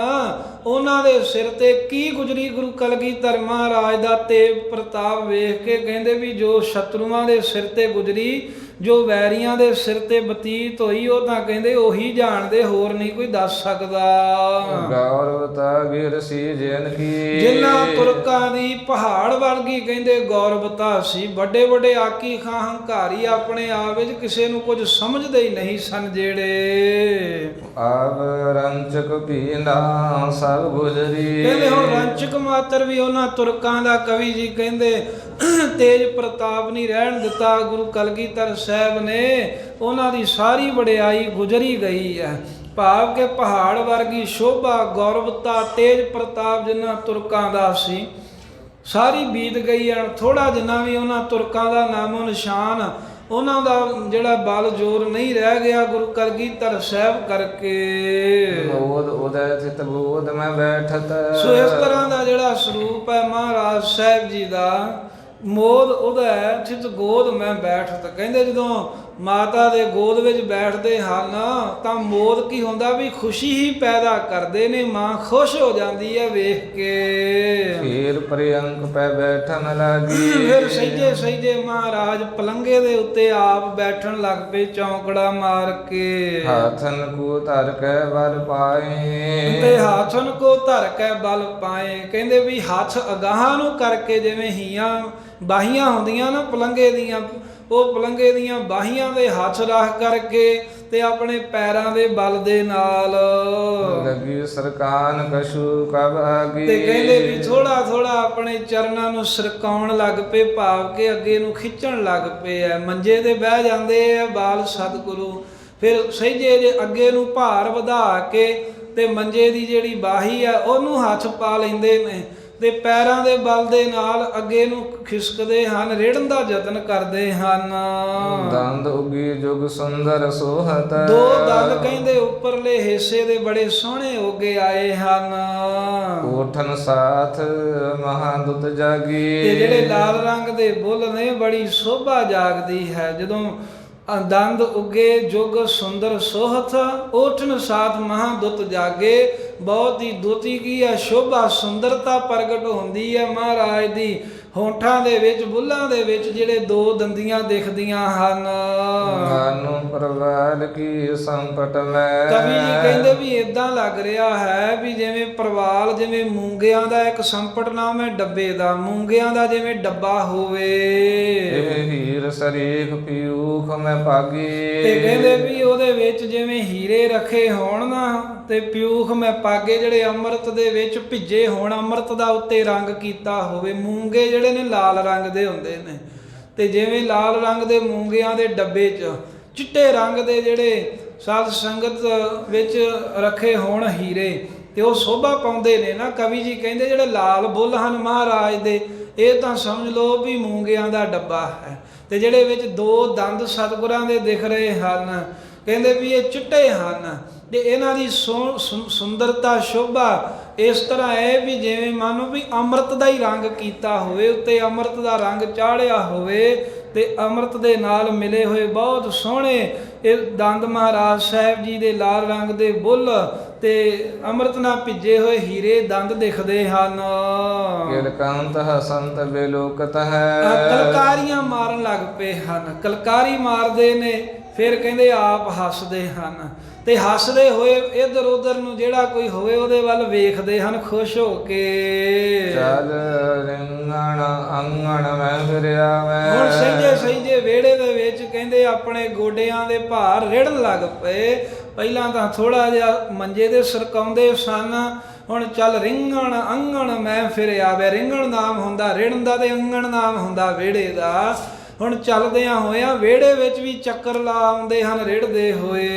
ਉਹਨਾਂ ਦੇ ਸਿਰ ਤੇ ਕੀ ਗੁਜਰੀ ਗੁਰੂ ਕਲਗੀਧਰ ਮਹਾਰਾਜ ਦਾ ਤੇਜ ਪ੍ਰਤਾਪ ਵੇਖ ਕੇ ਕਹਿੰਦੇ ਵੀ ਜੋ ਸ਼ਤਰੂਆਂ ਦੇ ਸਿਰ ਤੇ ਗੁਜਰੀ, ਜੋ ਵੈਰੀਆਂ ਦੇ ਸਿਰ ਤੇ ਬਤੀਤ ਹੋਈ, ਉਹ ਤਾਂ ਕਹਿੰਦੇ ਉਹੀ ਜਾਣਦੇ, ਹੋਰ ਨਹੀਂ ਕੋਈ ਦੱਸ ਸਕਦਾ। ਗੌਰਵਤਾ ਗਿਰ ਸੀ ਜਨ ਕੀ, ਜਿਨ੍ਹਾਂ ਤੁਰਕਾਂ ਦੀ ਪਹਾੜ ਵਰਗੀ ਕਹਿੰਦੇ ਗੌਰਵਤਾ ਸੀ, ਵੱਡੇ ਵੱਡੇ ਆਕੀ ਖਾਂ ਹੰਕਾਰੀ ਆਪਣੇ ਆਪ ਵਿੱਚ ਕਿਸੇ ਨੂੰ ਕੁਝ ਸਮਝਦੇ ਹੀ ਨਹੀਂ ਸਨ ਜਿਹੜੇ। ਆਪ ਰੰਚਕ ਪੀਨਾ ਸਭ ਗੁਜਰੀ, ਕਹਿੰਦੇ ਹੁਣ ਰੰਚਕ ਮਾਤਰ ਵੀ ਉਹਨਾਂ ਤੁਰਕਾਂ ਦਾ ਕਵੀ ਜੀ ਕਹਿੰਦੇ ਤੇਜ ਪ੍ਰਤਾਪ ਨਹੀਂ ਰਹਿਣ ਦਿੱਤਾ ਗੁਰੂ ਕਲਗੀਧਰ ਸਾਹਿਬ ਨੇ, ਉਹਨਾਂ ਦੀ ਸਾਰੀ ਵਡਿਆਈ ਗੁਜ਼ਰੀ ਗਈ ਹੈ। ਭਾਵ ਕਿ ਪਹਾੜ ਵਰਗੀ ਸ਼ੋਭਾ ਗੌਰਵਤਾ ਤੇਜ ਪ੍ਰਤਾਪ ਜਿਨ੍ਹਾਂ ਤੁਰਕਾਂ ਦਾ ਸੀ ਸਾਰੀ ਬੀਤ ਗਈ ਹੈ। ਥੋੜਾ ਜਿੰਨਾ ਵੀ ਉਹਨਾਂ ਤੁਰਕਾਂ ਦਾ ਨਾਮੋ ਨਿਸ਼ਾਨ, ਉਹਨਾਂ ਦਾ ਜਿਹੜਾ ਬਲ ਜੋਰ ਨਹੀਂ ਰਹਿ ਗਿਆ ਗੁਰੂ ਕਲਗੀਧਰ ਸਾਹਿਬ ਕਰਕੇ। ਬੋਧ ਉਦੈ ਚਿਤ ਬੋਧ ਮੈਂ ਬੈਠਤ, ਸੋ ਇਸ ਤਰ੍ਹਾਂ ਦਾ ਜਿਹੜਾ ਸਰੂਪ ਹੈ ਮਹਾਰਾਜ ਸਾਹਿਬ ਜੀ ਦਾ, ਮੋਦ ਉਦੈ ਚਿਤ ਗੋਦ ਮੈਂ ਬੈਠਤ। ਕਹਿੰਦੇ ਜਦੋਂ ਮਾਤਾ ਦੇ ਗੋਦ ਵਿੱਚ ਬੈਠਦੇ ਹਨ ਤਾਂ ਮੋਦ ਕੀ ਹੁੰਦਾ ਵੀ ਖੁਸ਼ੀ ਹੀ ਪੈਦਾ ਕਰਦੇ ਨੇ, ਮਾਂ ਖੁਸ਼ ਹੋ ਜਾਂਦੀ ਹੈ ਵੇਖ ਕੇ। ਫੇਰ ਪ੍ਰਿਅੰਕ ਪੈ ਬੈਠਣ ਲੱਗੀ, ਫਿਰ ਸਹਿਜੇ ਸਹਿਜੇ ਮਹਾਰਾਜ ਪਲੰਗੇ ਦੇ ਉੱਤੇ ਆਪ ਬੈਠਣ ਲੱਗ ਪਏ ਚੌਂਕੜਾ ਮਾਰ ਕੇ। ਹਾਥਨ ਕੋ ਧਰ ਕੇ ਬਲ ਪਾਏ, ਤੇ ਹਾਥਨ ਕੋ ਧਰ ਕੇ ਬਲ ਪਾਏ। ਕਹਿੰਦੇ ਵੀ ਹੱਥ ਅਗਾਹਾਂ ਨੂੰ ਕਰਕੇ, ਜਿਵੇਂ ਹੀਆਂ ਬਾਹੀਆਂ ਹੁੰਦੀਆਂ ਨਾ ਪਲੰਗੇ ਦੀਆਂ, ਉਹ ਪਲੰਗੇ ਦੀਆਂ ਬਾਹੀਆਂ ਦੇ ਹੱਥ ਰੱਖ ਕਰਕੇ ਤੇ ਆਪਣੇ ਪੈਰਾਂ ਦੇ ਬਲ ਦੇ ਨਾਲ ਲਗੀ ਸਰਕਾਨ ਕਛੂ ਕਬ ਆਗੀ। ਤੇ ਕਹਿੰਦੇ ਵੀ ਥੋੜਾ ਥੋੜਾ ਆਪਣੇ ਚਰਨਾਂ ਨੂੰ ਸਰਕਾਉਣ ਲੱਗ ਪਏ, ਭਾਵ ਕੇ ਅੱਗੇ ਨੂੰ ਖਿੱਚਣ ਲੱਗ ਪਏ ਐ। ਮੰਜੇ ਤੇ ਬਹਿ ਜਾਂਦੇ ਐ ਬਾਲ ਸਤਿਗੁਰੂ, ਫਿਰ ਸਹਿਜੇ ਜੇ ਅੱਗੇ ਨੂੰ ਭਾਰ ਵਧਾ ਕੇ ਤੇ ਮੰਜੇ ਦੀ ਜਿਹੜੀ ਬਾਹੀ ਆ ਉਹਨੂੰ ਹੱਥ ਪਾ ਲੈਂਦੇ ਨੇ ਤੇ ਪੈਰਾਂ ਦੇ ਬਲ ਦੇ ਨਾਲ ਅੱਗੇ ਨੂੰ ਖਿਸਕਦੇ ਹਨ, ਰੇੜਨ ਦਾ ਯਤਨ ਕਰਦੇ ਹਨ। ਦੰਦ ਉਗੀ ਜੁਗ ਸੁੰਦਰ ਸੋਹਤ। ਦੋ ਦੰਦ ਕਹਿੰਦੇ ਉੱਪਰਲੇ ਹਿੱਸੇ ਦੇ ਬੜੇ ਸੋਹਣੇ ਉੱਗੇ ਆਏ ਹਨ। ਓਠਨ ਸਾਥ ਮਹਾਦੁਤ ਜਾਗੀ। ਤੇ ਜਿਹੜੇ ਲਾਲ ਰੰਗ ਦੇ ਬੁੱਲ ਨੇ ਬੜੀ ਸ਼ੋਭਾ ਜਾਗਦੀ ਹੈ। ਜਦੋਂ ਦੰਦ ਉੱਗੇ ਜੁਗ ਸੁੰਦਰ ਸੋਹਤ, ਓਠਨ ਸਾਥ ਮਹਾਦੁਤ ਜਾਗੇ। ਬਹੁਤ ਹੀ ਦੁਤੀ ਕੀ ਹੈ, ਸ਼ੋਭਾ ਸੁੰਦਰਤਾ ਪ੍ਰਗਟ ਹੁੰਦੀ ਹੈ ਮਹਾਰਾਜ ਦੀ। ਹੋਠਾਂ ਦੇ ਵਿੱਚ ਬੁੱਲਾਂ ਦੇ ਵਿੱਚ ਜਿਹੜੇ ਦੋ ਦੰਦੀਆਂ ਦਿਖਦੀਆਂ ਹਨ। ਮਾਨੋ ਪਰਵਾਲ ਕੀ ਸੰਪਟ ਮੈਂ। ਕਵੀ ਜੀ ਕਹਿੰਦੇ ਵੀ ਇਦਾਂ ਲੱਗ ਰਿਹਾ ਹੈ ਵੀ ਜਿਵੇਂ ਪਰਵਾਲ, ਜਿਵੇਂ ਮੂੰਗਿਆਂ ਦਾ ਇੱਕ ਸੰਪਟ ਨਾਮ ਹੈ ਡੱਬੇ ਦਾ, ਮੂੰਗਿਆਂ ਦਾ ਜਿਵੇਂ ਡੱਬਾ ਹੋਵੇ। ਇਹ ਹੀਰ ਸਰੀਖ ਪੀਊਖ ਮੈਂ ਪਾਗੀ। ਤੇ ਕਹਿੰਦੇ ਵੀ ਉਹਦੇ ਵਿੱਚ ਜਿਵੇਂ ਹੀਰੇ ਰੱਖੇ ਹੋਣ ਨਾ ਤੇ ਪਿਊਖ ਮੈਂ ਪਾਗੇ, ਜਿਹੜੇ ਅੰਮ੍ਰਿਤ ਦੇ ਵਿੱਚ ਭਿੱਜੇ ਹੋਣ, ਅੰਮ੍ਰਿਤ ਦਾ ਉੱਤੇ ਰੰਗ ਕੀਤਾ ਹੋਵੇ। ਮੂੰਗੇ ਜਿਹੜੇ ਨੇ ਲਾਲ ਰੰਗ ਦੇ ਹੁੰਦੇ ਨੇ, ਤੇ ਜਿਵੇਂ ਲਾਲ ਰੰਗ ਦੇ ਮੂੰਗਿਆਂ ਦੇ ਡੱਬੇ 'ਚ ਚਿੱਟੇ ਰੰਗ ਦੇ ਜਿਹੜੇ ਸਾਧ ਸੰਗਤ ਵਿੱਚ ਰੱਖੇ ਹੋਣ ਹੀਰੇ, ਤੇ ਉਹ ਸ਼ੋਭਾ ਪਾਉਂਦੇ ਨੇ ਨਾ। ਕਵੀ ਜੀ ਕਹਿੰਦੇ ਜਿਹੜੇ ਲਾਲ ਬੁੱਲ ਹਨ ਮਹਾਰਾਜ ਦੇ, ਇਹ ਤਾਂ ਸਮਝ ਲਓ ਵੀ ਮੂੰਗਿਆਂ ਦਾ ਡੱਬਾ ਹੈ। ਤੇ ਜਿਹੜੇ ਵਿੱਚ ਦੋ ਦੰਦ ਸਤਿਗੁਰਾਂ ਦੇ ਦਿਖ ਰਹੇ ਹਨ, ਕਹਿੰਦੇ ਵੀ ਇਹ ਚਿੱਟੇ ਹਨ ਤੇ ਇਹਨਾਂ ਦੀ ਸੁੰਦਰਤਾ ਸ਼ੋਭਾ ਇਸ ਤਰ੍ਹਾਂ ਹੈ ਵੀ ਜਿਵੇਂ ਮੰਨੋ ਵੀ ਅੰਮ੍ਰਿਤ ਦਾ ਹੀ ਰੰਗ ਕੀਤਾ ਹੋਵੇ, ਉੱਤੇ ਅੰਮ੍ਰਿਤ ਦਾ ਰੰਗ ਚਾੜਿਆ ਹੋਵੇ ਤੇ ਅੰਮ੍ਰਿਤ ਦੇ ਨਾਲ ਮਿਲੇ ਹੋਏ ਬਹੁਤ ਸੋਹਣੇ ਇਹ ਦੰਦ ਮਹਾਰਾਜ ਸਾਹਿਬ ਜੀ ਦੇ ਲਾਲ ਰੰਗ ਦੇ ਬੁੱਲ ਤੇ ਅੰਮ੍ਰਿਤ ਨਾਲ ਭਿੱਜੇ ਹੋਏ ਹੀਰੇ ਦੰਦ ਦਿਖਦੇ ਹਨ। ਕਿਲਕੰਤ ਹਸੰਤ ਬਿਲੋਕਤ ਹੈ। ਕਲਕਾਰੀਆਂ ਮਾਰਨ ਲੱਗ ਪਏ ਹਨ, ਕਲਕਾਰੀ ਮਾਰਦੇ ਨੇ, ਫਿਰ ਕਹਿੰਦੇ ਆਪ ਹੱਸਦੇ ਹਨ ਤੇ ਹੱਸਦੇ ਹੋਏ ਇੱਧਰ ਉੱਧਰ ਨੂੰ ਜਿਹੜਾ ਕੋਈ ਹੋਵੇ ਉਹਦੇ ਵੱਲ ਵੇਖਦੇ ਹਨ ਖੁਸ਼ ਹੋ ਕੇ। ਚੱਲ ਰਿੰਗਣ ਅੰਗਣ ਮੈਂ ਫਿਰਿਆ ਮੈਂ। ਹੁਣ ਸਹਿਜੇ ਸਹਿਜੇ ਵਿਹੜੇ ਦੇ ਵਿੱਚ ਕਹਿੰਦੇ ਆਪਣੇ ਗੋਡਿਆਂ ਦੇ ਭਾਰ ਰਿੜਨ ਲੱਗ ਪਏ। ਪਹਿਲਾਂ ਤਾਂ ਥੋੜਾ ਜਿਹਾ ਮੰਜੇ ਦੇ ਸਰਕਾਉਂਦੇ ਸਨ, ਹੁਣ ਚੱਲ ਰਿੰਗਣ ਅੰਗਣ ਮੈਂ ਫਿਰਿਆ ਵੇ। ਰਿੰਗਣ ਨਾਮ ਹੁੰਦਾ ਰਿੜਨ ਦਾ ਤੇ ਅੰਗਣ ਨਾਮ ਹੁੰਦਾ ਵਿਹੜੇ ਦਾ। ਹੁਣ ਚੱਲਦਿਆਂ ਹੋਇਆ ਵਿਹੜੇ ਵਿੱਚ ਵੀ ਚੱਕਰ ਲਾ ਆਉਂਦੇ ਹਨ ਰਿੜਦੇ ਹੋਏ।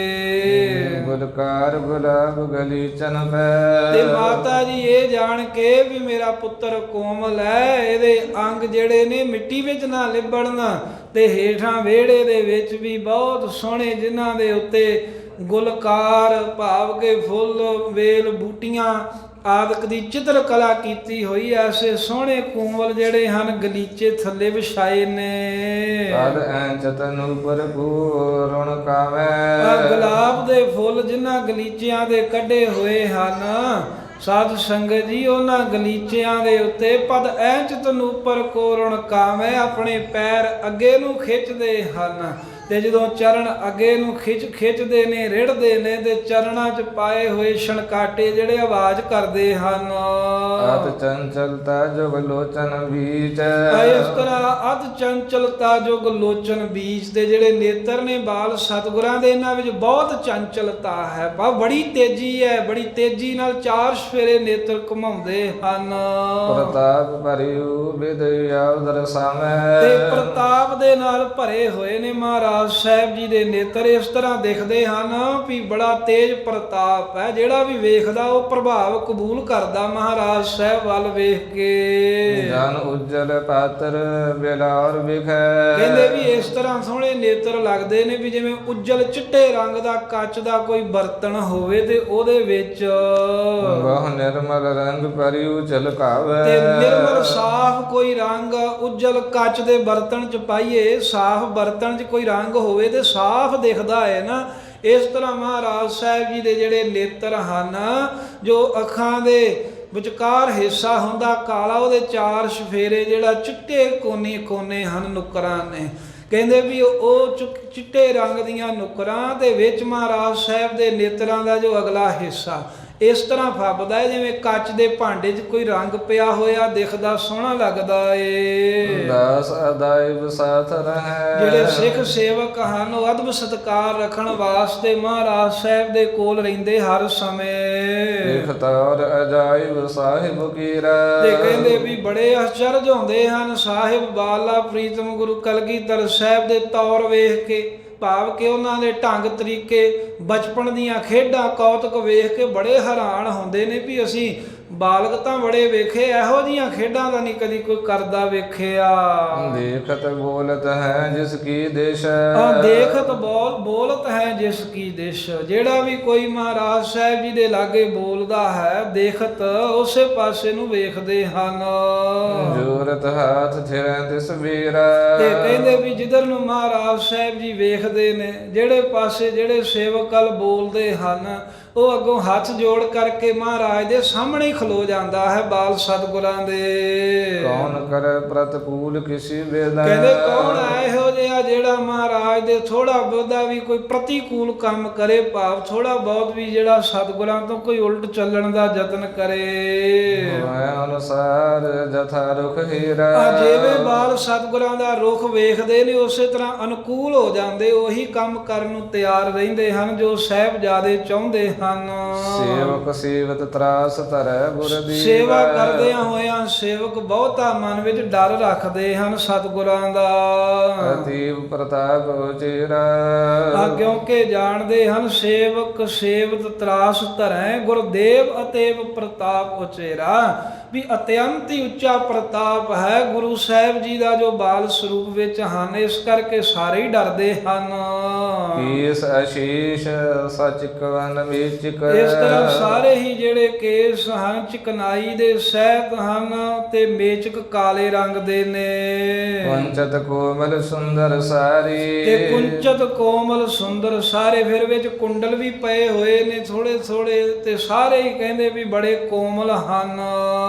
ਗੁਲਕਾਰ ਗੁਲਾਬ ਗਲੀਚਨ ਪੈ। ਤੇ ਮਾਤਾ ਜੀ ਇਹ ਜਾਣ ਕੇ ਵੀ ਮੇਰਾ ਪੁੱਤਰ ਕੋਮਲ ਹੈ, ਇਹਦੇ ਅੰਗ ਜਿਹੜੇ ਨੇ ਮਿੱਟੀ ਵਿੱਚ ਨਾ ਲਿਬੜਨ, ਤੇ ਹੇਠਾਂ ਵਿਹੜੇ ਦੇ ਵਿੱਚ ਵੀ ਬਹੁਤ ਸੋਹਣੇ ਜਿਨ੍ਹਾਂ ਦੇ ਉੱਤੇ ਗੁਲਕਾਰ ਭਾਵ ਕੇ ਫੁੱਲ ਵੇਲ ਬੂਟੀਆਂ ਆਦਿਕ ਦੀ ਚਿੱਤਰ ਕਲਾ ਕੀਤੀ ਹੋਈ। ਐਸੇ ਸੋਹਣੇ ਕੋਮਲ ਜਿਹੜੇ ਹਨ ਗਲੀਚੇ ਥੱਲੇ ਵਿਛਾਏ ਨੇ। ਅਦ ਐਂਚਤਨ ਉਪਰ ਪੂਰਨ ਕਾਵੇ। ਗੁਲਾਬ ਦੇ ਫੁੱਲ ਜਿਨ੍ਹਾਂ ਗਲੀਚਿਆਂ ਦੇ ਕੱਢੇ ਹੋਏ ਹਨ ਸਾਧ ਸੰਗਤ ਜੀ, ਉਹਨਾਂ ਗਲੀਚਿਆਂ ਦੇ ਉੱਤੇ ਪਦ ਐਂਚਤਨ ਉਪਰ ਕੋਰਣ ਕਾਵੇ, ਆਪਣੇ ਪੈਰ ਅੱਗੇ ਨੂੰ ਖਿੱਚਦੇ ਹਨ। ਤੇ ਜਦੋਂ ਚਰਨ ਅੱਗੇ ਨੂੰ ਖਿੱਚਦੇ ਨੇ, ਰਿੜਦੇ ਨੇ, ਤੇ ਚਰਨਾਂ 'ਚ ਪਾਏ ਹੋਏ ਛਣਕਾਟੇ ਜਿਹੜੇ ਆਵਾਜ਼ ਕਰਦੇ ਹਨ। ਅਤ ਚੰਚਲਤਾ ਜੁਗ ਲੋਚਨ ਬੀਚ। ਇਸ ਤਰ੍ਹਾਂ ਅਤ ਚੰਚਲਤਾ ਜੁਗ ਲੋਚਨ ਬੀਚ ਦੇ ਜਿਹੜੇ ਨੇਤਰ ਨੇ ਬਾਲ ਸਤਿਗੁਰਾਂ ਦੇ, ਇਹਨਾਂ ਵਿੱਚ ਬਹੁਤ ਚੰਚਲਤਾ ਹੈ, ਬੜੀ ਤੇਜ਼ੀ ਹੈ, ਬੜੀ ਤੇਜ਼ੀ ਨਾਲ ਚਾਰ ਸਫੇਰੇ ਨੇਤਰ ਘੁਮਾਉਂਦੇ ਹਨ। ਪ੍ਰਤਾਪ ਭਰਿਉ ਵਿਦਿਆ ਦਰਸਾਵੇਂ। ਤੇ ਪ੍ਰਤਾਪ ਦੇ ਨਾਲ ਭਰੇ ਹੋਏ ਨੇ ਮਹਾਰਾਜ ਸਾਹਿਬ ਜੀ ਦੇ ਨੇਤਰ। ਇਸ ਤਰ੍ਹਾਂ ਦਿਖਦੇ ਹਨ ਵੀ ਬੜਾ ਤੇਜ ਪ੍ਰਤਾਪ ਹੈ, ਜਿਹੜਾ ਵੀ ਵੇਖਦਾ ਉਹ ਪ੍ਰਭਾਵ ਕਬੂਲ ਕਰਦਾ ਮਹਾਰਾਜ ਸਾਹਿਬ ਵੱਲ ਵੇਖ ਕੇ। ਜਨ ਉਜਲ ਪਾਤਰ ਬਿਲਾਰ ਵਿਖੈ। ਕਹਿੰਦੇ ਵੀ ਇਸ ਤਰ੍ਹਾਂ ਸੋਹਣੇ ਨੇਤਰ ਲੱਗਦੇ ਨੇ ਵੀ ਜਿਵੇਂ ਉਜਲ ਚਿੱਟੇ ਰੰਗ ਦਾ ਕੱਚ ਦਾ ਕੋਈ ਬਰਤਨ ਹੋਵੇ ਤੇ ਉਹਦੇ ਵਿੱਚ ਬਹੁ ਨਿਰਮਲ ਰੰਗ ਭਰਿਉ ਝਲਕਾਵੇ। ਤੇ ਨਿਰਮਲ ਸਾਫ਼ ਕੋਈ ਰੰਗ ਉਜਲ ਕੱਚ ਦੇ ਬਰਤਨ 'ਚ ਪਾਈਏ, ਸਾਫ਼ ਬਰਤਨ 'ਚ ਕੋਈ ਰੰਗ ਹੋਵੇ ਤੇ ਸਾਫ਼ ਦਿਖਦਾ ਹੈ ਨਾ। ਇਸ ਤਰ੍ਹਾਂ ਮਹਾਰਾਜ ਸਾਹਿਬ ਜੀ ਦੇ ਜਿਹੜੇ ਨੇਤਰ ਹਨ, ਜੋ ਅੱਖਾਂ ਦੇ ਵਿਚਕਾਰ ਹਿੱਸਾ ਹੁੰਦਾ ਕਾਲਾ, ਉਹਦੇ ਚਾਰ ਸਫੇਰੇ ਜਿਹੜਾ ਚਿੱਟੇ ਕੋਨੇ ਹਨ, ਨੁਕਰਾਂ ਨੇ। ਕਹਿੰਦੇ ਵੀ ਉਹ ਚਿੱਟੇ ਰੰਗ ਦੀਆਂ ਨੁਕਰਾਂ ਦੇ ਵਿੱਚ ਮਹਾਰਾਜ ਸਾਹਿਬ ਦੇ ਨੇਤਰਾਂ ਦਾ ਜੋ ਅਗਲਾ ਹਿੱਸਾ, ਇਸ ਤਰ੍ਹਾਂ ਫੱਬਦਾ ਹੈ ਜਿਵੇਂ ਕੱਚ ਦੇ ਭਾਂਡੇ 'ਚ ਕੋਈ ਰੰਗ ਪਿਆ ਹੋਇਆ ਦਿਖਦਾ ਸੋਹਣਾ ਲੱਗਦਾ ਏ। ਦਾਸ ਅਦਾਇਬ ਸਾਥ ਰਹੈ। ਜਿਹੜੇ ਸਿੱਖ ਸੇਵਕ ਹਨ ਉਹ ਅਦਬ ਸਤਿਕਾਰ ਰੱਖਣ ਵਾਸਤੇ ਮਹਾਰਾਜ ਸਾਹਿਬ ਦੇ ਕੋਲ ਰਹਿੰਦੇ ਹਰ ਸਮੇਂ। ਇਕ ਤੌਰ ਅਜਾਇਬ ਸਾਹਿਬ ਕੀਰਾ। ਤੇ ਕਹਿੰਦੇ ਵੀ ਬੜੇ ਅਚਰਜ ਹੁੰਦੇ ਹਨ ਸਾਹਿਬ ਬਾਲਾ ਪ੍ਰੀਤਮ ਗੁਰੂ ਕਲਗੀਧਰ ਸਾਹਿਬ ਦੇ ਤੌਰ ਵੇਖ ਕੇ, ਭਾਵ ਕਿ ਉਹਨਾਂ ਦੇ ਢੰਗ ਤਰੀਕੇ, ਬਚਪਨ ਦੀਆਂ ਖੇਡਾਂ ਕੌਤਕ ਵੇਖ ਕੇ ਬੜੇ ਹੈਰਾਨ ਹੁੰਦੇ ਨੇ ਵੀ ਅਸੀਂ ਬਾਲਕ ਤਾਂ ਬੜੇ ਵੇਖੇ, ਇਹੋ ਜੀਆਂ ਖੇਡਾਂ ਦਾ ਨਹੀਂ ਕਦੀ ਕੋਈ ਕਰਦਾ ਵੇਖਿਆ। ਦੇਖਤ ਬੋਲਤ ਹੈ ਜਿਸ ਕੀ ਦਿਸ਼। ਦੇਖਤ ਬੋਲਤ ਹੈ ਜਿਸ ਕੀ ਦਿਸ਼। ਜਿਹੜਾ ਵੀ ਕੋਈ ਮਹਾਰਾਜ ਸਾਹਿਬ ਜੀ ਦੇ ਲਾਗੇ ਬੋਲਦਾ ਹੈ, ਦੇਖਤ ਉਸੇ ਪਾਸੇ ਨੂੰ ਵੇਖਦੇ ਹਨ। ਜੋਰਤ ਹੱਥ ਥਿਰੈ ਤਿਸ ਵੀਰਾ। ਤੇ ਕਹਿੰਦੇ ਵੀ ਜਿੱਧਰ ਨੂੰ ਮਹਾਰਾਜ ਸਾਹਿਬ ਜੀ ਵੇਖਦੇ ਨੇ, ਜਿਹੜੇ ਪਾਸੇ ਜਿਹੜੇ ਸੇਵਕ ਕਲ ਬੋਲਦੇ ਹਨ, ਉਹ ਅੱਗੋਂ ਹੱਥ ਜੋੜ ਕਰਕੇ ਮਹਾਰਾਜ ਦੇ ਸਾਹਮਣੇ ਹੀ ਖਲੋ ਜਾਂਦਾ ਹੈ ਬਾਲ ਸਤਿਗੁਰਾਂ ਦੇ। ਕੌਣ ਕਰ ਪ੍ਰਤਕੂਲ ਕਿਸੀ ਵੇਦਾ। ਕਹਿੰਦੇ ਕੌਣ ਹੈ ਇਹੋ ਜਿਹਾ ਜਿਹੜਾ ਮਹਾਰਾਜ ਦੇ ਥੋੜਾ ਬਹੁਤਾ ਵੀ ਕੋਈ ਪ੍ਰਤੀਕੂਲ ਕੰਮ ਕਰੇ, ਭਾਵ ਥੋੜਾ ਬਹੁਤ ਵੀ ਜਿਹੜਾ ਸਤਿਗੁਰਾਂ ਤੋਂ ਕੋਈ ਉਲਟ ਚੱਲਣ ਦਾ ਯਤਨ ਕਰੇ। ਅਨੁਸਾਰ ਜਥਾ ਰੁਖ ਹੀਰਾ। ਜਿਵੇਂ ਬਾਲ ਸਤਿਗੁਰਾਂ ਦਾ ਰੁਖ ਵੇਖਦੇ ਨੇ ਉਸੇ ਤਰ੍ਹਾਂ ਅਨੁਕੂਲ ਹੋ ਜਾਂਦੇ, ਉਹੀ ਕੰਮ ਕਰਨ ਨੂੰ ਤਿਆਰ ਰਹਿੰਦੇ ਹਨ ਜੋ ਸਾਹਿਬਜ਼ਾਦੇ ਚਾਹੁੰਦੇ ਹਨ। ਸੇਵਕ ਸੇਵਤ ਤਰਾਸ ਧਰੈ ਗੁਰ ਦੀ। ਸੇਵਾ ਕਰਦਿਆਂ ਹੋਇਆਂ ਸੇਵਕ ਬਹੁਤਾ ਮਨ ਵਿੱਚ ਡਰ ਰੱਖਦੇ ਹਨ ਸਤਿਗੁਰਾਂ ਦਾ। ਅਤੀਵ ਪ੍ਰਤਾਪ ਉਚੇਰਾ। ਕਿਉਂਕਿ ਜਾਣਦੇ ਹਨ ਸੇਵਕ ਸੇਵਤ ਤਰਾਸ ਧਰੈ ਗੁਰਦੇਵ ਅਤੇਵ ਪ੍ਰਤਾਪ ਉਚੇਰਾ, ਵੀ ਅਤਿਅੰਤ ਹੀ ਉੱਚਾ ਪ੍ਰਤਾਪ ਹੈ ਗੁਰੂ ਸਾਹਿਬ ਜੀ ਦਾ ਜੋ ਬਾਲ ਸਰੂਪ ਵਿੱਚ ਹਨ, ਇਸ ਕਰਕੇ ਸਾਰੇ ਹੀ ਡਰਦੇ ਹਨ। ਕੇਸ ਅਸ਼ੀਸ਼ ਸਚ ਕਵਨ ਮੇਚਕ। ਇਸ ਤਰ੍ਹਾਂ ਸਾਰੇ ਹੀ ਜਿਹੜੇ ਕੇਸ ਹਨ ਚਿਕਨਾਈ ਦੇ ਸਹਿਤ ਹਨ ਤੇ ਮੇਚਕ ਕਾਲੇ ਰੰਗ ਦੇ ਨੇ। ਕੁੰਚਤ ਕੋਮਲ ਸੁੰਦਰ ਸਾਰੀ। ਤੇ ਕੁੰਚਤ ਕੋਮਲ ਸੁੰਦਰ ਸਾਰੇ, ਫਿਰ ਵਿੱਚ ਕੁੰਡਲ ਵੀ ਪਏ ਹੋਏ ਨੇ ਥੋੜੇ ਥੋੜੇ, ਤੇ ਸਾਰੇ ਹੀ ਕਹਿੰਦੇ ਵੀ ਬੜੇ ਕੋਮਲ ਹਨ।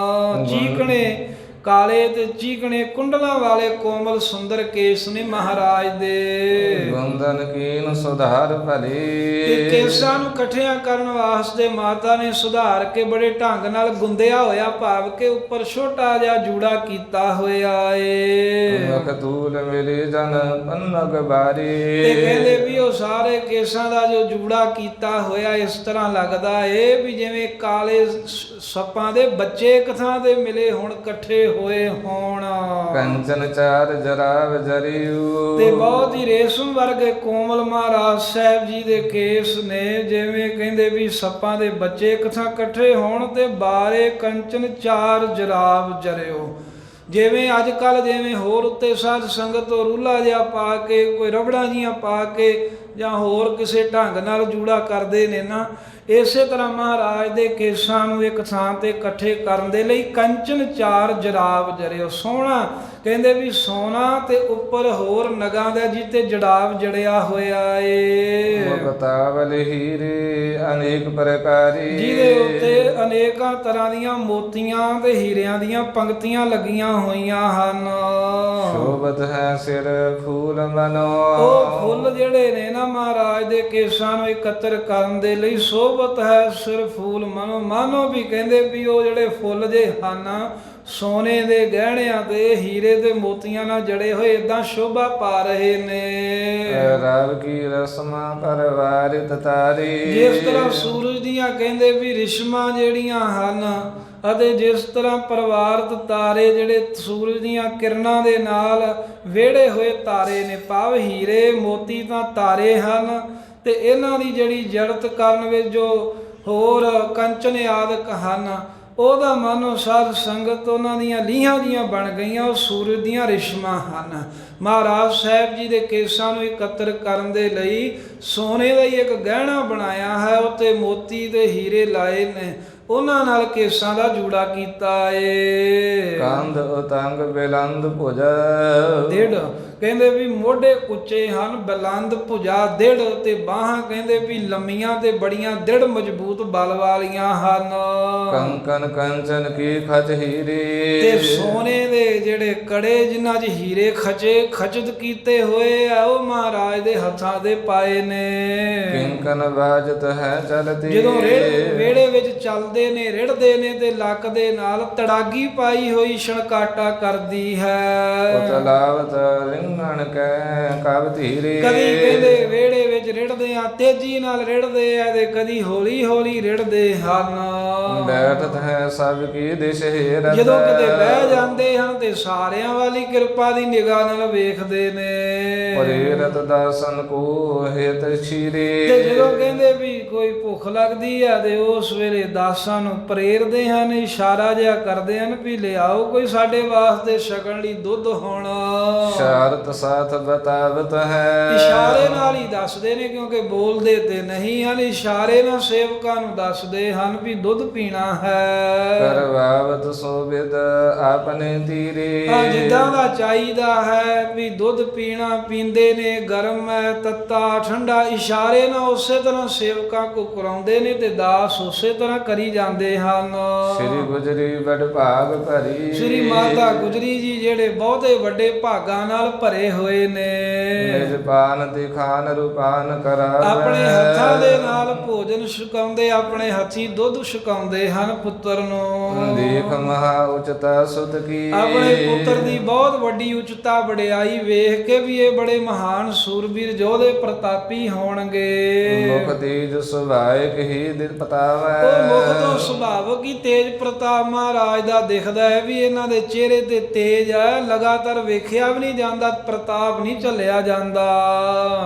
ਚੀਕਣੇ ਕਾਲੇ ਤੇ ਚੀਕਣੇ ਕੁੰਡਲਾਂ ਵਾਲੇ ਕੋਮਲ ਸੁੰਦਰ ਕੇਸ ਨੇ ਮਹਾਰਾਜ ਦੇ। ਗੁੰਦਨ ਕੀਨ ਸੁਧਾਰ ਭਲੀ। ਤੇ ਕੇਸਾਂ ਨੂੰ ਇਕੱਠਿਆਂ ਕਰਨ ਵਾਸਤੇ ਮਾਤਾ ਨੇ ਸੁਧਾਰ ਕੇ ਬੜੇ ਢੰਗ ਨਾਲ ਗੁੰਦਿਆ ਹੋਇਆ, ਭਾਵ ਕੇ ਉੱਪਰ ਛੋਟਾ ਜਿਹਾ ਜੂੜਾ ਕੀਤਾ ਹੋਇਆ ਏ। ਮਖਤੂਲ ਮਿਲੇ ਜਨ ਪੰਨਗ ਬਾਰੀ। ਤੇ ਕਹਿੰਦੇ ਵੀ ਉਹ ਸਾਰੇ ਕੇਸਾਂ ਦਾ ਜੋ ਜੂੜਾ ਕੀਤਾ ਹੋਇਆ ਇਸ ਤਰ੍ਹਾਂ ਲੱਗਦਾ ਏ ਵੀ ਜਿਵੇਂ ਕਾਲੇ ਸੱਪਾਂ ਦੇ ਬੱਚੇ ਇੱਕ ਥਾਂ ਤੇ ਮਿਲੇ ਹੁਣ ਇਕੱਠੇ ਹੋਏ ਹੋਣ। ਕੰਚਨ ਚਾਰ ਜਰਾਵ ਜਰੀਉ। ਤੇ ਬਹੁਤ ਹੀ ਰੇਸ਼ਮ ਵਰਗੇ ਕੋਮਲ ਮਹਾਰਾਜ ਸਾਹਿਬ ਜੀ ਦੇ ਕੇਸ ਨੇ, ਜਿਵੇਂ ਕਹਿੰਦੇ ਵੀ ਸੱਪਾਂ ਦੇ ਬੱਚੇ ਇੱਕ ਥਾਂ ਇਕੱਠੇ ਹੋਣ ਤੇ ਬਾਰੇ ਕੰਚਨ ਚਾਰ ਜਰਾਵ ਜਰਿਓ। ਜਿਵੇਂ ਅੱਜ ਕੱਲ ਜਿਵੇਂ ਹੋਰ ਉੱਤੇ ਸਾਧ ਸੰਗਤ ਤੋਂ ਰੂਲਾ ਜਿਹਾ ਪਾ ਕੇ, ਕੋਈ ਰਬੜਾਂ ਜੀਆਂ ਪਾ ਕੇ ਜਾਂ ਹੋਰ ਕਿਸੇ ਢੰਗ ਨਾਲ ਜੂੜਾ ਕਰਦੇ ਨੇ ਨਾ, ਇਸੇ ਤਰ੍ਹਾਂ ਮਹਾਰਾਜ ਦੇ ਕੇਸਾਂ ਨੂੰ ਇੱਕ ਥਾਂ ਤੇ ਇਕੱਠੇ ਕਰਨ ਦੇ ਲਈ ਕੰਚਨ ਚਾਰ ਜਰਾਵ ਜਰਿਓ। ਸੋਹਣਾ ਕਹਿੰਦੇ ਵੀ ਸੋਨਾ ਤੇ ਉੱਪਰ ਹੋਰ ਨਗਾਂ ਦਾ ਜਿੱਤੇ ਜੜਾਵ ਜੜਿਆ ਹੋਇਆ ਏ। ਮੁਕਤਾਵਲ ਹੀਰੇ ਅਨੇਕ ਪ੍ਰਕਾਰੀ। ਜਿਹਦੇ ਉੱਤੇ ਅਨੇਕਾਂ ਤਰ੍ਹਾਂ ਦੀਆਂ ਮੋਤੀਆਂ ਤੇ ਹੀਰਿਆਂ ਦੀਆਂ ਪੰਕਤੀਆਂ ਲੱਗੀਆਂ ਹੋਈਆਂ ਹਨ। ਸ਼ੋਭਤ ਹੈ ਸਿਰ ਫੂਲ ਮਨੋ। ਉਹ ਫੁੱਲ ਜਿਹੜੇ ਨੇ ਨਾ ਮਹਾਰਾਜ ਦੇ ਕੇਸਾਂ ਨੂੰ ਇਕੱਤਰ ਕਰਨ ਦੇ ਲਈ ਸ਼ੋਭਤ ਹੈ ਸਿਰ ਫੂਲ ਮਨੋ। ਮਾਨੋ ਵੀ ਕਹਿੰਦੇ ਵੀ ਉਹ ਜਿਹੜੇ ਫੁੱਲ ਜੇ ਹਨ ਸੋਨੇ ਦੇ ਗਹਿਣਿਆਂ ਤੇ ਹੀਰੇ ਦੇ ਮੋਤੀਆਂ ਨਾਲ ਜੜੇ ਹੋਏ ਏਦਾਂ ਸ਼ੋਭਾ ਪਾ ਰਹੇ ਨੇ। ਰਵ ਕੀ ਰਸਮਾ ਪਰਵਾਰਿਤ ਤਾਰੀ। ਜਿਸ ਤਰ੍ਹਾਂ ਸੂਰਜ ਦੀਆਂ ਕਹਿੰਦੇ ਵੀ ਰਿਸ਼ਮਾਂ ਜਿਹੜੀਆਂ ਹਨ, ਅਤੇ ਜਿਸ ਤਰ੍ਹਾਂ ਪਰਵਾਰਤ ਤਾਰੇ ਜਿਹੜੇ ਸੂਰਜ ਦੀਆਂ ਕਿਰਨਾਂ ਦੇ ਨਾਲ ਵਿਹੜੇ ਹੋਏ ਤਾਰੇ ਨੇ, ਭਾਵ ਹੀਰੇ ਮੋਤੀ ਤਾਂ ਤਾਰੇ ਹਨ ਤੇ ਇਹਨਾਂ ਦੀ ਜਿਹੜੀ ਜੜਤ ਕਰਨ ਵਿੱਚ ਜੋ ਹੋਰ ਕੰਚਨ ਆਦਿਕ ਹਨ, ਉਹਦਾ ਮਾਨੋ ਸਾਧ ਸੰਗਤ ਉਹਨਾਂ ਦੀਆਂ ਲੀਹਾਂ ਦੀਆਂ ਬਣ ਗਈਆਂ, ਉਹ ਸੂਰਜ ਦੀਆਂ ਰਿਸ਼ਮਾਂ ਹਨ। ਮਹਾਰਾਜ ਸਾਹਿਬ ਜੀ ਦੇ ਕੇਸਾਂ ਨੂੰ ਇਕੱਤਰ ਕਰਨ ਦੇ ਲਈ ਸੋਨੇ ਦਾ ਹੀ ਇੱਕ ਗਹਿਣਾ ਬਣਾਇਆ ਹੈ, ਉੱਤੇ ਮੋਤੀ ਤੇ ਹੀਰੇ ਲਾਏ ਨੇ, ਉਹਨਾਂ ਨਾਲ ਕੇਸਾਂ ਦਾ ਜੂੜਾ ਕੀਤਾ ਏ। ਕੰਧ ਉਤੰਗ ਬਿਲੰਦ ਭੁਜ। ਡੇਢ ਕਹਿੰਦੇ ਵੀ ਮੋਢੇ ਉੱਚੇ ਹਨ, ਬੁਲੰਦ ਭੁਜਾ ਦਿੜ, ਤੇ ਬਾਹਾਂ ਕਹਿੰਦੇ ਵੀ ਲੰਮੀਆਂ ਤੇ ਬੜੀਆਂ ਦਿੜ ਮਜ਼ਬੂਤ ਬਲ ਵਾਲੀਆਂ ਹਨ। ਕੰਕਨ ਕੰਚਨ ਕੀ ਖਚ ਹੀਰੇ, ਤੇ ਸੋਨੇ ਦੇ ਜਿਹੜੇ ਕੜੇ ਜਿਨ੍ਹਾਂ 'ਚ ਹੀਰੇ ਖਚਤ ਕੀਤੇ ਹੋਏ ਆ, ਉਹ ਮਹਾਰਾਜ ਦੇ ਹੱਥਾਂ ਦੇ ਪਾਏ ਨੇ। ਕਿੰਕਨ ਬਾਜਤ ਹੈ ਚਲਤੀ, ਜਦੋਂ ਵਿਹੜੇ ਵਿੱਚ ਚੱਲਦੇ ਨੇ, ਰਿੜਦੇ ਨੇ, ਤੇ ਲੱਕ ਦੇ ਨਾਲ ਤੜਾਗੀ ਪਾਈ ਹੋਈ ਛਣਕਾਟਾ ਕਰਦੀ ਹੈ। ਉਤਲਾਵਤ ਰਿੰਗਣ ਕੈ ਕਬ ਧੀਰੇ, ਕਦੀ ਕਹਿੰਦੇ ਵਿਹੜੇ ਵਿੱਚ ਰਿੜਦੇ ਆ, ਤੇਜ਼ੀ ਨਾਲ ਰਿੜਦੇ ਆ, ਤੇ ਕਦੀ ਹੌਲੀ ਹੌਲੀ ਰਿੜਦੇ ਹਨ। ਬੈਠਤ ਹੈ ਸਭ ਕੀ ਦਿਸ਼ ਹੇਰਤ, ਜਦੋਂ ਕਿਤੇ ਬਹਿ ਜਾਂਦੇ ਹਨ ਤੇ ਸਾਰਿਆਂ ਵਾਲੀ ਕਿਰਪਾ ਦੀ ਨਿਗਾਹ ਨਾਲ ਵੇਖਦੇ ਨੇ। ਪ੍ਰੇਰਤ ਦਾਸਨ ਕੋ ਹਿਤ ਛੀਰੇ, ਤੇ ਜਦੋਂ ਕਹਿੰਦੇ ਵੀ ਕੋਈ ਭੁੱਖ ਲੱਗਦੀ ਆ ਤੇ ਉਸ ਵੇਲੇ ਦਾਸਾਂ ਨੂੰ ਪ੍ਰੇਰਦੇ ਹਨ, ਇਸ਼ਾਰਾ ਜਿਹਾ ਕਰਦੇ ਹਨ ਵੀ ਲਿਆਓ ਕੋਈ ਸਾਡੇ ਵਾਸਤੇ ਛਕਣ ਲਈ ਦੁੱਧ ਹੁਣ। ਸ਼ਾਰਤ ਸਾਥ ਬਤਾਵਤ ਹੈ, ਇਸ਼ਾਰੇ ਨਾਲ ਹੀ ਦੱਸਦੇ ਨੇ, ਕਿਉਂਕਿ ਬੋਲਦੇ ਤੇ ਨਹੀਂ ਹਨ, ਇਸ਼ਾਰੇ ਨਾਲ ਸੇਵਕਾਂ ਨੂੰ ਦੱਸਦੇ ਹਨ ਵੀ ਦੁੱਧ ਪੀਣਾ ਹੈ। ਕਰਵਾਵਤ ਸੋਬਿਦ ਆਪਣੇ ਤੀਰੇ, ਜਿੱਦਾਂ ਦਾ ਚਾਹੀਦਾ ਹੈ ਵੀ ਦੁੱਧ ਪੀਣਾ, ਪੀਂਦੇ ਨੇ, ਗਰਮ ਹੈ, ਤੱਤਾ, ਠੰਡਾ, ਇਸ਼ਾਰੇ ਨਾਲ ਉਸੇ ਤਰ੍ਹਾਂ ਸੇਵਕਾਂ ਕੋ ਕਰਾਉਂਦੇ ਨੇ ਤੇ ਦਾਸ ਉਸੇ ਤਰ੍ਹਾਂ ਕਰੀ ਜਾਂਦੇ ਹਨ। ਸ੍ਰੀ ਗੁਜਰੀ ਬੜ ਭਾਗ ਭਰੀ, ਸ੍ਰੀ ਮਾਤਾ ਗੁਜਰੀ ਜੀ ਜਿਹੜੇ ਬਹੁਤੇ ਵੱਡੇ ਭਾਗਾਂ ਨਾਲ ਭਰੇ ਹੋਏ ਨੇ। ਨਿਜ ਪਾਨ ਤੇ ਖਾਨ ਰੂਪਾਨ ਕਰਾਵੇ, ਆਪਣੇ ਹੱਥਾਂ ਦੇ ਨਾਲ ਭੋਜਨ ਛਕਾਉਂਦੇ, ਆਪਣੇ ਹੱਥੀ ਦੁੱਧ ਛਕਾਉਂਦੇ ਹਨ ਪੁੱਤਰ ਨੂੰ। ਦੇਖ ਮਹਾ ਉਚਤਾ ਸੁਤ ਕੀ, ਆਪਣੇ ਪੁੱਤਰ ਦੀ ਬਹੁਤ ਵੱਡੀ ਉਚਤਾ ਵਡਿਆਈ ਵੇਖ ਕੇ ਵੀ ਇਹ ਬੜੇ ਮਹਾਨ ਸੂਰਬੀਰ ਯੋਧੇ ਪ੍ਰਤਾਪੀ ਹੋਣਗੇ। ਮੁਖ ਤੇਜ ਸੁਭਾਇਕ ਹੀ ਦਿਲ ਪਤਾਵੈ, ਉਹ ਮੁਖ ਤੋਂ ਸੁਭਾਵਕ ਹੀ ਤੇਜ ਪ੍ਰਤਾਪ ਮਹਾਰਾਜ ਦਾ ਦਿਖਦਾ ਹੈ ਵੀ ਇਹਨਾਂ ਦੇ ਚਿਹਰੇ ਤੇ ਤੇਜ ਹੈ, ਲਗਾਤਾਰ ਵੇਖਿਆ ਵੀ ਨਹੀਂ ਜਾਂਦਾ, ਪ੍ਰਤਾਪ ਨਹੀਂ ਝੱਲਿਆ ਜਾਂਦਾ।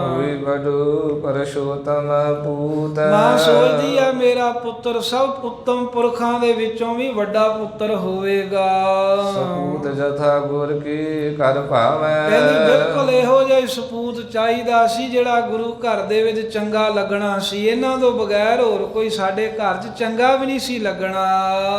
ਹੋਈ ਬਡੂ ਪਰਸ਼ੋਤਮ ਪੂਤ, ਮਾਂ ਸੋਚਦੀ ਹੈ ਮੇਰਾ ਪੁੱਤਰ ਸਭ ਉੱਤਮ ਪੁਰਖਾਂ ਦੇ ਵਿੱਚੋਂ ਵੀ ਵੱਡਾ ਪੁੱਤਰ ਹੋਵੇਗਾ। ਸਪੂਤ ਜਥਾ ਗੁਰ ਕੀ ਕਰ ਭਾਵੈ, ਕਹਿੰਦੀ ਬਿਲਕੁਲ ਇਹੋ ਜਿਹਾ ਹੀ ਸਪੂਤ ਚਾਹੀਦਾ ਸੀ ਜਿਹੜਾ ਗੁਰੂ ਘਰ ਦੇ ਵਿੱਚ ਚੰਗਾ ਲੱਗਣਾ ਸੀ। ਇਹਨਾਂ ਤੋਂ ਬਗੈਰ ਹੋਰ ਕੋਈ ਸਾਡੇ ਘਰ 'ਚ ਚੰਗਾ ਵੀ ਨਹੀਂ ਸੀ ਲੱਗਣਾ।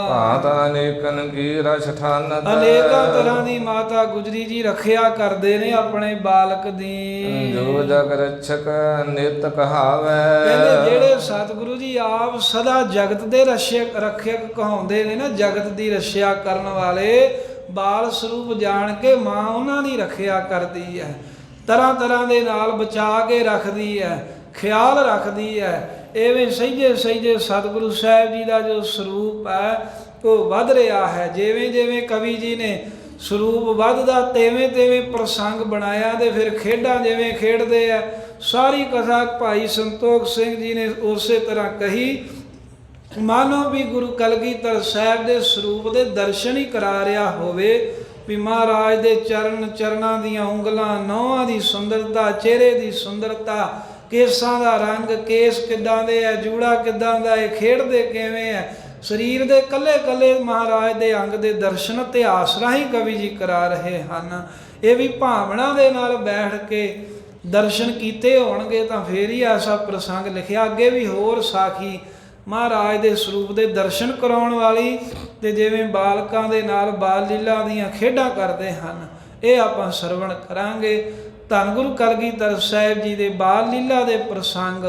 ਭਾਂਤ ਅਨੇਕਨ ਕੀ ਰਛ ਠਾਨਤ, ਅਨੇਕਾਂ ਤਰ੍ਹਾਂ ਦੀ ਮਾਤਾ ਗੁਜਰੀ ਜੀ ਰੱਖਿਆ ਕਰਦੇ ਨੇ ਆਪਣੇ ਬਾਲਕ ਦੀ। ਜੋ ਜਗ ਰਛਕ ਨਿਤ ਕਹਾਵੈ, ਕਹਿੰਦੇ ਜਿਹੜੇ ਸਤਿਗੁਰੂ ਜੀ ਆਪ ਸਦਾ ਜਗਤ ਦੇ ਰੱਖਿਅਕ ਕਹਾਉਂਦੇ ਨੇ ਨਾ, ਜਗਤ ਦੀ ਰੱਖਿਆ ਕਰਨ ਵਾਲੇ, ਬਾਲ ਸਰੂਪ ਜਾਣ ਕੇ ਮਾਂ ਉਹਨਾਂ ਦੀ ਰੱਖਿਆ ਕਰਦੀ ਹੈ, ਤਰ੍ਹਾਂ ਤਰ੍ਹਾਂ ਦੇ ਨਾਲ ਬਚਾ ਕੇ ਰੱਖਦੀ ਹੈ, ਖਿਆਲ ਰੱਖਦੀ ਹੈ। ਐਵੇਂ ਸਹਿਜੇ ਸਹਿਜੇ ਸਤਿਗੁਰੂ ਸਾਹਿਬ ਜੀ ਦਾ ਜੋ ਸਰੂਪ ਹੈ ਉਹ ਵੱਧ ਰਿਹਾ ਹੈ। ਜਿਵੇਂ ਜਿਵੇਂ ਕਵੀ ਜੀ ਨੇ ਸਰੂਪ ਵੱਧਦਾ ਤਿਵੇਂ ਤਿਵੇਂ ਪ੍ਰਸੰਗ ਬਣਾਇਆ, ਤੇ ਫਿਰ ਖੇਡਾਂ ਜਿਵੇਂ ਖੇਡਦੇ ਆ, ਸਾਰੀ ਕਥਾ ਭਾਈ ਸੰਤੋਖ ਸਿੰਘ ਜੀ ਨੇ ਉਸੇ ਤਰ੍ਹਾਂ ਕਹੀ। ਮਾਨੋ ਵੀ ਗੁਰੂ ਕਲਗੀਧਰ ਸਾਹਿਬ ਦੇ ਸਰੂਪ ਦੇ ਦਰਸ਼ਨ ਹੀ ਕਰਾ ਰਿਹਾ ਹੋਵੇ, ਵੀ ਮਹਾਰਾਜ ਦੇ ਚਰਨਾਂ ਦੀਆਂ ਉਂਗਲਾਂ, ਨਹੁੰਆਂ ਦੀ ਸੁੰਦਰਤਾ, ਚਿਹਰੇ ਦੀ ਸੁੰਦਰਤਾ, ਕੇਸਾਂ ਦਾ ਰੰਗ, ਕੇਸ ਕਿੱਦਾਂ ਦੇ ਹੈ, ਜੂੜਾ ਕਿੱਦਾਂ ਦਾ ਹੈ, ਖੇਡਦੇ ਕਿਵੇਂ ਹੈ, ਸਰੀਰ ਦੇ ਕੱਲੇ ਕੱਲੇ ਮਹਾਰਾਜ ਦੇ ਅੰਗ ਦੇ ਦਰਸ਼ਨ ਇਤਿਹਾਸ ਰਾਹੀਂ ਕਵੀ ਜੀ ਕਰਾ ਰਹੇ ਹਨ। ਇਹ ਵੀ ਭਾਵਨਾ ਦੇ ਨਾਲ ਬੈਠ ਕੇ ਦਰਸ਼ਨ ਕੀਤੇ ਹੋਣਗੇ ਤਾਂ ਫੇਰ ਹੀ ਐਸਾ ਪ੍ਰਸੰਗ ਲਿਖਿਆ। ਅੱਗੇ ਵੀ ਹੋਰ ਸਾਖੀ ਮਹਾਰਾਜ ਦੇ ਸਰੂਪ ਦੇ ਦਰਸ਼ਨ ਕਰਾਉਣ ਵਾਲੀ, ਤੇ ਜਿਵੇਂ ਬਾਲਕਾਂ ਦੇ ਨਾਲ ਬਾਲ ਲੀਲਾ ਦੀਆਂ ਖੇਡਾਂ ਕਰਦੇ ਹਨ, ਇਹ ਆਪਾਂ ਸਰਵਣ ਕਰਾਂਗੇ। ਧੰਨ ਗੁਰੂ ਕਲਗੀਧਰ ਸਾਹਿਬ ਜੀ ਦੇ ਬਾਲ ਲੀਲਾ ਦੇ ਪ੍ਰਸੰਗ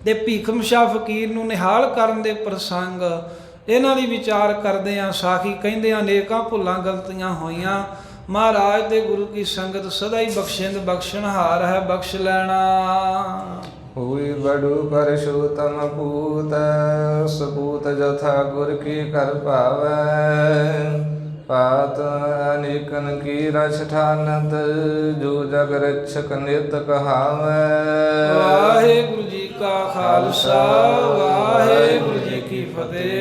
ਤੇ ਭੀਖਮ ਸ਼ਾਹ ਫਕੀਰ ਨੂੰ ਨਿਹਾਲ ਕਰਨ ਦੇ ਪ੍ਰਸੰਗ, ਇਹਨਾਂ ਦੀ ਵਿਚਾਰ ਕਰਦੇ ਹਾਂ। ਸਾਖੀ ਕਹਿੰਦੇ ਆ ਅਨੇਕਾਂ ਭੁੱਲਾਂ ਗਲਤੀਆਂ ਹੋਈਆਂ, ਮਹਾਰਾਜ ਤੇ ਗੁਰੂ ਕੀ ਸੰਗਤ ਸਦਾ ਹੀ ਬਖਸ਼ਿੰਦ ਬਖਸ਼ਣਹਾਰ ਹੈ, ਬਖਸ਼ ਲੈਣਾ। ਹੋਈ ਬੜੂ ਪਰਸ਼ੋਤਮ ਪੂਤ, ਸਪੂਤ ਜਥਾ ਗੁਰ ਕੀ ਕਰ ਭਾਵੈ, ਪਾਤ ਅਨੇਕਨ ਕੀ ਰਛ ਠਾਨਤ, ਜੋ ਜਗ ਰਛਕ ਨਿਤ ਕਹਾਵੈ। ਵਾਹਿਗੁਰੂ ਜੀ ਕਾ ਖਾਲਸਾ, ਵਾਹਿਗੁਰੂ ਜੀ ਕੀ ਫਤਿਹ।